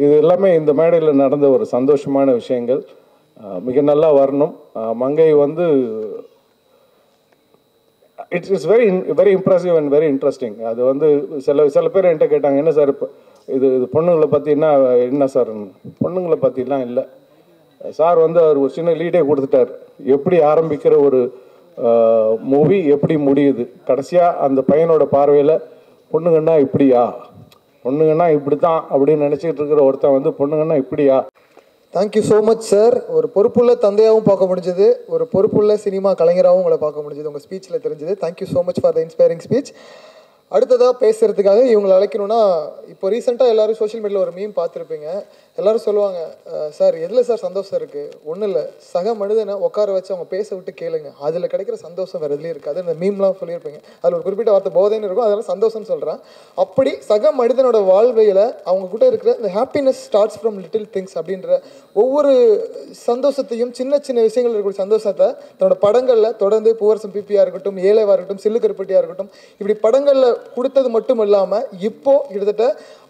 இது எல்லாமே இந்த மேடையில் நடந்த ஒரு சந்தோஷமான விஷயங்கள். மிக நல்லா வரணும். மங்கை it's very impressive and very interesting. அது சில பேர் என்கிட்ட கேட்டாங்க, என்ன சார் இப்போ இது பொண்ணுங்களை பற்றினா என்ன சார், பொண்ணுங்களை பற்றிலாம் இல்லை சார். அவர் ஒரு சின்ன லீடே கொடுத்துட்டார், எப்படி ஆரம்பிக்கிற ஒரு மூவி எப்படி முடியுது, கடைசியாக அந்த பையனோட பார்வையில் பொண்ணுங்கன்னா இப்படியா, பொண்ணுங்கன்னா இப்படி தான் அப்படின்னு நினச்சிக்கிட்டு இருக்கிற ஒருத்தன் பொண்ணுங்கன்னா இப்படியா. Thank you so much sir. ஒரு பொறுப்புள்ள தந்தையாகவும் பார்க்க முடிஞ்சது, ஒரு பொறுப்புள்ள சினிமா கலைஞராகவும் உங்களை பார்க்க முடிஞ்சது, உங்கள் ஸ்பீச்சில் தெரிஞ்சது. Thank you so much for the inspiring speech. அடுத்ததாக பேசுகிறதுக்காக இவங்களை அழைக்கணும்னா, இப்போ ரீசெண்டாக எல்லோரும் சோஷியல் மீடியாவில் ஒரு மீம் பார்த்துருப்பீங்க. எல்லோரும் சொல்லுவாங்க, சார் எதில் சார் சந்தோஷம் இருக்குது, ஒன்றும் இல்லை, சக மனிதனை உட்கார வச்சு அவங்க பேச விட்டு கேளுங்க, அதில் கிடைக்கிற சந்தோஷம் வேறு எதுலேயும் இருக்காது. அந்த மீம்லாம் சொல்லியிருப்பீங்க, அதில் ஒரு குறிப்பிட்ட வார்த்தை போதைன்னு இருக்கும், அதெல்லாம் சந்தோஷம்னு சொல்கிறேன். அப்படி சக மனிதனோட வாழ்வையில் அவங்க கூட இருக்கிற இந்த happiness starts from little things அப்படின்ற ஒவ்வொரு சந்தோஷத்தையும், சின்ன சின்ன விஷயங்கள் இருக்கக்கூடிய சந்தோஷத்தை தன்னோட படங்களில் தொடர்ந்து பூவரசம் பிபியாக இருக்கட்டும், ஏழைவாக இருக்கட்டும், சில்லு கருப்பட்டியாக இருக்கட்டும், இப்படி படங்களில் கொடுத்தது மட்டும் இல்லாமல் இப்போ கிட்டத்தட்ட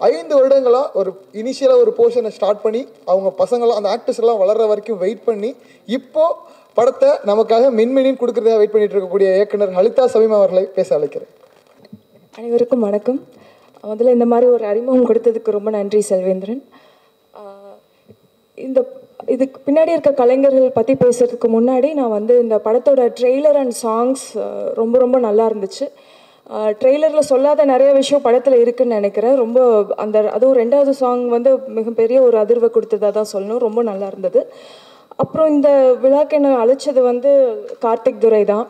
5 வருடங்களாக ஒரு இனிஷியலாக ஒரு போர்ஷனை ஸ்டார்ட் பண்ணி அவங்க பசங்களாம் அந்த ஆக்டர்ஸ் எல்லாம் வளர்கிற வரைக்கும் வெயிட் பண்ணி இப்போ படத்தை நமக்காக மின்மினின் கொடுக்கறதாக வெயிட் பண்ணிட்டு இருக்கக்கூடிய இயக்குனர் ஹலிதா சமீம் அவர்களை பேச அழைக்கிறேன். அனைவருக்கும் வணக்கம். முதல்ல இந்த மாதிரி ஒரு அறிமுகம் கொடுத்ததுக்கு ரொம்ப நன்றி செல்வேந்திரன். இதுக்கு பின்னாடி இருக்க கலைஞர்கள் பற்றி பேசுறதுக்கு முன்னாடி நான் இந்த படத்தோட ட்ரெய்லர் அண்ட் சாங்ஸ் ரொம்ப ரொம்ப நல்லா இருந்துச்சு. ட்ரெய்லரில் சொல்லாத நிறைய விஷயம் படத்தில் இருக்குதுன்னு நினைக்கிறேன். ரொம்ப அதுவும் 2வது சாங் மிகப்பெரிய ஒரு அதிர்வை கொடுத்ததாக தான் சொல்லணும். ரொம்ப நல்லா இருந்தது. அப்புறம் இந்த விழாக்கு என்னை அழைச்சது கார்த்திக் துரை தான்.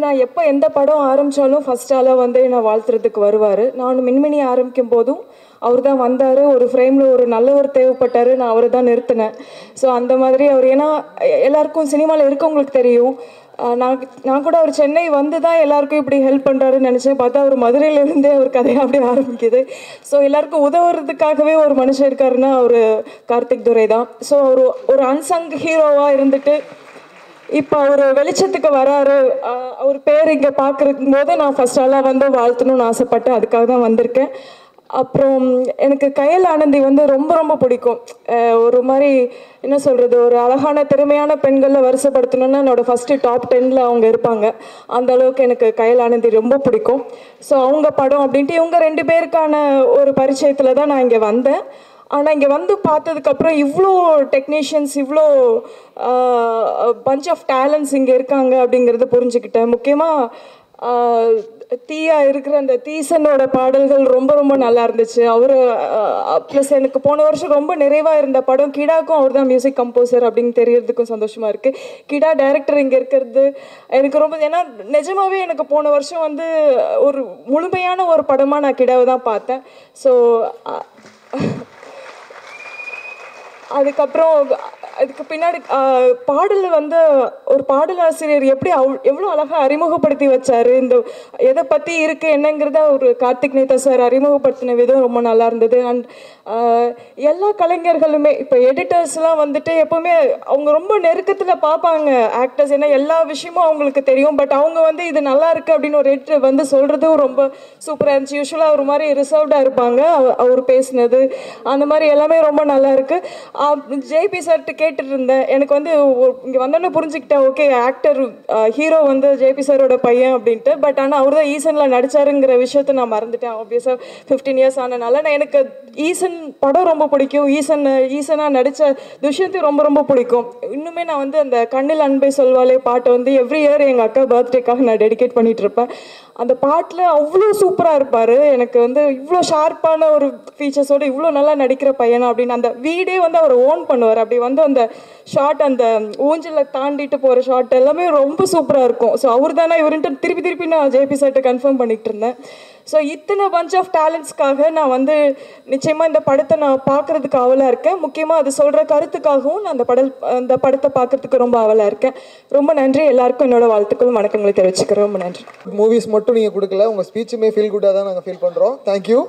நான் எப்போ எந்த படம் ஆரம்பித்தாலும் ஃபஸ்ட் ஆளாக என்னை வாழ்த்துறதுக்கு வருவார். நான் மின்மினி ஆரம்பிக்கும் போதும் அவர் தான் வந்தார். ஒரு ஃப்ரேமில் ஒரு நல்லவர் தேவைப்பட்டார், நான் அவரை தான் நிறுத்தினேன். ஸோ அந்த மாதிரி அவர், ஏன்னா எல்லாருக்கும் சினிமாவில் இருக்கவங்களுக்கு தெரியும், நான் கூட அவர் சென்னை வந்து தான் எல்லாருக்கும் இப்படி ஹெல்ப் பண்ணுறாருன்னு நினச்சேன். பார்த்தா அவர் மதுரையிலேருந்தே அவர் கதையை அப்படி ஆரம்பிக்குது. ஸோ எல்லாருக்கும் உதவுறதுக்காகவே ஒரு மனுஷன் இருக்காருன்னா அவர் கார்த்திக் துரை தான். ஸோ ஒரு அன்சங் ஹீரோவாக இருந்துட்டு இப்போ அவர் வெளிச்சத்துக்கு வராரு. அவர் பேர் இங்கே பார்க்குறக்கும் போது நான் ஃபர்ஸ்ட் ஆளாக வந்து வாழ்த்தணும்னு ஆசைப்பட்டேன். அதுக்காக தான் வந்திருக்கேன். அப்புறம் எனக்கு கயல் ஆனந்தி வந்து ரொம்ப ரொம்ப பிடிக்கும். ஒரு மாதிரி என்ன சொல்கிறது, ஒரு அழகான திறமையான பெண்களில் வரிசைப்படுத்தணுன்னா என்னோடய ஃபஸ்ட்டு டாப் 10ல் அவங்க இருப்பாங்க. அந்த அளவுக்கு எனக்கு கயல் ஆனந்தி ரொம்ப பிடிக்கும். ஸோ அவங்க படம் அப்படின்ட்டு இவங்க 2 பேருக்கான ஒரு பரிச்சயத்தில் தான் நான் இங்கே வந்தேன். ஆனால் இங்கே வந்து பார்த்ததுக்கப்புறம் இவ்வளோ டெக்னீஷியன்ஸ், இவ்வளோ பஞ்ச் ஆஃப் டேலண்ட்ஸ் இங்கே இருக்காங்க அப்படிங்கிறத புரிஞ்சுக்கிட்டேன். முக்கியமாக தீயா இருக்கிற அந்த தீசனோட பாடல்கள் ரொம்ப ரொம்ப நல்லா இருந்துச்சு. அவர் ப்ளஸ் எனக்கு போன வருஷம் ரொம்ப நிறைவாக இருந்த படம் கிடாக்கும் அவர் தான் மியூசிக் கம்போசர் அப்படின்னு தெரியறதுக்கும் சந்தோஷமாக இருக்குது. கிடா டைரக்டர் இங்கே இருக்கிறது எனக்கு ரொம்ப, ஏன்னா நிஜமாகவே எனக்கு போன வருஷம் வந்து ஒரு முழுமையான ஒரு படமாக நான் கிடாவை தான் பார்த்தேன். ஸோ அதுக்கு பின்னாடி பாடல் வந்து ஒரு பாடலாசிரியர் எப்படி எவ்வளோ அழகாக அறிமுகப்படுத்தி வச்சார். இந்த எதை பற்றி இருக்குது என்னங்கிறத ஒரு கார்த்திக் நேதா சார் அறிமுகப்படுத்தின விதம் ரொம்ப நல்லா இருந்தது. அண்ட் எல்லா கலைஞர்களுமே இப்போ எடிட்டர்ஸ்லாம் வந்துட்டு எப்போவுமே அவங்க ரொம்ப நெருக்கத்தில் பார்ப்பாங்க ஆக்டர்ஸ், ஏன்னா எல்லா விஷயமும் அவங்களுக்கு தெரியும். பட் அவங்க வந்து இது நல்லா இருக்குது அப்படின்னு ஒரு எடிட்டர் வந்து சொல்கிறதும் ரொம்ப சூப்பராக இருந்துச்சு. யூஸ்வலாக ஒரு மாதிரி ரிசர்வ்டாக இருப்பாங்க, அவர் பேசினது அந்த மாதிரி எல்லாமே ரொம்ப நல்லா இருக்குது. ஜேபி சார்கிட்ட கேட்டுட்டு இருந்தேன். எனக்கு வந்து இங்கே வந்தோன்னே புரிஞ்சுக்கிட்டேன், ஓகே ஆக்டர் ஹீரோ வந்து ஜேபி சாரோட பையன் அப்படின்ட்டு. பட் ஆனால் அவர் தான் ஈசனில் நடித்தாருங்கிற விஷயத்த நான் மறந்துட்டேன். ஆப்வியஸாக 15 இயர்ஸ் ஆனனால நான் எனக்கு ஈசன் படம் ரொம்ப பிடிக்கும். ஈசனாக நடித்த துஷ்யந்தையும் ரொம்ப ரொம்ப பிடிக்கும். இன்னுமே நான் வந்து அந்த கண்ணில் அன்பை சொல்வாலே பாட்டை வந்து எவ்ரி இயர் எங்கள் அக்கா பர்த்டேக்காக நான் டெடிகேட் பண்ணிகிட்டு இருப்பேன். அந்த பாட்டில் அவ்வளோ சூப்பராக இருப்பார். எனக்கு வந்து இவ்வளோ ஷார்ப்பான ஒரு ஃபீச்சர்ஸோடு இவ்வளோ நல்லா நடிக்கிற பையனா அப்படின்னு அந்த வீடே வந்து அவர் ஓன் பண்ணுவார். அப்படி வந்து அந்த ஷார்ட், அந்த ஊஞ்சலை தாண்டிட்டு போகிற ஷார்ட் எல்லாமே ரொம்ப சூப்பராக இருக்கும். ஸோ அவர் தானே இவருன்ட்டு திருப்பி நான் ஜேபி சார்ட்ட கன்ஃபார்ம் பண்ணிகிட்டு இருந்தேன். ஸோ இத்தனை பஞ்ச் ஆஃப் டேலண்ட்ஸ்க்காக நான் வந்து நிச்சயமாக இந்த படத்தை நான் பார்க்குறதுக்கு ஆவலாக இருக்கேன். முக்கியமாக அது சொல்கிற கருத்துக்காகவும் நான் அந்த படத்தை பார்க்குறதுக்கு ரொம்ப ஆவலாக இருக்கேன். ரொம்ப நன்றி. எல்லாருக்கும் என்னோட வாழ்த்துக்களும் வணக்கங்களை தெரிவிச்சுக்கிறேன். ரொம்ப நன்றி. மூவிஸ் மட்டும் நீங்கள் கொடுக்கல, உங்கள் ஸ்பீச்சுமே ஃபீல் குட்டாக தான் நாங்கள் ஃபீல் பண்ணுறோம். தேங்க்யூ.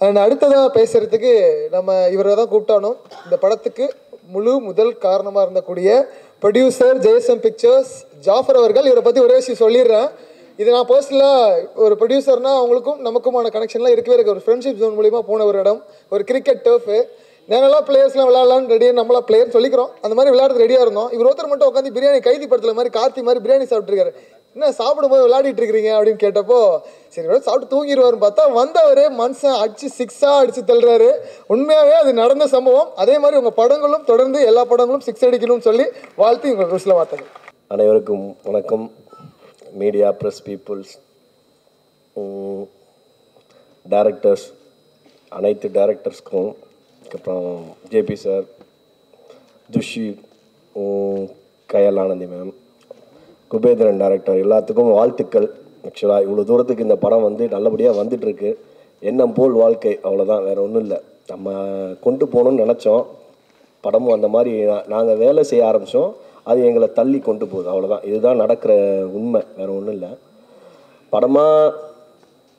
அண்ட் அடுத்ததாக பேசுகிறதுக்கு நம்ம இவரை தான் கூப்பிட்டானோம். இந்த படத்துக்கு முதல் காரணமாக இருந்தக்கூடிய ப்ரொடியூசர் ஜேஎஸ்எம் பிக்சர்ஸ் ஜாஃபர் அவர்கள். இவரை பற்றி ஒரே விஷயம் சொல்லிடுறேன். இது நான் பர்சனலாக ஒரு ப்ரொடியூசர்னால் அவங்களுக்கும் நமக்குமான கனெக்ஷன்லாம் இருக்கவே இருக்குது. ஒரு ஃப்ரெண்ட்ஷிப் ஜோன் மூலிமா போன ஒரு இடம், ஒரு கிரிக்கெட் டர்ஃபு. நாங்கள்லாம் பிளேயர்ஸ்லாம் விளையாடலான்னு ரெடியாக நம்மளா பிளேயர் சொல்லிக்கிறோம், அந்த மாதிரி விளையாடுறது ரெடியாக இருந்தோம். இவர் ஒருத்தர் மட்டும் உட்காந்து பிரியாணி கைதி படத்தில் மாதிரி கார்த்தி மாதிரி பிரியாணி சாப்பிட்ருக்காரு. என்ன சாப்பிடும்போது விளையாடிட்டு இருக்கிறீங்க அப்படின்னு கேட்டப்போ சரி சாப்பிட்டு தூங்கிடுவார்னு பார்த்தா வந்தவர் மனுஷன் அடிச்சு 6 அடிச்சு தள்ளுறாரு. உண்மையாகவே அது நடந்த சம்பவம். அதே மாதிரி உங்கள் படங்களும் தொடர்ந்து எல்லா படங்களும் 6 அடிக்கணும்னு சொல்லி வாழ்த்து உங்கள் ருசில் வார்த்தைகள். அனைவருக்கும் வணக்கம். மீடியா, ப்ரெஸ் பீப்புள்ஸ், டைரக்டர்ஸ், அனைத்து டைரக்டர்ஸ்க்கும், அப்புறம் ஜேபி சார், துஷி, கயல் ஆனந்தி மேம், குபேந்திரன் டைரக்டர், எல்லாத்துக்கும் வாழ்த்துக்கள். ஆக்சுவலாக இவ்வளோ தூரத்துக்கு இந்த படம் வந்து நல்லபடியாக வந்துட்டுருக்கு. எண்ணம் போல் வாழ்க்கை, அவ்வளோதான், வேறு ஒன்றும் இல்லை. நம்ம கொண்டு போகணுன்னு நினச்சோம், படமும் அந்த மாதிரி நாங்கள் வேலை செய்ய ஆரம்பித்தோம், அது எங்களை தள்ளி கொண்டு போகுது, அவ்வளோதான். இதுதான் நடக்கிற உண்மை, வேறு ஒன்றும் இல்லை. படமாக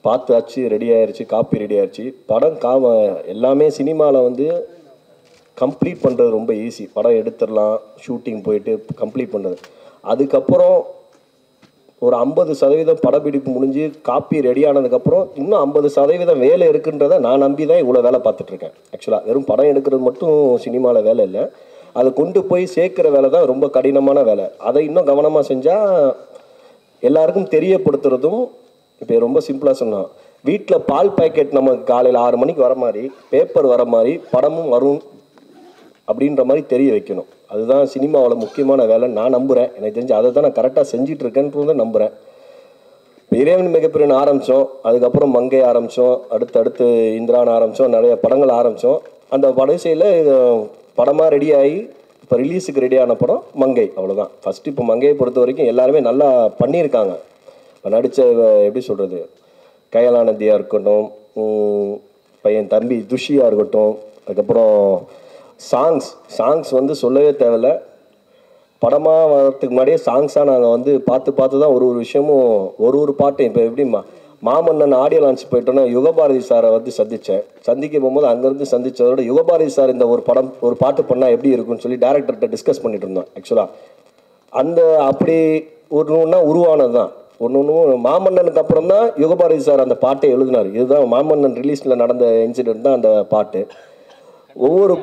பார்த்தாச்சு, ரெடி ஆயிடுச்சு, காப்பி ரெடி ஆயிடுச்சு. படம் எல்லாமே சினிமாவில் வந்து கம்ப்ளீட் பண்ணுறது ரொம்ப ஈஸி. படம் எடுத்துடலாம், ஷூட்டிங் போயிட்டு கம்ப்ளீட் பண்ணுறது. அதுக்கப்புறம் ஒரு 50% படப்பிடிப்பு முடிஞ்சு காப்பி ரெடி ஆனதுக்கப்புறம் இன்னும் 50% வேலை இருக்குன்றதை நான் நம்பி தான் இவ்வளோ வேலை பார்த்துட்ருக்கேன். ஆக்சுவலாக வெறும் படம் எடுக்கிறது மட்டும் சினிமாவில் வேலை இல்லை, அதை கொண்டு போய் சேர்க்குற வேலை தான் ரொம்ப கடினமான வேலை. அதை இன்னும் கவனமாக செஞ்சால் எல்லாருக்கும் தெரியப்படுத்துறதும். இப்போ ரொம்ப சிம்பிளாக சொன்னோம், வீட்டில் பால் பேக்கெட் நமக்கு காலையில் 6 மணிக்கு வர மாதிரி, பேப்பர் வர மாதிரி படமும் வரும் அப்படின்ற மாதிரி தெரிய வைக்கணும். அதுதான் சினிமாவில் முக்கியமான வேலை நான் நம்புகிறேன். எனக்கு தெரிஞ்சு அதை தான் நான் கரெக்டாக செஞ்சிட்ருக்கேன்றதை நம்புகிறேன். இப்போ இறைவன் மிகப்பெரியன்னு ஆரம்பித்தோம், அதுக்கப்புறம் மங்கை ஆரம்பித்தோம், அடுத்து இந்திரான் ஆரம்பித்தோம், நிறைய படங்கள் ஆரம்பித்தோம். அந்த வரிசையில் படமாக ரெடி ஆகி இப்போ ரிலீஸுக்கு ரெடியான படம் மங்கை, அவ்வளோதான். ஃபஸ்ட்டு இப்போ மங்கையை பொறுத்த வரைக்கும் எல்லாருமே நல்லா பண்ணியிருக்காங்க. இப்போ நடித்த எப்படி சொல்கிறது, கயலானந்தியாக இருக்கட்டும், பையன் தம்பி துஷியாக இருக்கட்டும், அதுக்கப்புறம் சாங்ஸ் வந்து சொல்லவே தேவையில்லை. படமாக வரதுக்கு முன்னாடியே சாங்ஸாக நாங்கள் வந்து பார்த்து தான் ஒரு விஷயமும் ஒரு பாட்டும் இப்போ எப்படி மாமன்னன் ஆடியோ லான்ச் போயிட்டோன்னா யுகபாரதி சாரை வந்து சந்திக்க போகும்போது அங்கேருந்து சந்தித்ததோட யுகபாரதி சார் இந்த ஒரு பாட்டு பண்ணால் எப்படி இருக்குன்னு சொல்லி டேரக்டர்கிட்ட டிஸ்கஸ் பண்ணிட்டு இருந்தோம். ஆக்சுவலாக அந்த அப்படி ஒன்றுன்னா உருவானது தான். ஒன்று மாமன்னனுக்கு அப்புறம் தான் யுகபாரதி சார் அந்த பாட்டை எழுதினார். இதுதான் மாமன்னன் ரிலீஸில் நடந்த இன்சிடென்ட் தான் அந்த பாட்டு. ஒவ்வொரு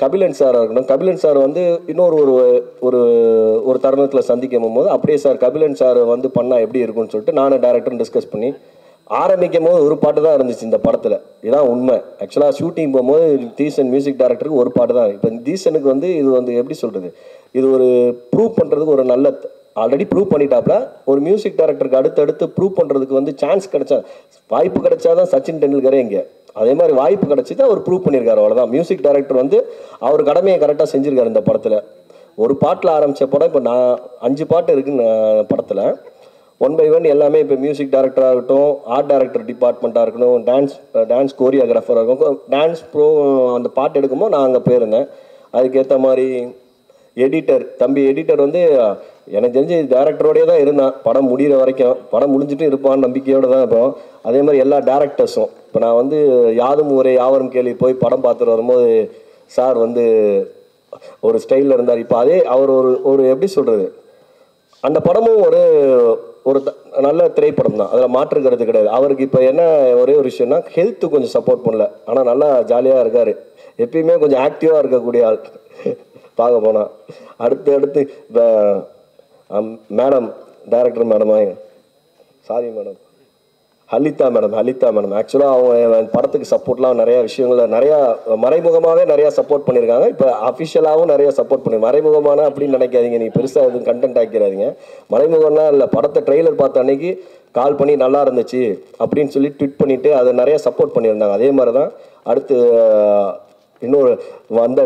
கபிலன் சாராக இருக்கணும். கபிலன் சார் வந்து இன்னொரு ஒரு தருணத்தில் சந்திக்கும் போது அப்படியே சார் கபிலன் சார் வந்து பண்ணால் எப்படி இருக்குன்னு சொல்லிட்டு நானும் டேரக்டரும் டிஸ்கஸ் பண்ணி ஆரம்பிக்கும் போது ஒரு பாட்டு தான் இருந்துச்சு இந்த படத்தில். இதுதான் உண்மை. ஆக்சுவலாக ஷூட்டிங் போகும்போது தீசன் மியூசிக் டைரக்டருக்கு ஒரு பாட்டு தான். இப்போ தீசனுக்கு வந்து இது வந்து எப்படி சொல்கிறது, இது ஒரு ப்ரூவ் பண்ணுறதுக்கு ஒரு நல்ல ஆல்ரெடி ப்ரூவ் பண்ணிட்டாப்ல. ஒரு மியூசிக் டைரக்டருக்கு அடுத்தடுத்து ப்ரூவ் பண்ணுறதுக்கு வந்து சான்ஸ் கிடைச்சா, வாய்ப்பு கிடைச்சாதான் சச்சின் டெண்டுல்கரே இங்கே. அதே மாதிரி வாய்ப்பு கிடச்சி தான் அவர் ப்ரூவ் பண்ணியிருக்காரு. அவ்வளோதான். மியூசிக் டைரக்டர் வந்து அவர் கடமையை கரெக்டாக செஞ்சுருக்காரு. இந்த படத்தில் ஒரு பாட்டில் ஆரம்பித்த படம் இப்போ 5 பாட்டு இருக்குன்னு படத்தில். 1 by 1 எல்லாமே இப்போ மியூசிக் டைரக்டராக இருக்கட்டும், ஆர்ட் டைரக்டர் டிபார்ட்மெண்ட்டாக இருக்கட்டும், டான்ஸ் கோரியோகிராஃபராக இருக்கும், டான்ஸ் ப்ரோ அந்த பாட்டு எடுக்கும்போது நான் அங்கே போயிருந்தேன். அதுக்கேற்ற மாதிரி தம்பி எடிட்டர் வந்து எனக்கு தெரிஞ்சு டேரக்டரோடய தான் இருந்தான் படம் முடிகிற வரைக்கும். படம் முடிஞ்சுட்டு இருப்பான்னு நம்பிக்கையோடு தான் இருப்போம். அதே மாதிரி எல்லா டேரக்டர்ஸும் இப்போ நான் வந்து யாதும் ஊரே யாவரும் கேள்வி போய் படம் பார்த்துட்டு வரும்போது சார் வந்து ஒரு ஸ்டைலில் இருந்தார். இப்போ அதே அவர் ஒரு எப்படி சொல்கிறது, அந்த படமும் ஒரு நல்ல திரைப்படம் தான், அதில் மாற்றுக்கிறது கிடையாது. அவருக்கு இப்போ என்ன ஒரே ஒரு விஷயம்னா ஹெல்த்து கொஞ்சம் சப்போர்ட் பண்ணல, ஆனால் நல்லா ஜாலியாக இருக்கார். எப்பயுமே கொஞ்சம் ஆக்டிவாக இருக்கக்கூடிய ஆள் பார்க்க போனால். அடுத்து இப்போ மேடம் டைரக்டர் மேடமா சாரி மேடம் ஹலிதா மேடம் ஆக்சுவலாக அவங்க படத்துக்கு சப்போர்ட்லாம் நிறையா விஷயங்கள நிறையா மறைமுகமாகவே நிறையா சப்போர்ட் பண்ணியிருக்காங்க. இப்போ அஃபிஷியலாகவும் நிறையா சப்போர்ட் பண்ணி மறைமுகமான அப்படின்னு நினைக்காதீங்க, நீங்கள் பெருசாக எதுவும் கண்டென்ட் ஆக்கிறாதீங்க. மறைமுகம்லாம் இல்லை, படத்தை ட்ரெய்லர் பார்த்த அன்னைக்கு கால் பண்ணி நல்லா இருந்துச்சு அப்படின்னு சொல்லி ட்வீட் பண்ணிவிட்டு அதை நிறையா சப்போர்ட் பண்ணியிருந்தாங்க. அதே மாதிரி தான் அடுத்து இன்னொரு வந்த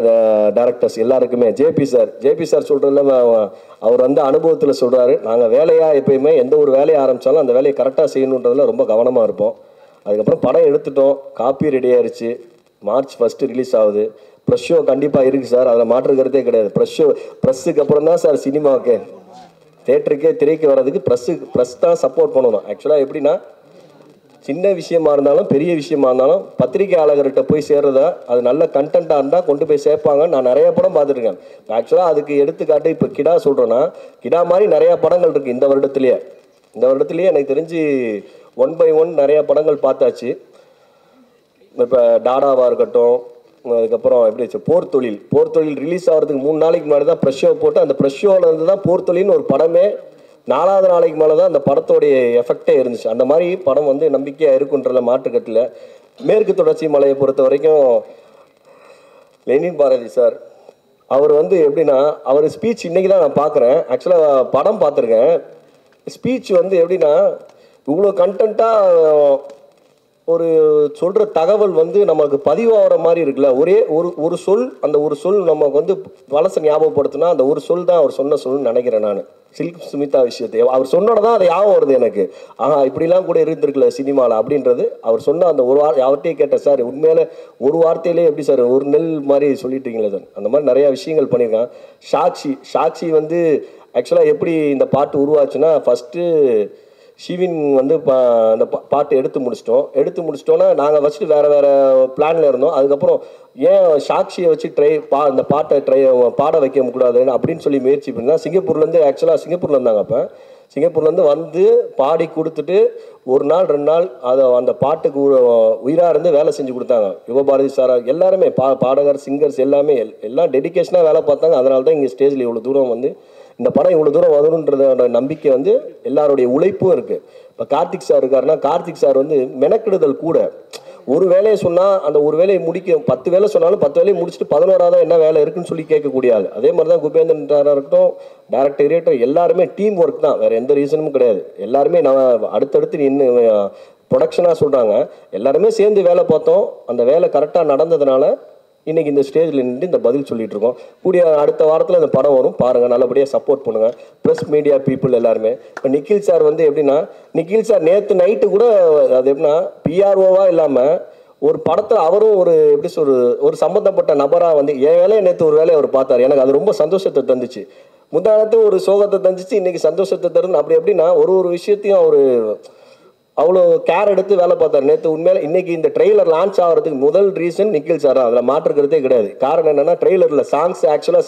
டேரக்டர்ஸ் எல்லாருக்குமே ஜேபி சார் சொல்கிறதில்ல, அவர் வந்து அனுபவத்தில் சொல்கிறாரு, நாங்கள் வேலையாக எப்பயுமே எந்த ஒரு வேலையை ஆரம்பித்தாலும் அந்த வேலையை கரெக்டாக செய்யணுன்றதில் ரொம்ப கவனமாக இருப்போம். அதுக்கப்புறம் படம் எடுத்துட்டோம், காப்பி ரெடி ஆயிடுச்சு, March 1 ரிலீஸ் ஆகுது. ப்ரெஷ் ஷோ கண்டிப்பாக இருக்குது சார், அதில் மாற்றுக்கிறதே கிடையாது. ப்ரெஸ்ஸுக்கு அப்புறம் தான் சார் சினிமாவுக்கு தேட்டருக்கே திரைக்கு வர்றதுக்கு ப்ரெஸ் தான் சப்போர்ட் பண்ணணும். ஆக்சுவலாக எப்படின்னா சின்ன விஷயமா இருந்தாலும் பெரிய விஷயமா இருந்தாலும் பத்திரிகையாளர்கிட்ட போய் சேர்றதா அது நல்ல கண்டென்ட்டாக இருந்தால் கொண்டு போய் சேர்ப்பாங்க. நான் நிறைய படம் பார்த்துருக்கேன். ஆக்சுவலாக அதுக்கு எடுத்துக்காட்டு இப்போ கிடா சொல்கிறேன்னா, கிடா மாதிரி நிறையா படங்கள் இருக்குது இந்த வருடத்துலேயே எனக்கு தெரிஞ்சு 1 by 1 நிறையா படங்கள் பார்த்தாச்சு. இப்போ டாடாவாக இருக்கட்டும், அதுக்கப்புறம் எப்படி போர் தொழில் ரிலீஸ் ஆகிறதுக்கு 3 நாளைக்கு முன்னாடி தான் ப்ரெஷ் ஷோ போட்டு அந்த ப்ரெஷ் ஷோவில் இருந்து தான் போர் தொழில்னு ஒரு படமே 4வது நாளைக்கு மேலே தான் அந்த படத்தோடைய எஃபெக்டே இருந்துச்சு. அந்த மாதிரி படம் வந்து நம்பிக்கையாக இருக்குன்றதில் மாற்றுக்கட்டில். மேற்கு தொடர்ச்சி மலையை பொறுத்த வரைக்கும் லெனின் பாரதி சார் அவர் வந்து எப்படின்னா அவர் ஸ்பீச் இன்றைக்கி தான் நான் பார்க்குறேன். ஆக்சுவலாக படம் பார்த்துருக்கேன். ஸ்பீச் வந்து எப்படின்னா இவ்வளோ கண்டென்ட்டாக ஒரு சொல்கிற தகவல் வந்து நமக்கு பதிவாகிற மாதிரி இருக்குல்ல. ஒரு சொல், அந்த ஒரு சொல் நமக்கு வந்து பழசை ஞாபகப்படுத்தினா அந்த ஒரு சொல் தான் அவர் சொன்ன சொல்லுன்னு நினைக்கிறேன் நான். சில்க் சுமிதா விஷயத்தை அவர் சொன்னோட தான் அது ஞாபகம் வருது எனக்கு. இப்படிலாம் கூட இருந்திருக்குல்ல சினிமாவில் அப்படின்றது அவர் சொன்ன அந்த ஒரு அவர்கிட்டயே கேட்டேன், சார் உண்மையில ஒரு வார்த்தையிலே எப்படி சார் ஒரு நெல் மாதிரி சொல்லிட்டீங்களே சார். அந்த மாதிரி நிறையா விஷயங்கள் பண்ணியிருக்கான். சாட்சி வந்து ஆக்சுவலாக எப்படி இந்த பாட்டு உருவாச்சுன்னா ஃபஸ்ட்டு ஷிவின் வந்து அந்த பாட்டு எடுத்து முடிச்சிட்டோன்னா நாங்கள் ஃபஸ்ட்டு வேறு பிளானில் இருந்தோம். அதுக்கப்புறம் ஏன் சாட்சியை வச்சு அந்த பாட்டை பாட வைக்க கூடாதுன்னு அப்படின்னு சொல்லி முயற்சி பண்ணால் சிங்கப்பூரில் இருந்தாங்க. அப்போ சிங்கப்பூர்லேருந்து வந்து பாடி கொடுத்துட்டு 1 நாள் 2 நாள் அதை அந்த பாட்டுக்கு உயிராக இருந்து வேலை செஞ்சு கொடுத்தாங்க. யுகபாரதி சாரா எல்லாருமே பாடகர் சிங்கர்ஸ் எல்லாம் டெடிக்கேஷனாக வேலை பார்த்தாங்க. அதனால தான் இங்கே ஸ்டேஜில் இவ்வளோ தூரம் வந்து இந்த படம் இவ்வளோ தூரம் வரும்ன்றதோட நம்பிக்கை வந்து எல்லாருடைய உழைப்பும் இருக்குது. இப்போ கார்த்திக் சார் இருக்காருன்னா கார்த்திக் சார் வந்து மெனக்கெடுதல் கூட. ஒரு வேலையை சொன்னால் அந்த ஒரு வேலையை முடிக்க 10 வேலை சொன்னாலும் 10 வேலையை முடிச்சுட்டு 11ஆவது என்ன வேலை இருக்குன்னு சொல்லி கேட்கக்கூடிய ஆள். அதே மாதிரி தான் குபேந்திரன் சாராக இருக்கட்டும், டேரக்டர் எல்லாருமே டீம் ஒர்க் தான், வேறு எந்த ரீசனும் கிடையாது. எல்லாருமே நான் அடுத்தடுத்து இன்னும் ப்ரொடக்ஷனாக சொல்கிறாங்க, எல்லாருமே சேர்ந்து வேலை பார்த்தோம். அந்த வேலை கரெக்டாக நடந்ததுனால இன்றைக்கி இந்த ஸ்டேஜில் நின்று இந்த பதில் சொல்லிகிட்டு இருக்கோம். கூடிய அடுத்த வாரத்தில் இந்த படம் வரும், பாருங்கள், நல்லபடியாக சப்போர்ட் பண்ணுங்கள். ப்ரெஸ் மீடியா பீப்புள் எல்லாருமே. இப்போ நிக்கில் சார் வந்து எப்படின்னா, நிக்கில் சார் நேற்று நைட்டு கூட அது எப்படின்னா பிஆர்ஓவாக இல்லாமல் ஒரு படத்தில் அவரும் ஒரு எப்படி ஒரு சம்மந்தப்பட்ட நபராக வந்து என் வேலையை நேற்று ஒரு வேலையை அவர் பார்த்தார். எனக்கு அது ரொம்ப சந்தோஷத்தை தந்துச்சு. முந்தானத்து ஒரு சோகத்தை தந்துச்சு, இன்றைக்கி சந்தோஷத்தை தருது. அப்படி எப்படின்னா ஒரு விஷயத்தையும் அவர் அவ்வளோ கேர் எடுத்து வேலை பார்த்தார் நேற்று. உண்மையில இன்றைக்கி இந்த ட்ரெய்லர் லான்ச் ஆகிறதுக்கு முதல் ரீசன் நிக்கில் சார் தான். அதில் மாற்றுக்கிறதே கிடையாது. காரணம் என்னென்னா ட்ரெய்லரில் சாங்ஸ் ஆக்சுவலாக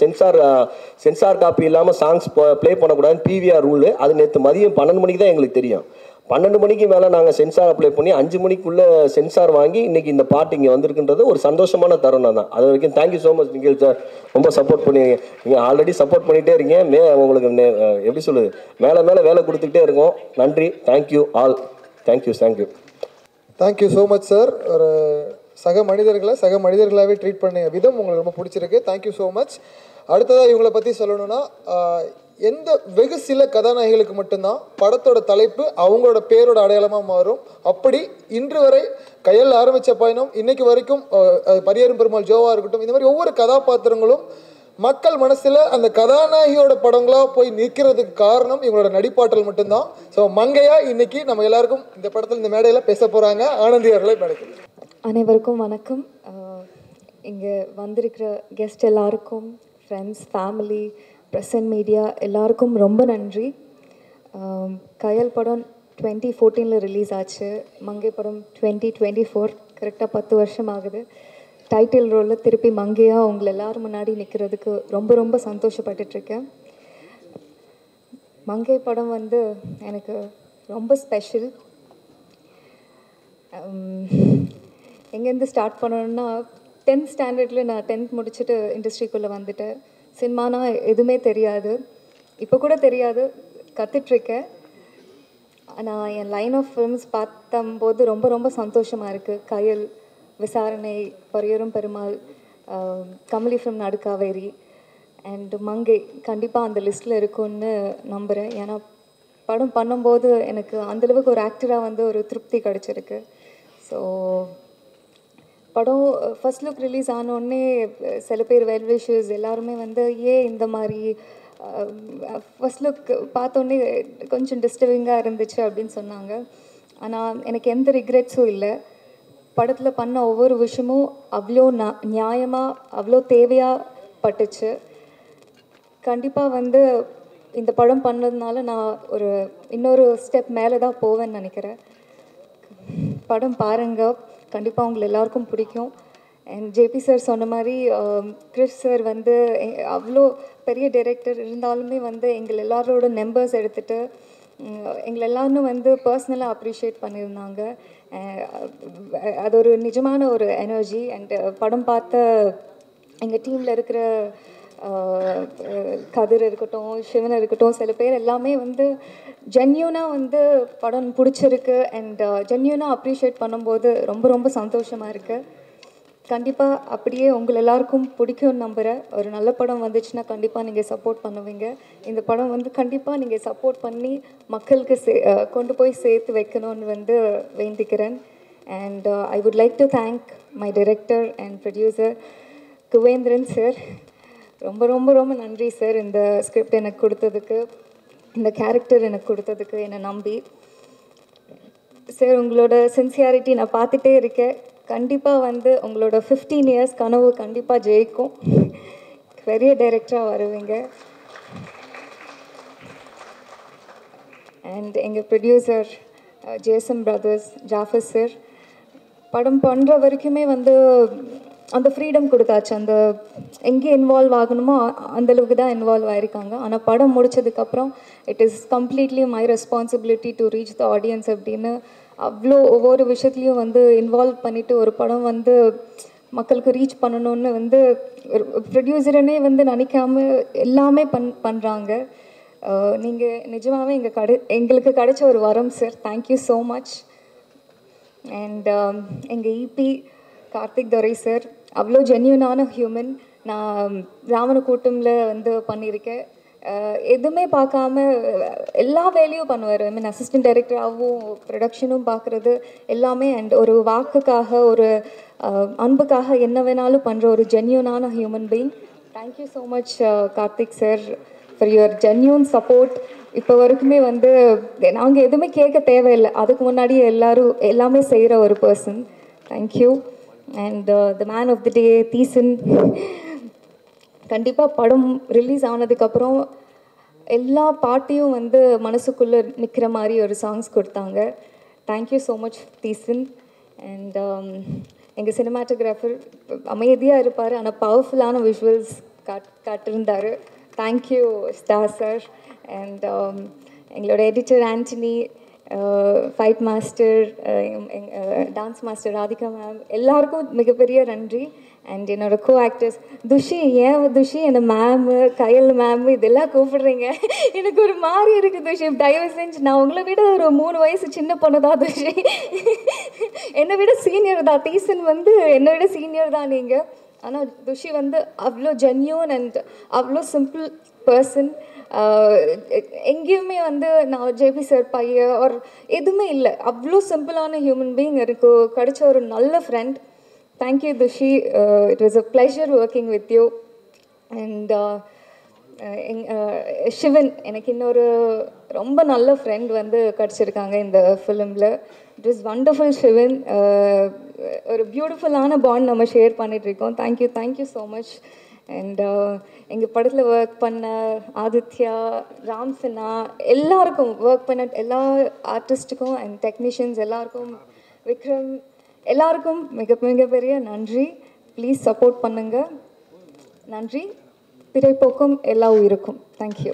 சென்சார் காப்பி இல்லாமல் சாங்ஸ் ப்ளே பண்ணக்கூடாதுன்னு பிவிஆர் ரூலு. அது நேற்று மதியம் 12 மணிக்கு தான் எங்களுக்கு தெரியும். 12 மணிக்கு மேலே நாங்கள் சென்சார் அப்ளை பண்ணி 5 மணிக்குள்ளே சென்சார் வாங்கி இன்றைக்கி இந்த பாட்டு இங்கே வந்திருக்குன்றது ஒரு சந்தோஷமான தருணம் தான். அது வரைக்கும் thank you so much Nikhil sir. ரொம்ப சப்போர்ட் பண்ணுவீங்க. நீங்கள் ஆல்ரெடி சப்போர்ட் பண்ணிகிட்டே இருக்கீங்க. உங்களுக்கு எப்படி சொல்லுது, மேலே மேலே வேலை கொடுத்துக்கிட்டே இருக்கோம். நன்றி. Thank you all. Thank you thank you so much sir. ஒரு சக மனிதர்களாகவே ட்ரீட் பண்ண விதம் உங்களுக்கு ரொம்ப பிடிச்சிருக்கு. Thank you so much. அடுத்ததாக இவங்களை பற்றி சொல்லணும்னா, எந்த வெகு சில கதாநாயகிகளுக்கு மட்டும்தான் படத்தோட தலைப்பு அவங்களோட பேரோட அடையாளமாக மாறும். அப்படி இன்று வரை கையில் ஆரம்பித்த பயணம் இன்னைக்கு வரைக்கும் பரியேறும் பெருமாள் ஜோவாக இருக்கட்டும், இந்த மாதிரி ஒவ்வொரு கதாபாத்திரங்களும் மக்கள் மனசில் அந்த கதாநாயகியோட படங்களாக போய் நிற்கிறதுக்கு காரணம் இவங்களோட நடிப்பாற்றல் மட்டும்தான். ஸோ மங்கையா இன்னைக்கு நம்ம எல்லாருக்கும் இந்த படத்தில் இந்த மேடையில் பேச போகிறாங்க. ஆனந்தி அவர்களை மேடைக்கு. அனைவருக்கும் வணக்கம். இங்கே வந்திருக்கிற கெஸ்ட் எல்லாருக்கும், friends, family, press and media எல்லாருக்கும் ரொம்ப நன்றி. கயல் படம் 2014 ரிலீஸ் ஆச்சு. மங்கை படம் 2024, கரெக்டாக 10 வருஷம் ஆகுது. டைட்டில் ரோலில் திருப்பி மங்கையாக உங்களை எல்லோரும் முன்னாடி நிற்கிறதுக்கு ரொம்ப ரொம்ப சந்தோஷப்பட்டுட்ருக்கேன். மங்கை படம் வந்து எனக்கு ரொம்ப ஸ்பெஷல். எங்கேருந்து ஸ்டார்ட் பண்ணணுன்னா, 10th ஸ்டாண்டர்டில் நான் 10th முடிச்சுட்டு இண்டஸ்ட்ரிக்குள்ளே வந்துட்டேன். சினிமானா எதுவுமே தெரியாது, இப்போ கூட தெரியாது, கற்றுட்ருக்கேன். ஆனால் என் லைன் ஆஃப் ஃபிலிம்ஸ் பார்த்தம்போது ரொம்ப ரொம்ப சந்தோஷமாக இருக்குது. கயல், விசாரணை, பரியேறும் பெருமாள், கமலி ஃபிலிம் நடுக்காவேரி அண்ட் மங்கை கண்டிப்பாக அந்த லிஸ்ட்டில் இருக்கும்னு நம்புகிறேன். ஏன்னா படம் பண்ணும்போது எனக்கு அந்தளவுக்கு ஒரு ஆக்டராக வந்து ஒரு திருப்தி கிடச்சிருக்கு. ஸோ படம் ஃபர்ஸ்ட் லுக் ரிலீஸ் ஆனோடனே சில பேர் வெல் விஷஸ் எல்லாருமே வந்து ஏன் இந்த மாதிரி ஃபர்ஸ்ட் லுக் பார்த்தோன்னே கொஞ்சம் டிஸ்டர்பிங்காக இருந்துச்சு அப்படின்னு சொன்னாங்க. ஆனால் எனக்கு எந்த ரிக்ரெட்ஸும் இல்லை. படத்தில் பண்ண ஒவ்வொரு விஷயமும் அவ்வளோ நியாயமாக, அவ்வளோ தேவையாக பட்டுச்சு. கண்டிப்பாக வந்து இந்த படம் பண்ணதுனால நான் இன்னொரு ஸ்டெப் மேலே தான் போவேன்னு நினைக்கிறேன். படம் பாருங்கள், கண்டிப்பாக உங்களை எல்லாருக்கும் பிடிக்கும். அண்ட் ஜேபி சார் சொன்ன மாதிரி கிறிஸ் சார் வந்து அவ்வளோ பெரிய டைரக்டர் இருந்தாலுமே வந்து எங்கள் எல்லாரோட நம்பர்ஸ் எடுத்துகிட்டு எங்களை எல்லாரும் வந்து பர்சனலாக அப்ரிஷியேட் பண்ணியிருந்தாங்க. அது ஒரு நிஜமான ஒரு எனர்ஜி. அண்ட் படம் பார்த்த எங்கள் டீமில் இருக்கிற கதிர் இருக்கட்டும், சிவன் இருக்கட்டும், சில பேர் எல்லாமே வந்து ஜென்யூனாக வந்து படம் பிடிச்சிருக்கு அண்ட் ஜென்யூனாக அப்ரிஷியேட் பண்ணும்போது ரொம்ப ரொம்ப சந்தோஷமாக இருக்குது. கண்டிப்பாக அப்படியே உங்களை எல்லாருக்கும் பிடிக்கும்னு நம்புகிறேன். ஒரு நல்ல படம் வந்துச்சுன்னா கண்டிப்பாக நீங்கள் சப்போர்ட் பண்ணுவீங்க. இந்த படம் வந்து கண்டிப்பாக நீங்கள் சப்போர்ட் பண்ணி மக்களுக்கு கொண்டு போய் சேர்த்து வைக்கணும்னு வந்து வேண்டிக்கிறேன். And I would like to thank my director and producer Kuvendran sir. ரொம்ப ரொம்ப ரொம்ப நன்றி சார், இந்த ஸ்கிரிப்ட் எனக்கு கொடுத்ததுக்கு, இந்த கேரக்டர் எனக்கு கொடுத்ததுக்கு, என்னை நம்பி. சார் உங்களோட சின்சியாரிட்டி நான் பார்த்துட்டே இருக்கேன். கண்டிப்பாக வந்து உங்களோட 15 இயர்ஸ் கனவு கண்டிப்பாக ஜெயிக்கும். பெரிய டைரக்டராக வருவீங்க. அண்ட் எங்கள் producer Jason brothers, Jafar sir, படம் பண்ணுற வரைக்குமே வந்து அந்த ஃப்ரீடம் கொடுத்தாச்சு. அந்த எங்கே இன்வால்வ் ஆகணுமோ அந்தளவுக்கு தான் இன்வால்வ் ஆகிருக்காங்க. ஆனால் படம் முடித்ததுக்கப்புறம் it is completely my responsibility to reach the audience அப்படின்னு அவ்வளோ ஒவ்வொரு விஷயத்துலையும் வந்து இன்வால்வ் பண்ணிவிட்டு ஒரு படம் வந்து மக்களுக்கு ரீச் பண்ணணும்னு வந்து ப்ரொடியூசரனே வந்து நினைக்காம எல்லாமே பண்ணுறாங்க. நீங்கள் நிஜமாகவே எங்களுக்கு கிடைச்ச ஒரு வரம் sir. Thank you so much. And எங்கள் இபி கார்த்திக் துரை சார் அவ்வளோ ஜென்யூனான ஹியூமன். நான் ராமனக்கூட்டமில் வந்து பண்ணியிருக்கேன். எதுவுமே பார்க்காம எல்லா வேலையும் பண்ணுவார். ஐ மீன் அசிஸ்டன்ட் டைரக்டராகவும் ப்ரொடக்ஷனும் பார்க்குறது எல்லாமே. அண்ட் ஒரு வாக்குக்காக, ஒரு அன்புக்காக என்ன வேணாலும் பண்ணுற ஒரு ஜென்யூனான human being. Thank you so much Karthik sir for your genuine support. இப்போ வரைக்குமே வந்து நாங்கள் எதுவுமே கேட்க தேவையில்லை, அதுக்கு முன்னாடியே எல்லாமே செய்கிற ஒரு person. Thank you. And the man of the day Theesan. கண்டிப்பாக படம் ரிலீஸ் ஆனதுக்கப்புறம் எல்லா பாட்டையும் வந்து மனசுக்குள்ளே நிற்கிற மாதிரி ஒரு சாங்ஸ் கொடுத்தாங்க. Thank you so much Theesan. And எங்கள் சினிமாட்டோகிராஃபர் அமைதியாக இருப்பார், ஆனால் பவர்ஃபுல்லான விஷுவல்ஸ் காட்டிருந்தார். Thank you Star sir. அண்ட் எங்களோட editor Antony, fight master, dance master Radhika ma'am, எல்லாருக்கும் மிகப்பெரிய நன்றி. அண்ட் என்னோட கோ ஆக்டர்ஸ் துஷி. ஏன் துஷி என்னை மேமு கயல் மேமு இதெல்லாம் கூப்பிடுறீங்க? எனக்கு ஒரு மாதிரி இருக்குது துஷி. தயவு செஞ்சு, நான் உங்களை விட ஒரு 3 வயசு சின்ன பொண்ணு தான் துஷி. என்னை விட சீனியர் தான். தீசன் வந்து என்னை விட சீனியர் தான் நீங்கள். ஆனால் துஷி வந்து அவ்வளோ ஜென்யூன் அண்ட் அவ்வளோ சிம்பிள் பர்சன். எங்கேயுமே வந்து நான் ஜேபி சார் பையன் ஒரு எதுவுமே இல்லை. அவ்வளோ சிம்பிளான ஹியூமன் பீயிங். எனக்கு கிடைச்ச ஒரு நல்ல friend. Thank you Thushi. It was a pleasure working with you. And Sivan, எனக்கு இன்னொரு ரொம்ப நல்ல ஃப்ரெண்ட் வந்து கிடச்சிருக்காங்க இந்த ஃபிலிமில். It was wonderful Sivan. ஒரு பியூட்டிஃபுல்லான பாண்ட் நம்ம ஷேர் பண்ணிகிட்ருக்கோம். Thank you so much. அண்ட் எங்கள் படத்தில் ஒர்க் பண்ண ஆதித்யா, ராம்சனா, எல்லாருக்கும் ஒர்க் பண்ண எல்லா ஆர்டிஸ்ட்டுக்கும் அண்ட் டெக்னீஷியன்ஸ் எல்லாருக்கும், விக்ரம், எல்லாருக்கும் மிகப்பெரிய நன்றி. ப்ளீஸ் சப்போர்ட் பண்ணுங்கள். நன்றி. பிறைப்போக்கும் எல்லா உயிருக்கும். தேங்க்யூ.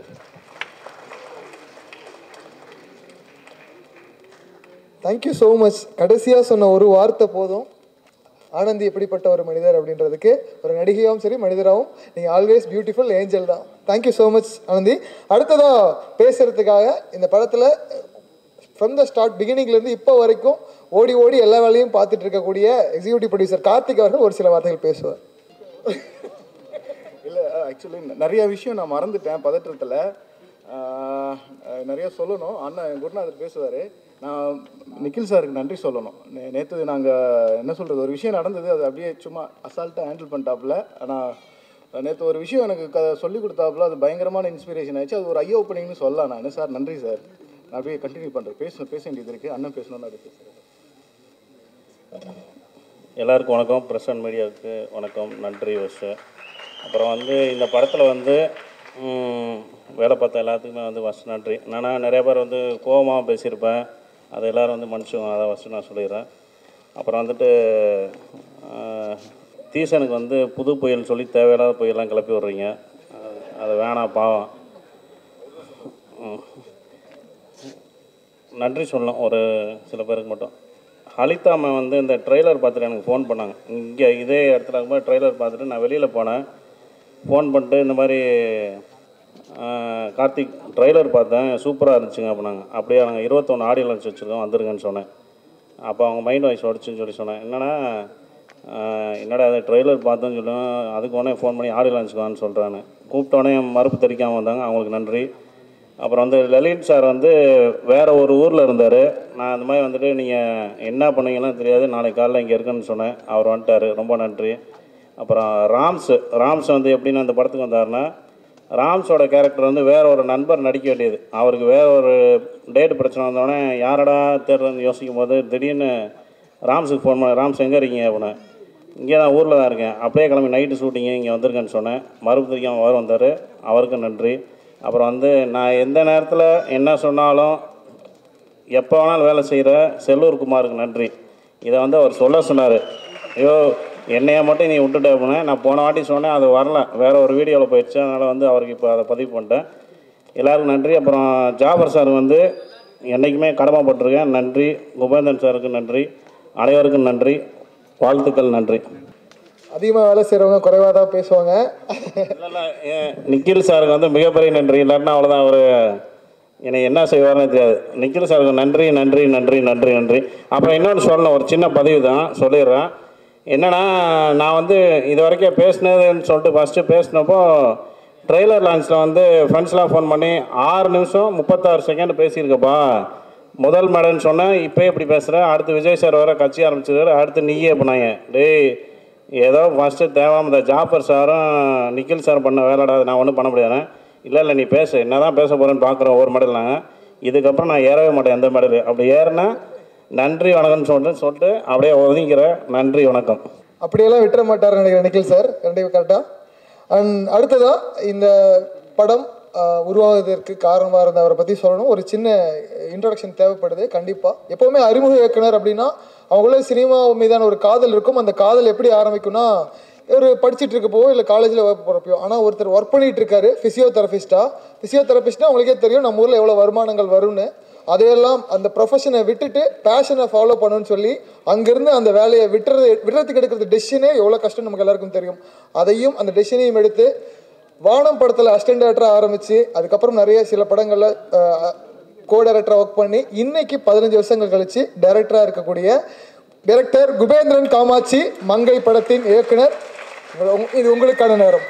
Thank you so much. கடைசியாக சொன்ன ஒரு வார்த்தை போதும். ஆனந்தி எப்படிப்பட்ட ஒரு மனிதர் அப்படின்றதுக்கு, ஒரு நடிகையாகவும் சரி மனிதராகவும் நீங்கள் ஆல்வேஸ் பியூட்டிஃபுல் ஏஞ்சல் தான். Thank you so much Anandhi. அடுத்ததாக பேசுகிறதுக்காக இந்த படத்தில் ஃப்ரம் த ஸ்டார்ட் பிகினிங்லேருந்து இப்போ வரைக்கும் ஓடி ஓடி எல்லா வேலையும் பார்த்துட்டு இருக்கக்கூடிய எக்ஸிக்யூட்டிவ் ப்ரொடியூசர் கார்த்திக் அவர்கள் ஒரு சில வார்த்தைகள் பேசுவார். இல்லை, ஆக்சுவலி நிறைய விஷயம் நான் மறந்துட்டேன் பதற்றத்தில். நிறைய சொல்லணும். அண்ணன் குருநாதர் பேசுவார். நான் நிக்கில் சாருக்கு நன்றி சொல்லணும். நேற்று நாங்கள் என்ன சொல்கிறது, ஒரு விஷயம் நடந்தது, அது அப்படியே சும்மா அசால்ட்டாக ஹேண்டில் பண்ணிட்டாப்புல. ஆனால் நேற்று ஒரு விஷயம் எனக்கு சொல்லி கொடுத்தாப்புல, அது பயங்கரமான இன்ஸ்பிரேஷன் ஆயிடுச்சு. அது ஒரு ஐ ஓப்பனிங்னு சொல்லலாம். நான் என்ன சார் நன்றி சார். நான் அப்படியே கண்டினியூ பண்ணுறேன். பேச வேண்டியது இருக்குது. அண்ணன் பேசணும்னு அப்படி பேசுகிறேன். எல்லாருக்கும் வணக்கம். ப்ரெஸ் அண்ட் மீடியாவுக்கு வணக்கம். நன்றி வருஷம். அப்புறம் வந்து இந்த படத்தில் வந்து வேலை பார்த்த எல்லாத்துக்குமே வந்து ஃபஸ்ட் நன்றி. என்னன்னா நிறைய பேர் வந்து கோபமாக பேசியிருப்பேன், அதை எல்லோரும் வந்து மன்னிச்சுங்க, அதை ஃபஸ்ட்டு நான் சொல்லிடுறேன். அப்புறம் வந்துட்டு தீசனுக்கு வந்து புது புயல் சொல்லி தேவையில்லாத புயலாம் கிளப்பி விட்றீங்க. அது வேணாம், பாவம். நன்றி சொல்லணும் ஒரு சில பேருக்கு மட்டும். ஹலிதாமை வந்து இந்த ட்ரெய்லர் பார்த்துட்டு எனக்கு ஃபோன் பண்ணாங்க. இங்கே இதே இடத்துல இருக்கும்போது ட்ரெய்லர் பார்த்துட்டு நான் வெளியில் போனேன். ஃபோன் பண்ணிட்டு இந்த மாதிரி கார்த்திக் ட்ரெய்லர் பார்த்தேன், சூப்பராக இருந்துச்சுங்க அப்படின்னாங்க. அப்படியே நாங்கள் 21 ஆடியோ லான்ச் வச்சுருக்கோம், வந்துருங்கன்னு சொன்னேன். அப்போ அவங்க மைண்ட் வாய்ஸ் உடச்சுன்னு சொல்லி சொன்னேன். என்னடா அது ட்ரெய்லர் பார்த்தோன்னு சொல்லுவேன், அதுக்கு உடனே ஃபோன் பண்ணி ஆடியோ லான்ச்சுக்கான்னு சொல்கிறான்னு கூப்பிட்டோடனே மறுப்பு தெரிவிக்காமல் வந்தாங்க. அவங்களுக்கு நன்றி. அப்புறம் வந்து லலித் சார் வந்து வேறு ஒரு ஊரில் இருந்தார். நான் அந்த மாதிரி வந்துட்டு நீங்கள் என்ன பண்ணுவீங்கன்னு தெரியாது, நாளைக்கு காலையில் இங்கே இருக்குன்னு சொன்னேன். அவர் வந்துட்டார், ரொம்ப நன்றி. அப்புறம் ராம்ஸ் வந்து எப்படின்னா இந்த படத்துக்கு வந்தாருன்னா, ராம்ஸோட கேரக்டர் வந்து வேறு ஒரு நண்பர் நடிக்க வேண்டியது. அவருக்கு வேறு ஒரு டேட் பிரச்சனை வந்தோடனே யாரடா தேடுறதுன்னு யோசிக்கும் போது திடீர்னு ராம்ஸுக்கு ஃபோன் பண்ண, ராம்ஸ் எங்கே இருக்கீங்க அப்படின்னா, இங்கே தான் ஊரில் தான் இருக்கேன், அப்படியே கிளம்பி நைட்டு ஷூட்டிங்கு இங்கே வந்திருக்கேன்னு சொன்னேன். மறுப்பு தெரியாமல் அவர் வந்தார், அவருக்கும் நன்றி. அப்புறம் வந்து நான் எந்த நேரத்தில் என்ன சொன்னாலும் எப்போ வேணாலும் வேலை செய்கிற செல்லூர் குமாருக்கு நன்றி. இதை வந்து அவர் சொல்ல சொன்னார். ஐயோ என்னையை மட்டும் நீ விட்டுட்டே போனேன், நான் போன வாட்டி சொன்னேன், அது வரல, வேறு ஒரு வீடியோவில் போயிடுச்சு. அதனால் வந்து அவருக்கு இப்போ அதை பதிவு பண்ணிட்டேன். எல்லாருக்கும் நன்றி. அப்புறம் ஜாபர் சார் வந்து என்றைக்குமே கடமைப்பட்டிருக்கேன், நன்றி. குபேந்திரன் சாருக்கு நன்றி. அனைவருக்கும் நன்றி, வாழ்த்துக்கள், நன்றி. அதிகமாக வேலை செய்கிறவங்க குறைவாக தான் பேசுவாங்க. இல்லை நிக்கில் சாருக்கு வந்து மிகப்பெரிய நன்றி. இல்லைன்னா அவ்வளோதான், அவர் என்னை என்ன செய்வார்னே தெரியாது. நிக்கில் சாருக்கு நன்றி நன்றி நன்றி நன்றி நன்றி. அப்புறம் இன்னொன்று சொல்லணும், ஒரு சின்ன பதிவு தான் சொல்லிடுறேன். என்னென்னா நான் வந்து இது வரைக்கும் பேசினதுன்னு சொல்லிட்டு ஃபஸ்ட்டு பேசினப்போ ட்ரெய்லர் லான்ச்சில் வந்து ஃப்ரெண்ட்ஸ்லாம் ஃபோன் பண்ணி 6 நிமிஷம் 36 செகண்ட் பேசியிருக்கப்பா, முதல் மேடன்னு சொன்னேன், இப்போ இப்படி பேசுகிறேன், அடுத்து விஜய் சார் வர கட்சி ஆரம்பிச்சிருக்காரு, அடுத்து நீயே பண்ணாங்க. டேய் ஏதோ ஃபஸ்ட்டு தேவாமல் இந்த ஜாஃபர் சாரும் நிக்கில் சார் பண்ண வேலைடா, நான் ஒன்றும் பண்ண முடியாது. இல்லை நீ பேசு, என்ன தான் பேச போகிறேன்னு பார்க்குறோம் ஒவ்வொரு மெடல். நாங்கள் இதுக்கப்புறம் நான் ஏறவே மாட்டேன் எந்த மெடல். அப்படி ஏறினா நன்றி வணக்கம்னு சொல்லிட்டு அப்படியே ஒதுங்கிறேன். நன்றி வணக்கம். அப்படியெல்லாம் விட்டுற மாட்டார் நினைக்கிறேன் நிக்கில் சார், கண்டிப்பாக கரெக்டாக. அண்ட் அடுத்ததாக இந்த படம் உருவாவதற்கு காரணமாக இருந்த அவரை பற்றி சொல்லணும். ஒரு சின்ன இன்ட்ரொடக்ஷன் தேவைப்படுது கண்டிப்பாக. எப்போவுமே அறிமுக இயக்குனர் அப்படின்னா அவங்கள சினிமா மீதான ஒரு காதல் இருக்கும். அந்த காதல் எப்படி ஆரம்பிக்கும்னா ஒரு படிச்சுட்டு இருக்கப்போ இல்லை காலேஜில் ஒர்க் போகிறப்போ. ஆனால் ஒருத்தர் ஒர்க் பண்ணிகிட்டு இருக்காரு ஃபிசியோதெரபிஸ்ட்டாக உங்களுக்கே தெரியும் நம்ம ஊரில் எவ்வளோ வருமானங்கள் வரும்னு. அதையெல்லாம் அந்த ப்ரொஃபஷனை விட்டுட்டு பேஷனை ஃபாலோ பண்ணணும்னு சொல்லி அங்கேருந்து அந்த வேலையை விடுறதுக்கு எடுக்கிறது டெசிஷனே எவ்வளோ கஷ்டம் நமக்கு எல்லாருக்கும் தெரியும். அதையும் அந்த டெசிஷனையும் எடுத்து வானம் படத்தில் அசிஸ்டன்ட் டைரக்டராக ஆரம்பித்து அதுக்கப்புறம் நிறைய சில படங்களில் கோ டைரக்டராக ஒர்க் பண்ணி இன்னைக்கு 15 வருஷங்கள் கழித்து டைரக்டராக இருக்கக்கூடிய டைரக்டர் குபேந்திரன் காமாட்சி, மங்கை படத்தின் இயக்குனர். இது உங்களுக்கான நேரம்.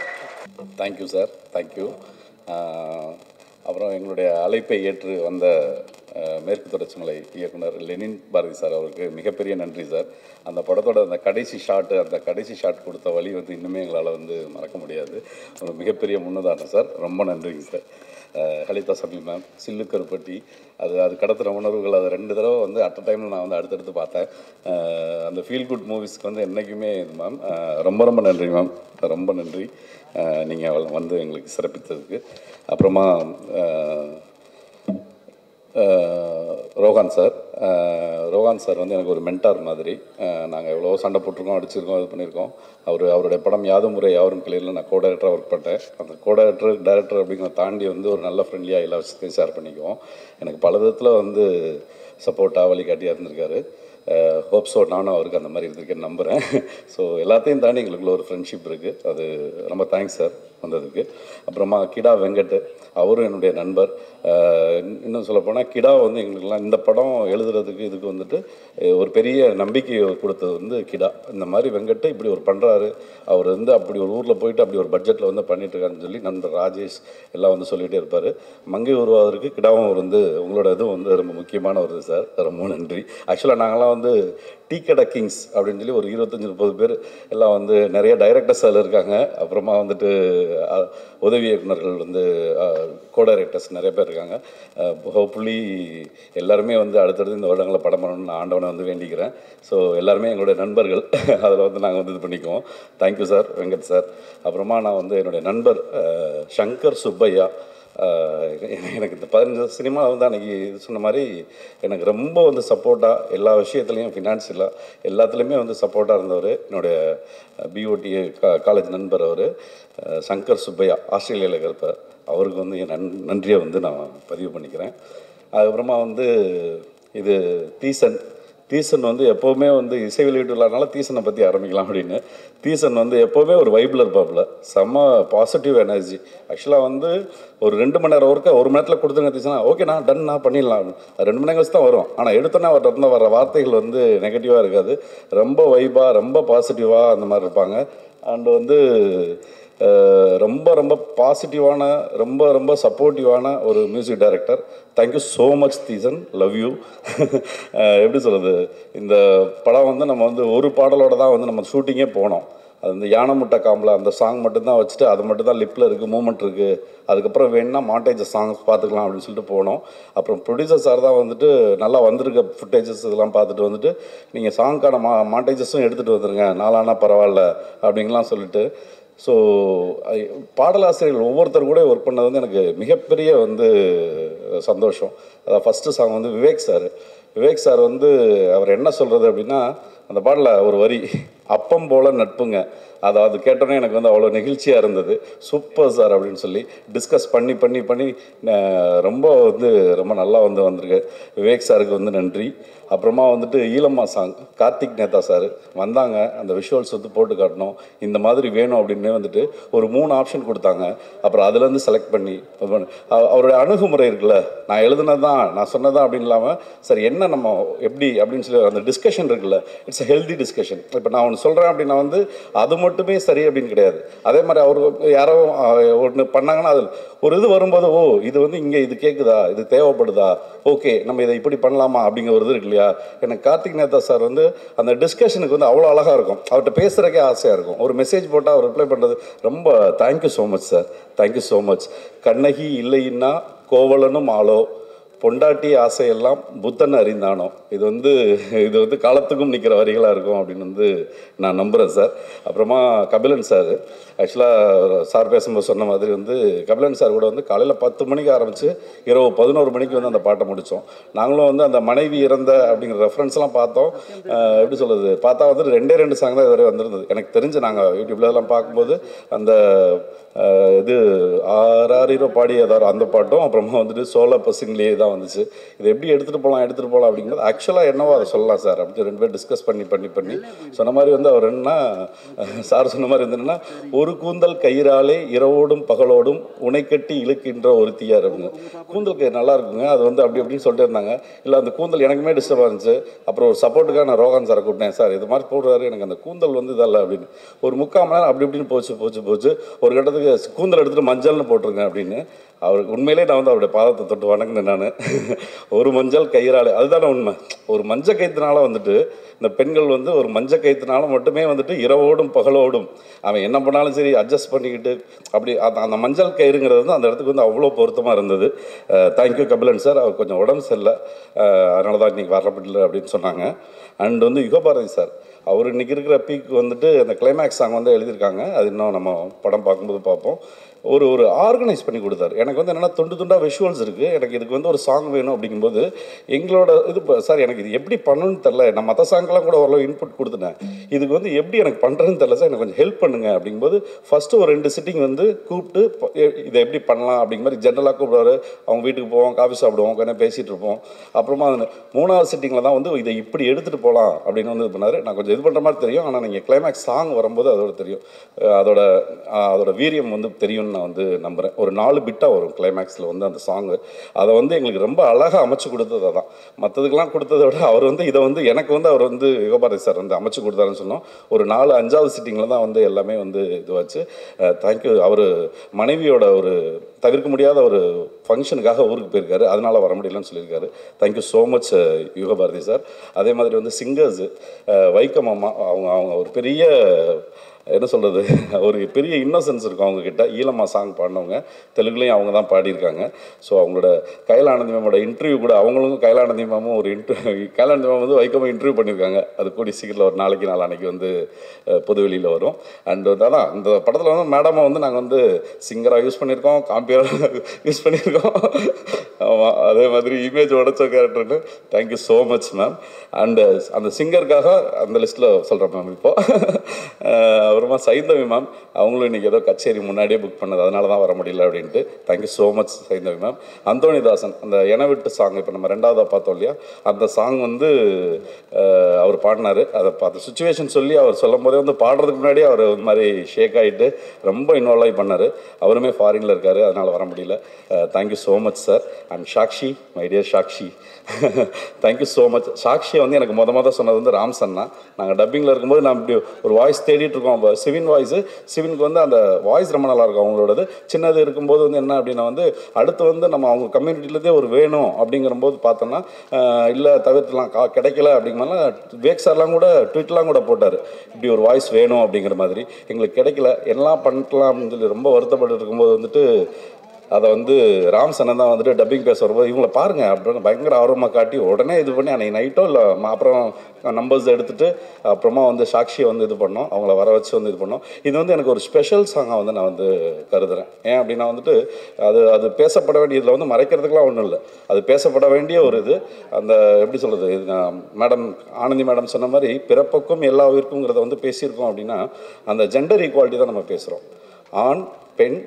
Thank you sir, thank you. அப்புறம் எங்களுடைய அழைப்பை ஏற்று வந்த மேற்கு தொடர்ச்சி மலை இயக்குனர் லெனின் பாரதி சார் அவருக்கு மிகப்பெரிய நன்றி சார். அந்த படத்தோட அந்த கடைசி ஷாட் கொடுத்த வழி வந்து இன்னுமே எங்களால் வந்து மறக்க முடியாது. ஒரு மிகப்பெரிய முன்னுதாரணம் சார், ரொம்ப நன்றிங்க சார். ஹலிதா சமி மேம், சில்லு கருப்பட்டி, அது கடத்துகிற உணர்வுகள் அது 2 தடவை வந்து அட் அ டைமில் நான் வந்து அடுத்தடுத்து பார்த்தேன். அந்த ஃபீல் குட் மூவிஸ்க்கு வந்து என்றைக்குமே இது மேம் ரொம்ப நன்றி மேம், ரொம்ப நன்றி நீங்கள் வந்து எங்களுக்கு சிறப்பித்ததுக்கு. அப்புறமா ரோஹான் சார் வந்து எனக்கு ஒரு மென்டார் மாதிரி. நாங்கள் எவ்வளோ சண்டை போட்டிருக்கோம், அடிச்சிருக்கோம், இது பண்ணியிருக்கோம். அவருடைய படம் யாதும் முறை யாவரும் கிளியரில் நான் கோ-டைரக்டராக ஒர்க் பண்ணேன். அந்த டைரக்டர் அப்படிங்கிறத தாண்டி வந்து ஒரு நல்ல ஃப்ரெண்ட்லியாக எல்லா விஷயத்தையும் ஷேர் பண்ணிக்குவோம். எனக்கு பல விதத்தில் வந்து சப்போர்ட்டாக வழிகாட்டியாக இருந்திருக்காரு. ஹோப்ஸோ நானும் அவருக்கு அந்த மாதிரி இருந்திருக்கேன்னு நம்புகிறேன். ஸோ எல்லாத்தையும் தாண்டி எங்களுக்குள்ள ஒரு ஃப்ரெண்ட்ஷிப் இருக்குது. அது ரொம்ப தேங்க்ஸ் சார் வந்ததுக்கு. அப்புறமா கிடா வெங்கட், அவரும் என்னுடைய நண்பர். இன்னும் சொல்லப்போனால் கிடா வந்து எங்களுக்கெல்லாம் இந்த படம் எழுதுறதுக்கு இதுக்கு வந்துட்டு ஒரு பெரிய நம்பிக்கை கொடுத்தது வந்து கிடா. இந்த மாதிரி வெங்கட் இப்படி ஒரு பண்ணுறாரு, அவர் வந்து அப்படி ஒரு ஊரில் போயிட்டு அப்படி ஒரு பட்ஜெட்டில் வந்து பண்ணிட்டுருக்காருன்னு சொல்லி நண்பர் ராஜேஷ் எல்லாம் வந்து சொல்லிகிட்டே இருப்பார். மங்கை உருவாவதற்கு கிடாவும் வந்து உங்களோட இதுவும் வந்து ரொம்ப முக்கியமான ஒரு இது சார், ரொம்ப நன்றி. ஆக்சுவலாக நாங்கள்லாம் வந்து டீ கடை கிங்ஸ் அப்படின்னு சொல்லி ஒரு 25-30 பேர் எல்லாம் வந்து நிறைய டைரக்டர்ஸ் அதில் இருக்காங்க. அப்புறமா வந்துட்டு உதவி இயக்குநர்கள் வந்து கோ டைரக்டர்ஸ் நிறைய பேர் இருக்காங்க. ஹோப்ஃபுல்லி எல்லாருமே வந்து அடுத்தடுத்து இந்த வருடங்களை படம் பண்ணணும்னு நான் ஆண்டவனை வந்து வேண்டிக்கிறேன். ஸோ எல்லாருமே எங்களுடைய நண்பர்கள், அதில் வந்து நாங்கள் வந்து இது பண்ணிக்குவோம். Thank you sir, Venkat sir. அப்புறமா நான் வந்து என்னுடைய நண்பர் சங்கர் சுப்பையா, எனக்கு இந்த 15 சினிமா வந்து அன்றைக்கி இது சொன்ன மாதிரி எனக்கு ரொம்ப வந்து சப்போர்ட்டாக எல்லா விஷயத்துலையும் ஃபினான்ஷியலாக எல்லாத்துலேயுமே வந்து சப்போர்ட்டாக இருந்தவர் என்னுடைய பிஓடி காலேஜ் நண்பர். அவர் சங்கர் சுப்பையா, ஆஸ்திரேலியாவில் இருக்கிறப்ப அவருக்கு வந்து என் நன்றியை வந்து நான் பதிவு பண்ணிக்கிறேன். அதுக்கப்புறமா வந்து இது தீசன் வந்து எப்போவுமே வந்து இசை வெளியீட்டு இல்லாதனால தீசனை பற்றி ஆரம்பிக்கலாம் அப்படின்னு. தீசன் வந்து எப்போவுமே ஒரு வைபிள் இருப்பாப்புல, செம்ம பாசிட்டிவ் எனர்ஜி. ஆக்சுவலாக வந்து ஒரு 2 மணி நேரம் ஒர்க்கை 1 மணி நேரத்தில் கொடுத்துங்க தீசனா, ஓகே நான் டன் நான் பண்ணிடலாம். 2 மணி நேரம் கழிச்சு தான் வரும். ஆனால் எடுத்தோன்னே அவர்கிட்ட வர வார்த்தைகள் வந்து நெகட்டிவாக இருக்காது, ரொம்ப வைபாக ரொம்ப பாசிட்டிவாக அந்த மாதிரி இருப்பாங்க. அண்டு வந்து ரொம்ப பாசிட்டிவான ரொம்ப சப்போர்ட்டிவான ஒரு music director. Thank you so much Theesan, love you. எப்படி சொல்கிறது, இந்த படம் வந்து நம்ம வந்து ஒரு பாடலோடு தான் வந்து நம்ம ஷூட்டிங்கே போனோம். அது வந்து யானை முட்டை காம்பில் அந்த சாங் மட்டும்தான் வச்சுட்டு அது மட்டும் தான் லிப்பில் இருக்குது, மூமெண்ட் இருக்குது. அதுக்கப்புறம் வேணும்னா மாண்டேஜ் சாங்ஸ் பார்த்துக்கலாம் அப்படின்னு சொல்லிட்டு போனோம். அப்புறம் ப்ரொடியூசர் சார் தான் வந்துட்டு நல்லா வந்திருக்க ஃபுட்டேஜஸ் இதெல்லாம் பார்த்துட்டு வந்துட்டு நீங்கள் சாங்க்கான மாண்டேஜஸும் எடுத்துகிட்டு வந்துடுங்க, நாளானா பரவாயில்ல அப்படிங்கலாம் சொல்லிட்டு. ஸோ பாடலாசிரியர்கள் ஒவ்வொருத்தர் கூட ஒர்க் பண்ணது வந்து எனக்கு மிகப்பெரிய வந்து சந்தோஷம். அதான் ஃபஸ்ட்டு சாங் வந்து விவேக் சார் வந்து அவர் என்ன சொல்கிறது அப்படின்னா, அந்த பாடலில் ஒரு வரி, அப்பம் போல நட்புங்க, அது கேட்டோன்னே எனக்கு வந்து அவ்வளோ நெகிழ்ச்சியாக இருந்தது. சூப்பர் சார் அப்படின்னு சொல்லி டிஸ்கஸ் பண்ணி ரொம்ப நல்லா வந்திருக்கு. விவேக் சாருக்கு வந்து நன்றி. அப்புறமா வந்துட்டு ஈழம்மா சாங் கார்த்திக் நேதா சார் வந்தாங்க, அந்த விஷுவல்ஸ் வந்து போட்டு காட்டணும், இந்த மாதிரி வேணும் அப்படின்னு வந்துட்டு ஒரு 3 ஆப்ஷன் கொடுத்தாங்க. அப்புறம் அதுலேருந்து செலக்ட் பண்ணி அவருடைய அணுகுமுறை இருக்குல்ல, நான் எழுதுனதான் நான் சொன்னதான் அப்படின்னு இல்லாமல் சரி என்ன நம்ம எப்படி அப்படின்னு சொல்லி அந்த டிஸ்கஷன் இருக்குல்ல, இட்ஸ் அ ஹெல்தி டிஸ்கஷன். இப்போ நான் ஒன்று சொல்கிறேன் அப்படின்னா வந்து அது மட்டுமே சரி அப்படின்னு கிடையாது. அதே மாதிரி அவர் யாரோ ஒன்று பண்ணாங்கன்னா அதில் ஒரு இது வரும்போது ஓ இது வந்து இங்கே இது கேட்குதா, இது தேவைப்படுதா, ஓகே நம்ம இதை இப்படி பண்ணலாமா அப்படிங்கிற ஒரு இது இருக்கு இல்லையா. எனக்கு கார்த்திக் நேதா சார் வந்து அந்த டிஸ்கஷனுக்கு வந்து அவ்வளோ அழகாக இருக்கும், அவர்கிட்ட பேசுகிறக்கே ஆசையாக இருக்கும். ஒரு மெசேஜ் போட்டால் அவர் ரிப்ளை பண்ணுறது ரொம்ப thank you so much sir, thank you so much. Kannagi இல்லைன்னா கோவலனும் ஆளோ, பொண்டாட்டி ஆசையெல்லாம் புத்தன் அறிந்தானோ, இது வந்து காலத்துக்கும் நிற்கிற வரிகளாக இருக்கும் அப்படின்னு வந்து நான் நம்புகிறேன் சார். அப்புறமா கபிலன் சார், ஆக்சுவலாக சார் பேசும்போது சொன்ன மாதிரி வந்து கபிலன் சார் கூட வந்து காலையில் 10 மணிக்கு ஆரம்பித்து இரவு 11 மணிக்கு வந்து அந்த பாட்டை முடித்தோம். நாங்களும் வந்து அந்த மனைவி இறந்த அப்படிங்கிற ரெஃபரன்ஸ்லாம் பார்த்தோம். எப்படி சொல்கிறது, பார்த்தா வந்து 2 சாங் தான் இதுவரை வந்திருந்தது எனக்கு தெரிஞ்சு. நாங்கள் யூடியூப்லலாம் பார்க்கும்போது அந்த இது ஆறாரிரோ பாடி ஏதாவது அந்த பாட்டும் அப்புறமா வந்துட்டு சோழ பசுங்களே தான் வந்துச்சு. இது எப்படி எடுத்துகிட்டு போகலாம் அப்படிங்கிறது ஆக்சுவலாக என்னவோ அதை சொல்லலாம் சார் அப்படின்னு 2 பேர் டிஸ்கஸ் பண்ணி சொன்ன மாதிரி வந்து அவர் என்னன்னா, சார் சொன்ன மாதிரி இருந்ததுன்னா, ஒரு கூந்தல் கயிறாலே இரவோடும் பகலோடும் உனை கட்டி இழுக்கின்ற ஒருத்தியார் அப்படின்னு. கூந்தல் கயிறு நல்லா இருக்குங்க, அது வந்து அப்படி அப்படின்னு சொல்லிட்டு இருந்தாங்க. இல்லை அந்த கூந்தல் எனக்குமே டிஸ்டர்பாக இருந்துச்சு. அப்புறம் ஒரு சப்போர்ட்டுக்காக நான் ரோஹன் சாரை கூப்பிட்டேன், சார் இது மாதிரி போடுறாரு, எனக்கு அந்த கூந்தல் வந்து இதல்ல அப்படின்னு. ஒரு 3/4 மணி நேரம் அப்படி இப்படின்னு போச்சு. ஒரு கட்டத்துக்கு கூந்தல் எடுத்துகிட்டு மஞ்சள்னு போட்டிருங்க அப்படின்னு. அவருக்கு உண்மையிலே நான் வந்து அவருடைய பாதத்தை தொட்டு வணங்கினேன் நான். ஒரு மஞ்சள் கயிறாலே, அதுதானே உண்மை. ஒரு மஞ்சள் கயிற்றுனால வந்துட்டு இந்த பெண்கள் வந்து ஒரு மஞ்சள் கயிற்றுனால மட்டுமே வந்துட்டு இரவோடும் பகலோடும் அவன் என்ன பண்ணாலும் சரி அட்ஜஸ்ட் பண்ணிக்கிட்டு அப்படி அந்த மஞ்சள் கயிறுங்கிறது வந்து அந்த இடத்துக்கு வந்து அவ்வளோ பொருத்தமாக இருந்தது. Thank you Kabilan sir. அவர் கொஞ்சம் உடம்பு சரியில்லை, அதனால தான் இன்றைக்கி வரப்படல அப்படின்னு சொன்னாங்க. அண்ட் வந்து யுகபாரதி சார், அவர் இன்றைக்கி இருக்கிற பீக் வந்துட்டு அந்த கிளைமேக்ஸ் சாங் வந்து எழுதியிருக்காங்க. அது இன்னும் நம்ம படம் பார்க்கும்போது பார்ப்போம். ஒரு ஆர்கனைஸ் பண்ணி கொடுத்தாரு. எனக்கு வந்து என்னென்னா துண்டாக விஷுவல்ஸ் இருக்குது, எனக்கு இதுக்கு வந்து ஒரு சாங் வேணும் அப்படிங்கும்போது எங்களோட இது சார் எனக்கு இது எப்படி பண்ணணும்னு தெரில, நான் மற்ற சாங்கெலாம் கூட ஓரளவு இன்புட் கொடுத்துட்டேன், இதுக்கு வந்து எப்படி எனக்கு பண்ணுறதுன்னு தெரில சார், எனக்கு கொஞ்சம் ஹெல்ப் பண்ணுங்க அப்படிங்கும்போது ஃபஸ்ட்டு ஒரு 2 சிட்டிங் வந்து கூப்பிட்டு இதை எப்படி பண்ணலாம் அப்படிங்கிற மாதிரி ஜென்ரலாக கூப்பிடுவார். அவங்க வீட்டுக்கு போவோம், காஃபி சாப்பிடுவோம், கொஞ்சம் பேசிகிட்டு இருப்போம். அப்புறமா 3வது சிட்டிங்கில் தான் வந்து இதை இப்படி எடுத்துகிட்டு போகலாம் அப்படின்னு வந்து இது பண்ணார். நான் கொஞ்சம் இது பண்ணுற மாதிரி தெரியும், ஆனால் நீங்கள் கிளைமேக்ஸ் சாங் வரும்போது அதோட தெரியும், அதோட வீரியம் வந்து தெரியும் நான் வந்து நம்புகிறேன். ஒரு 4 பிட்டாக வரும் கிளைமேக்ஸில் வந்து அந்த சாங்கு. அதை வந்து எங்களுக்கு ரொம்ப அழகாக அமைச்சு கொடுத்தது தான். மற்றதுக்கெல்லாம் கொடுத்ததை விட அவர் வந்து இதை வந்து எனக்கு வந்து அவர் வந்து யுகபாரதி சார் வந்து அமைச்சு கொடுத்தாருன்னு சொன்னோம். ஒரு 4-5வது சிட்டிங்கில் தான் வந்து எல்லாமே வந்து இதுவாச்சு. தேங்க்யூ. அவர் மனைவியோட ஒரு தவிர்க்க முடியாத ஒரு ஃபங்க்ஷனுக்காக ஊருக்கு போயிருக்காரு, அதனால் வர முடியலன்னு சொல்லியிருக்காரு. Thank you so much Yugabharathi sir. அதே மாதிரி வந்து சிங்கர்ஸு வைக்கம் அம்மா, அவங்க ஒரு பெரிய என்ன சொல்கிறது, ஒரு பெரிய இன்னோசன்ஸ் இருக்கும் அவங்கக்கிட்ட. ஈழம்மா சாங் பாடினவங்க, தெலுங்குலேயும் அவங்க தான் பாடியிருக்காங்க. ஸோ அவங்களோட கைலானந்தி மேமோட இன்டர்வியூ கூட அவங்களுக்கும் கைலானந்தி மேமும் ஒரு கைலானந்தி மேம் வந்து வைக்கமாக இன்டர்வியூ பண்ணியிருக்காங்க. அது கூடி சீக்கிரத்தில் ஒரு நாளைக்கு வந்து பொது வெளியில் வரும். அண்ட் அதான் இந்த படத்தில் வந்து மேடமை வந்து நாங்கள் வந்து சிங்கராக யூஸ் பண்ணியிருக்கோம், காம்பியராக யூஸ் பண்ணியிருக்கோம். ஆமாம், அதே மாதிரி இமேஜ் உடச்ச கேரக்டர்னு. Thank you so much ma'am. And அந்த சிங்கருக்காக அந்த லிஸ்ட்டில் சொல்கிறேன் மேம். இப்போது அப்புறமா சைந்தவி மேம், அவங்களும் இன்றைக்கி ஏதோ கச்சேரி முன்னாடியே புக் பண்ணது, அதனால தான் வர முடியல அப்படின்ட்டு. Thank you so much Saindhavi ma'am. Anthony Daasan, அந்த எனவிட்டு சாங் இப்போ நம்ம 2வதாக பார்த்தோம் இல்லையா, அந்த சாங் வந்து அவர் பாடினார். அதை பார்த்து சுச்சுவேஷன் சொல்லி அவர் சொல்லும் போதே வந்து பாடுறதுக்கு முன்னாடியே அவர் ஒரு மாதிரி ஷேக் ஆகிட்டு ரொம்ப இன்வால்வ் ஆகி பண்ணார். அவருமே ஃபாரினில் இருக்கார், அதனால் வர முடியல. Thank you so much sir. And Sakshi, my dear Sakshi, thank you so much. சாக்ஷியை வந்து எனக்கு மொதல் சொன்னது வந்து ராம் சன்னா. நாங்கள் டப்பிங்கில் இருக்கும்போது நான் இப்படி ஒரு வாய்ஸ் தேடிட்டு இருக்கோம், சிவின் வாய்ஸு. சிவினுக்கு வந்து அந்த வாய்ஸ் ரொம்ப நல்லாயிருக்கும் அவங்களோடது. சின்னது இருக்கும்போது வந்து என்ன அப்படின்னா வந்து அடுத்து வந்து நம்ம அவங்க கம்யூனிட்டிலேருந்தே ஒரு வேணும் அப்படிங்கிறபோது பார்த்தோன்னா இல்லை தவிர்த்துலாம் கிடைக்கல அப்படிங்கிறனால வேக் சார்லாம் கூட ட்வீட்லாம் கூட போட்டார், இப்படி ஒரு வாய்ஸ் வேணும் அப்படிங்கிற மாதிரி. எங்களுக்கு கிடைக்கல, எல்லாம் பண்ணிக்கலாம் அப்படின்னு சொல்லி ரொம்ப வருத்தப்பட்டு இருக்கும்போது வந்துட்டு அதை வந்து ராம் சன்னன் தான் வந்துட்டு டப்பிங் பேச வரும்போது இவங்களை பாருங்கள் அப்படின்னு பயங்கர ஆர்வமாக காட்டி உடனே இது பண்ணி அன்றைக்கி நைட்டோ இல்லை அப்புறம் நம்பர்ஸ் எடுத்துகிட்டு அப்புறமா வந்து சாக்ஷியை வந்து இது பண்ணோம், அவங்கள வர வச்சு வந்து இது பண்ணோம். இது வந்து எனக்கு ஒரு ஸ்பெஷல் சாங்காக வந்து நான் வந்து கருதுகிறேன். ஏன் அப்படின்னா வந்துட்டு அது பேசப்பட வேண்டிய இதில் வந்து மறைக்கிறதுக்கெலாம் ஒன்றும் இல்லை, அது பேசப்பட வேண்டிய ஒரு இது. அந்த எப்படி சொல்கிறது, இது மேடம் ஆனந்தி மேடம் சொன்ன மாதிரி பிறப்புக்கும் எல்லா உயிருக்குங்கிறத வந்து பேசியிருக்கோம் அப்படின்னா அந்த ஜெண்டர் ஈக்குவாலிட்டி தான் நம்ம பேசுகிறோம். ஆண், பெண்,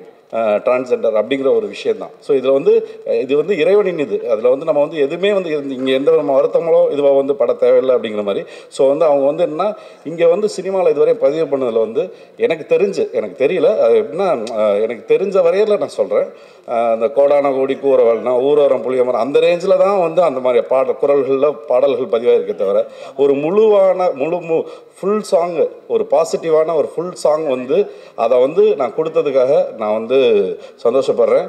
டிரான்ஸ்ஜெண்டர் அப்படிங்கிற ஒரு விஷயம் தான். ஸோ இதில் வந்து இது வந்து இறைவனின் இது, அதில் வந்து நம்ம வந்து எதுவுமே வந்து இங்கே எந்த நம்ம வருத்தங்களோ இதுவாக வந்து பட தேவையில்லை அப்படிங்கிற மாதிரி. ஸோ வந்து அவங்க வந்து என்ன இங்கே வந்து சினிமாவில் இதுவரை பதிவு பண்ணதில் வந்து எனக்கு தெரியல, எப்படின்னா எனக்கு தெரிஞ்ச வரையில் நான் சொல்கிறேன், அந்த கோடான கோடி கூறவல்னா ஊரோரம் புளியமரம் அந்த ரேஞ்சில் தான் வந்து அந்த மாதிரி பாடல்கள் பதிவாக இருக்க தவிர ஒரு ஃபுல் சாங்கு, ஒரு பாசிட்டிவான ஒரு ஃபுல் சாங் வந்து அதை வந்து நான் கொடுத்ததுக்காக நான் வந்து சந்தோஷப்படுறேன்,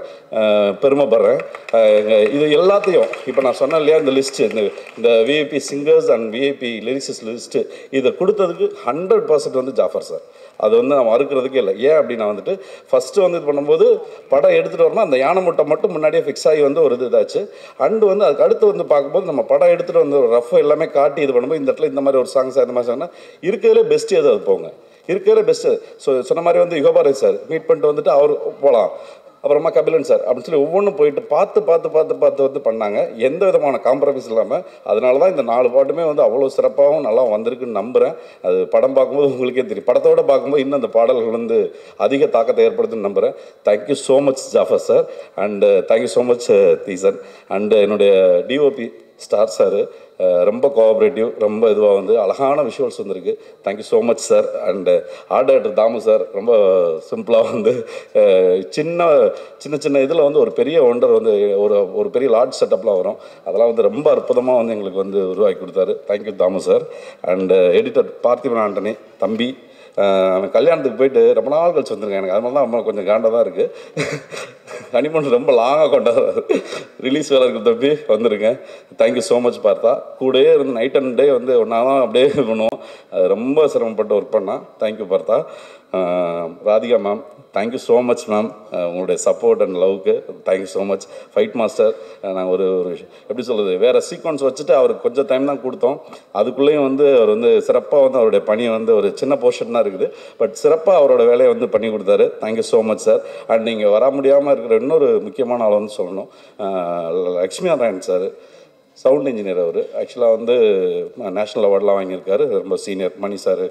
பெருமைப்படுறேன். இது எல்லாத்தையும் இப்போ நான் சொன்னேன் இல்லையா, இந்த லிஸ்ட்டு, இந்த VIP singers and VIP lyricists list, இதை கொடுத்ததுக்கு 100% வந்து ஜாஃபர் சார். அது வந்து நான் மறுக்கிறதுக்கே இல்லை. ஏன் அப்படின்னா வந்துட்டு ஃபஸ்ட்டு வந்து இது பண்ணும்போது படம் எடுத்துகிட்டு வரணும், அந்த யானை முட்டை மட்டும் முன்னாடியே ஃபிக்ஸ் ஆகி வந்து ஒரு இதாச்சு. அண்டு வந்து அதுக்கு அடுத்து வந்து பார்க்கும்போது நம்ம படம் எடுத்துகிட்டு வந்து ரஃப் எல்லாமே காட்டி இது பண்ணும்போது இந்த இடத்துல இந்த மாதிரி ஒரு சாங்ஸ் இந்த மாதிரி சாங்னா இருக்கிறதுலே பெஸ்ட்டு எது அது போங்க, இருக்கிறதுல பெஸ்ட்டு. ஸோ சொன்ன மாதிரி வந்து யுகபாரதி சார் மீட் பண்ணிட்டு வந்துட்டு அவர் போகலாம், அப்புறமா கபிலன் சார் அப்படின்னு சொல்லி ஒவ்வொன்றும் போயிட்டு பார்த்து வந்து பண்ணாங்க, எந்த விதமான காம்ப்ரமைஸ் இல்லாமல். அதனால தான் இந்த 4 பாட்டுமே வந்து அவ்வளோ சிறப்பாகவும் நல்லா வந்திருக்குன்னு நம்புகிறேன். அது படம் பார்க்கும்போது உங்களுக்கே தெரியும், படத்தோடு பார்க்கும்போது இன்னும் அந்த பாடல்கள் வந்து அதிக தாக்கத்தை ஏற்படுத்துன்னு நம்புகிறேன். Thank you so much Jaffer sir, and thank you so much Theesan. And என்னுடைய டிஓபி ஸ்டார் சார் ரொம்ப கோஆப்ரேட்டிவ், ரொம்ப இதுவாக வந்து அழகான விஷுவல்ஸ் வந்திருக்கு. Thank you so much sir. And art director Thamu sir ரொம்ப சிம்பிளாக வந்து சின்ன இதில் வந்து ஒரு பெரிய ஒண்டர் வந்து ஒரு பெரிய லார்ஜ் செட்டப்லாம் வரும், அதெல்லாம் வந்து ரொம்ப அற்புதமாக வந்து எங்களுக்கு வந்து உருவாக்கி கொடுத்தாரு. Thank you Dhamu sir. And editor Parthiban Antony தம்பி, அவன் கல்யாணத்துக்கு போயிட்டு ரொம்ப நாள் கழிச்சு வந்துருக்கேன். எனக்கு அது மாதிரி தான் ரொம்ப கொஞ்சம் காண்டாக தான் இருக்குது. ஹனிமூன் ரொம்ப லாங்காக கொண்டாடுறாரு, ரிலீஸ் வேறு இருக்குது தம்பி, வந்துருங்க. தேங்க்யூ ஸோ மச் பார்த்தா, கூடயே இருந்து நைட் அண்ட் டே வந்து ஒன்றா தான் அப்படியே பண்ணுவோம், அது ரொம்ப சிரமப்பட்டு ஒர்க் பண்ணால். Thank you Partha. Radhika ma'am thank you so much ma'am, உங்களுடைய சப்போர்ட் அண்ட் லவ்க்கு thank you so much. Fight master நாங்கள் ஒரு எப்படி சொல்கிறது, வேறு சீக்வன்ஸ் வச்சுட்டு அவருக்கு கொஞ்சம் டைம் தான் கொடுத்தோம், அதுக்குள்ளேயும் வந்து அவர் வந்து சிறப்பாக வந்து அவருடைய பணியை வந்து ஒரு சின்ன போர்ஷன் தான் இருக்குது, பட் சிறப்பாக அவரோட வேலையை வந்து பண்ணி கொடுத்தாரு. Thank you so much sir. And நீங்கள் வர முடியாமல் இருக்கிற இன்னொரு முக்கியமான ஆள் வந்து சொல்லணும், Lakshmi Narayan sir, sound engineer. அவர் ஆக்சுவலாக வந்து நேஷ்னல் அவார்டெலாம் வாங்கியிருக்காரு, ரொம்ப senior. Mani sir,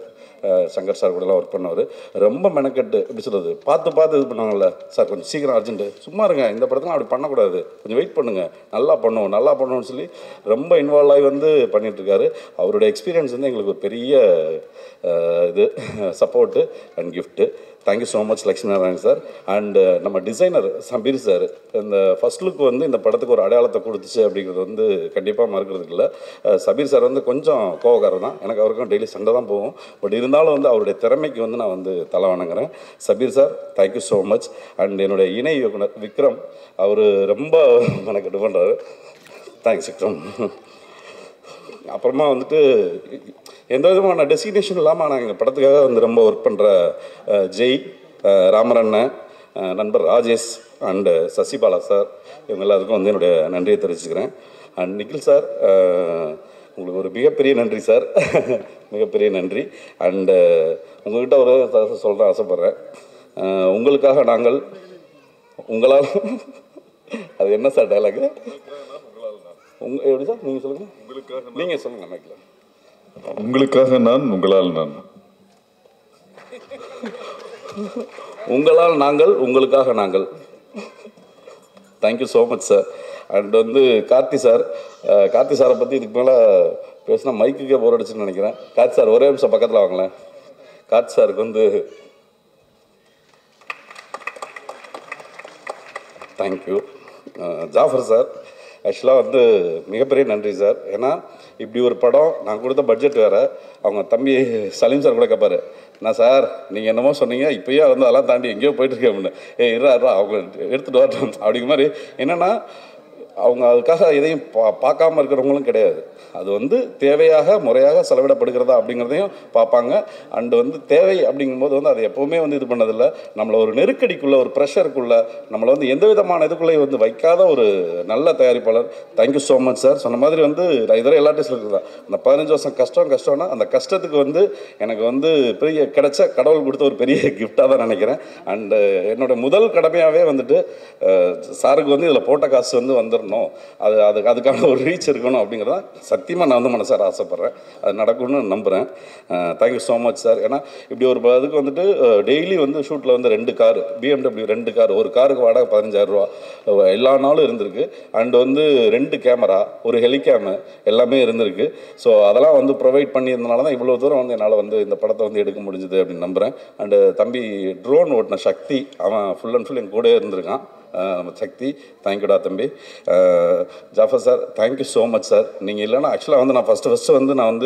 Shankar sir கூடலாம் ஒர்க் பண்ணவர், ரொம்ப மெனக்கெட்டு எப்படி சொல்கிறது பார்த்து இது பண்ணாங்கல்ல சார், கொஞ்சம் சீக்கிரம் அர்ஜென்ட்டு, சும்மா இருங்க இந்த படத்தில் அப்படி பண்ணக்கூடாது, கொஞ்சம் வெயிட் பண்ணுங்கள், நல்லா பண்ணுவோம்னு சொல்லி ரொம்ப இன்வால்வ் ஆகி வந்து பண்ணிகிட்ருக்காரு. அவருடைய எக்ஸ்பீரியன்ஸ் வந்து எங்களுக்கு ஒரு பெரிய இது support and gift. Thank you so much Lakshmi Narayan sir. And நம்ம டிசைனர் சபீர் சார், இந்த ஃபஸ்ட் லுக் வந்து இந்த படத்துக்கு ஒரு அடையாளத்தை கொடுத்துச்சு அப்படிங்கிறது வந்து கண்டிப்பாக மறுக்கிறதுக்கு இல்லை. சபீர் சார் வந்து கொஞ்சம் கோவக்காரர் தான், எனக்கு அவருக்கும் டெய்லி சண்டை தான் போகும், பட் இருந்தாலும் வந்து அவருடைய திறமைக்கு வந்து நான் வந்து தலை வணங்குறேன். Sabeer sir thank you so much. And என்னுடைய இணை இயக்குனர் விக்ரம், அவர் ரொம்ப எனக்கு இது பண்ணுறாரு, தேங்க்ஸ் விக்ரம். அப்புறமா வந்துட்டு எந்த விதமான டெசிக்னேஷன் இல்லாமல் நாங்கள் இந்த படத்துக்காக வந்து ரொம்ப ஒர்க் பண்ணுற ஜெய், ராமரண்ணன், நண்பர் ராஜேஷ் அண்டு சசிபாலா சார், இவங்க எல்லாத்துக்கும் வந்து என்னுடைய நன்றியை தெரிவிச்சுக்கிறேன். அண்ட் நிக்கில் சார், உங்களுக்கு ஒரு மிகப்பெரிய நன்றி சார், மிகப்பெரிய நன்றி. அண்டு உங்கள்கிட்ட ஒரு சொல்கிற ஆசைப்பட்றேன், உங்களுக்காக நாங்கள் உங்களால் அது என்ன சார் டைலாக் எப்படி சார் நீங்கள் சொல்லுங்கள், நீங்கள் சொல்லுங்கள் மைக்கில். உங்களுக்காக நான், உங்களால் நான், உங்களால் நாங்கள், உங்களுக்காக நாங்கள். Thank you so much sir. And வந்து கார்த்தி சாரை பற்றி இதுக்கு மேலே பேசினா மைக்குக்கே போர் அடிச்சுன்னு நினைக்கிறேன். கார்த்தி சார் ஒரே நிமிஷம் பக்கத்தில் வாங்களேன். கார்த்தி சாருக்கு வந்து தேங்க்யூ. ஜாஃபர் சார் ஆக்சுவலாக வந்து மிகப்பெரிய நன்றி சார். ஏன்னா இப்படி ஒரு படம் நான் கொடுத்த பட்ஜெட் வேறு, அவங்க தம்பி சலீம் சார் கூட கேட்பாரு, என்ன சார் நீங்கள் என்னமோ சொன்னீங்க, இப்போயே வந்து அதெல்லாம் தாண்டி எங்கேயோ போயிட்டுருக்கேன் அப்படின்னு. இருறா அவங்க எடுத்துகிட்டு வரட்டும் அப்படிங்கிற மாதிரி. என்னென்னா அவங்க அதுக்காக எதையும் பார்க்காம இருக்கிறவங்களும் கிடையாது, அது வந்து தேவையாக முறையாக செலவிடப்படுகிறதா அப்படிங்கிறதையும் பார்ப்பாங்க. அண்டு வந்து தேவை அப்படிங்கும்போது வந்து அதை எப்போவுமே வந்து இது பண்ணதில்லை, நம்மளை ஒரு நெருக்கடிக்குள்ளே ஒரு ப்ரெஷருக்குள்ளே நம்மளை வந்து எந்த விதமான இதுக்குள்ளேயும் வந்து வைக்காத ஒரு நல்ல தயாரிப்பாளர். Thank you so much sir. சொன்ன மாதிரி வந்து நான் இதெல்லாம் எல்லாத்தையும் சொல்லியிருந்தேன், அந்த 15 வருஷம் கஷ்டம்னா அந்த கஷ்டத்துக்கு வந்து எனக்கு வந்து பெரிய கிடைச்ச கடவுள் கொடுத்த ஒரு பெரிய கிஃப்டாக தான் நினைக்கிறேன். அண்டு என்னோடய முதல் கடமையாகவே வந்துட்டு சாருக்கு வந்து இதில் போட்ட காசு வந்து வந்துடணும், அதுக்கான ஒரு ரீச் இருக்கணும் அப்படிங்கிறதான் சத்தியமாக நான் வந்து மனசார ஆசைப்பட்றேன், அது நடக்கும்னு நம்புகிறேன். Thank you so much sir. ஏன்னா இப்படி ஒரு அதுக்கு வந்துட்டு டெய்லி வந்து ஷூட்டில் வந்து 2 காரு BMW 2 கார், ஒரு காருக்கு வாடகை 15,000 ரூபா எல்லா நாளும் இருந்திருக்கு. அண்டு வந்து 2 கேமரா, ஒரு ஹெலிகேமு எல்லாமே இருந்திருக்கு. ஸோ அதெல்லாம் வந்து ப்ரொவைட் பண்ணியிருந்தனால தான் இவ்வளோ தூரம் வந்து என்னால் வந்து இந்த படத்தை வந்து எடுக்க முடிஞ்சுது அப்படின்னு நம்புகிறேன். அண்டு தம்பி ட்ரோன் ஓட்டின சக்தி, அவன் ஃபுல் அண்ட் ஃபுல் என் கூட இருந்திருக்கான். நம்ம சக்தி, தேங்க்யூடா தம்பி. Jaffer sir, thank you so much sir. நீங்கள் இல்லைன்னா ஆக்சுவலாக வந்து நான் ஃபஸ்ட்டு வந்து நான்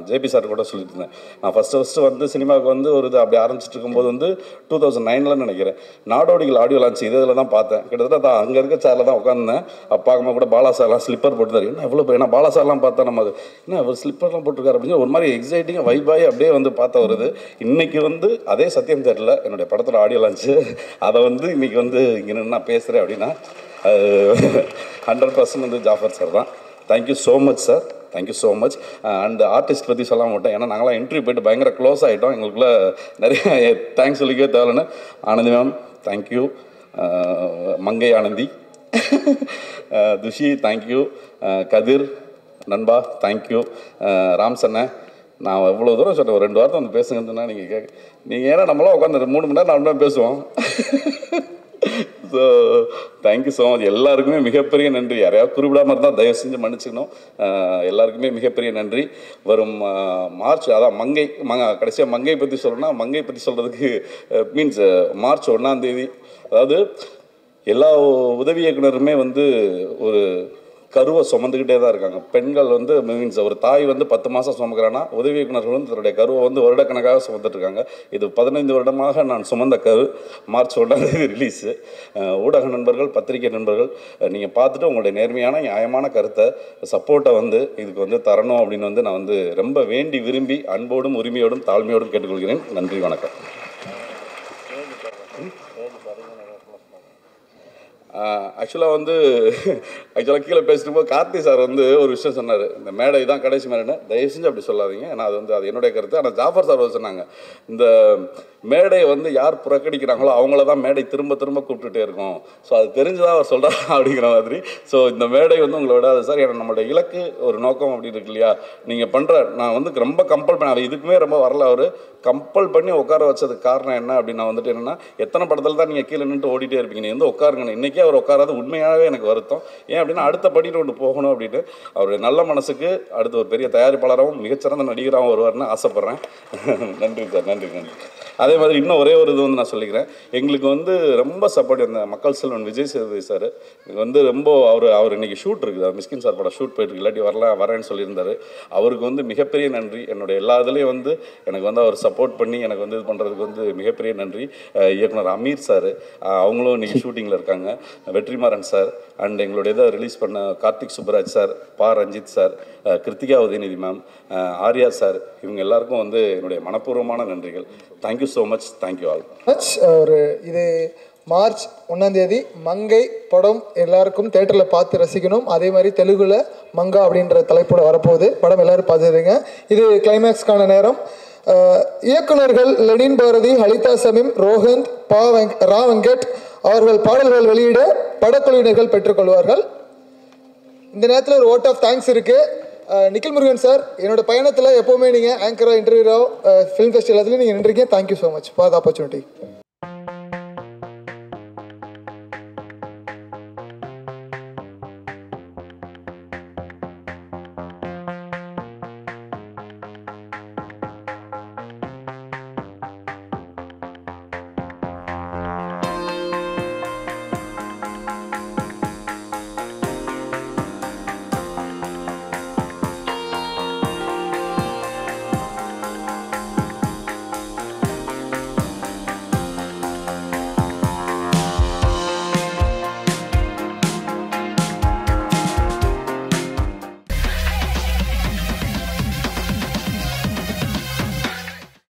ஜேபி சார் கூட சொல்லியிருந்தேன். நான் ஃபஸ்ட்டு வந்து சினிமாவுக்கு வந்து ஒரு இது அப்படி ஆரம்பிச்சிட்டு இருக்கும்போது வந்து 2009 நினைக்கிறேன், நாடோடிகள் ஆடியோ லான்ச் இதில் தான் பார்த்தேன். கிட்டத்தட்ட அங்கே இருக்க சேரில் தான் உட்காந்துருந்தேன். அப்பா அம்மா கூட பாலா சார்லாம் ஸ்லிப்பர் போட்டுருந்தாரு. என்ன எவ்வளோ ஏன்னா பாலா சார்லாம் பார்த்தா நம்ம என்ன ஒரு ஸ்லிப்பர்லாம் போட்டிருக்காரு அப்படின்னு ஒரு மாதிரி எக்ஸைட்டிங்காக வைபாய் அப்படியே வந்து பார்த்த வருது. இன்றைக்கி வந்து அதே சத்தியம் தேட்டரில் என்னுடைய படத்தோட ஆடியோ லான்ச்சு, அதை வந்து இன்றைக்கி வந்து இங்கே நின்று நான் பேசுகிறேன் அப்படின்னா 100% வந்து ஜாஃபர் சார் தான். Thank you so much sir, thank you so much. And artist பற்றி சொல்ல மாட்டேன், ஏன்னா நாங்களாம் இன்டர்வியூ போய்ட்டு பயங்கர க்ளோஸ் ஆகிட்டோம். எங்களுக்குள்ள நிறைய தேங்க்ஸ் சொல்லிக்கவே தேவைன்னு. ஆனந்தி மேம் தேங்க்யூ, மங்கை ஆனந்தி, துஷி தேங்க்யூ, கதிர் நண்பா தேங்க்யூ, ராம்சண்ண. நான் எவ்வளோ தூரம் சொன்னேன், ஒரு 2 வாரத்தை வந்து பேசுங்கன்னா நீங்கள் ஏன்னா நம்மளாம் உட்காந்து 3 மணி நேரம் 4 மணி நேரம் பேசுவோம். So thank you so much. எல்லாருக்குமே மிகப்பெரிய நன்றி. யாரையாவது குறிப்பிடாமல் இருந்தால் தயவு செஞ்சு மன்னிச்சுக்கணும். எல்லாருக்குமே மிகப்பெரிய நன்றி. வரும் மார்ச், அதான் கடைசியாக மங்கை பற்றி சொல்லணும்னா, மங்கை பற்றி சொல்கிறதுக்கு மீன்ஸ் மார்ச் 1ஆம் தேதி, அதாவது எல்லா உதவி இயக்குனருமே வந்து ஒரு கருவை சுமந்துக்கிட்டே தான் இருக்காங்க. பெண்கள் வந்து மீன்ஸ் ஒரு தாய் வந்து 10 மாதம் சுமக்கிறான்னா, உதவி இயக்குனர்கள் வந்து தன்னுடைய கருவை வந்து வருடக்கணக்காக சுமந்துட்டு இருக்காங்க. இது 15 வருடமாக நான் சுமந்த கரு. மார்ச் 1ஆம் தேதி ரிலீஸு. ஊடக நண்பர்கள், பத்திரிகை நண்பர்கள், நீங்கள் பார்த்துட்டு உங்களுடைய நேர்மையான நியாயமான கருத்தை, சப்போர்ட்டை வந்து இதுக்கு வந்து தரணும் அப்படின்னு வந்து நான் வந்து ரொம்ப வேண்டி விரும்பி அன்போடும் உரிமையோடும் தாழ்மையோடும் கேட்டுக்கொள்கிறேன். நன்றி, வணக்கம். ஆக்சுவலாக கீழே பேசிட்டு போது கார்த்தி சார் வந்து ஒரு விஷயம் சொன்னார், இந்த மேடை தான் கடைசி மேடைன்னு. தயவு செஞ்சு அப்படி சொல்லாதீங்க, ஏன்னா அது என்னுடைய கருத்து. ஆனால் ஜாஃபர் சார் சொன்னாங்க, இந்த மேடையை வந்து யார் புறக்கணிக்கிறாங்களோ அவங்கள தான் மேடை திரும்ப திரும்ப கூப்பிட்டுட்டே இருக்கும். ஸோ அது தெரிஞ்சுதான் அவர் சொல்கிறார் அப்படிங்கிற மாதிரி. ஸோ இந்த மேடை வந்து உங்களை விடாது சார், ஏன்னா நம்மளோட இலக்கு ஒரு நோக்கம் அப்படின்னு இருக்கு இல்லையா. நீங்கள் பண்ணுற நான் வந்து ரொம்ப கம்பல் பண்ண, அவர் இதுக்குமே ரொம்ப வரல, அவர் கம்பல் பண்ணி உட்கார வச்சதுக்கு காரணம் என்ன அப்படின்னு நான் வந்துட்டு என்னென்னா, எத்தனை படத்தில் தான் நீங்கள் கீழே நின்று ஓடிட்டே இருப்பீங்க, நீங்கள் வந்து உட்காருங்க. இன்றைக்கே அவர் உட்காராது உண்மையாகவே எனக்கு வருத்தம். ஏன் அப்படின்னா அடுத்த படியில் ஒன்று போகணும் அப்படின்னு. அவருடைய நல்ல மனசுக்கு அடுத்து ஒரு பெரிய தயாரிப்பாளராகவும் மிகச்சிறந்த நடிகராகவும் வருவார்னு ஆசைப்பட்றேன். நன்றி சார், நன்றி நன்றி. அதே மாதிரி இன்னும் ஒரே ஒரு இது வந்து நான் சொல்லிக்கிறேன், எங்களுக்கு வந்து ரொம்ப சப்போர்ட் இந்த மக்கள் செல்வன் விஜய் சேதுபதி சார். எனக்கு வந்து ரொம்ப அவர் இன்றைக்கி ஷூட் இருக்குது, மிஸ்கின் சார் படம் ஷூட் போயிட்டுருக்கு, இல்லாட்டி வரேன்னு சொல்லியிருந்தார். அவருக்கு வந்து மிகப்பெரிய நன்றி. என்னுடைய எல்லா இதுலேயும் வந்து எனக்கு வந்து அவர் சப்போர்ட் பண்ணி எனக்கு வந்து இது பண்ணுறதுக்கு வந்து மிகப்பெரிய நன்றி. இயக்குனர் அமீர் சார், அவங்களும் இன்றைக்கி ஷூட்டிங்கில் இருக்காங்க. வெற்றிமாறன் சார், அண்ட் எங்களுடைய இதை ரிலீஸ் பண்ண Karthik Subbaraj sir, Ranjith sir, Kiruthiga Udhayanidhi ma'am, Arya sir, இவங்க எல்லாருக்கும் வந்து என்னுடைய மனப்பூர்வமான நன்றிகள். Thank you so much, thank you all. இது மார்ச் 1ஆம் தேதி மங்கை படம் எல்லாருக்கும் தேட்டரில் பார்த்து ரசிக்கணும். அதே மாதிரி தெலுங்குல மங்கா அப்படின்ற தலைப்போட வரப்போகுது. படம் எல்லாரும் பார்த்துருங்க. இது கிளைமேக்ஸ்க்கான நேரம். இயக்குனர்கள் லெனின் பாரதி, ஹலிதா சமீம், ரோஹந்த், ரா வெங்கட் அவர்கள் பாடல்கள் வெளியிட படக்குழுவினர்கள் பெற்றுக்கொள்வார்கள். இந்த நேரத்தில் ஒரு ஓட் ஆஃப் தேங்க்ஸ் இருக்குது. நிக்கில் முருகன் சார், என்னோட பயணத்தில் எப்போவுமே நீங்கள் ஆங்கரோ, இன்டர்வியூரோ, ஃபிலிம் ஃபெஸ்டிவல் எல்லாத்துலேயும் நீங்கள் நின்றுருக்கீங்க. Thank you so much for the opportunity.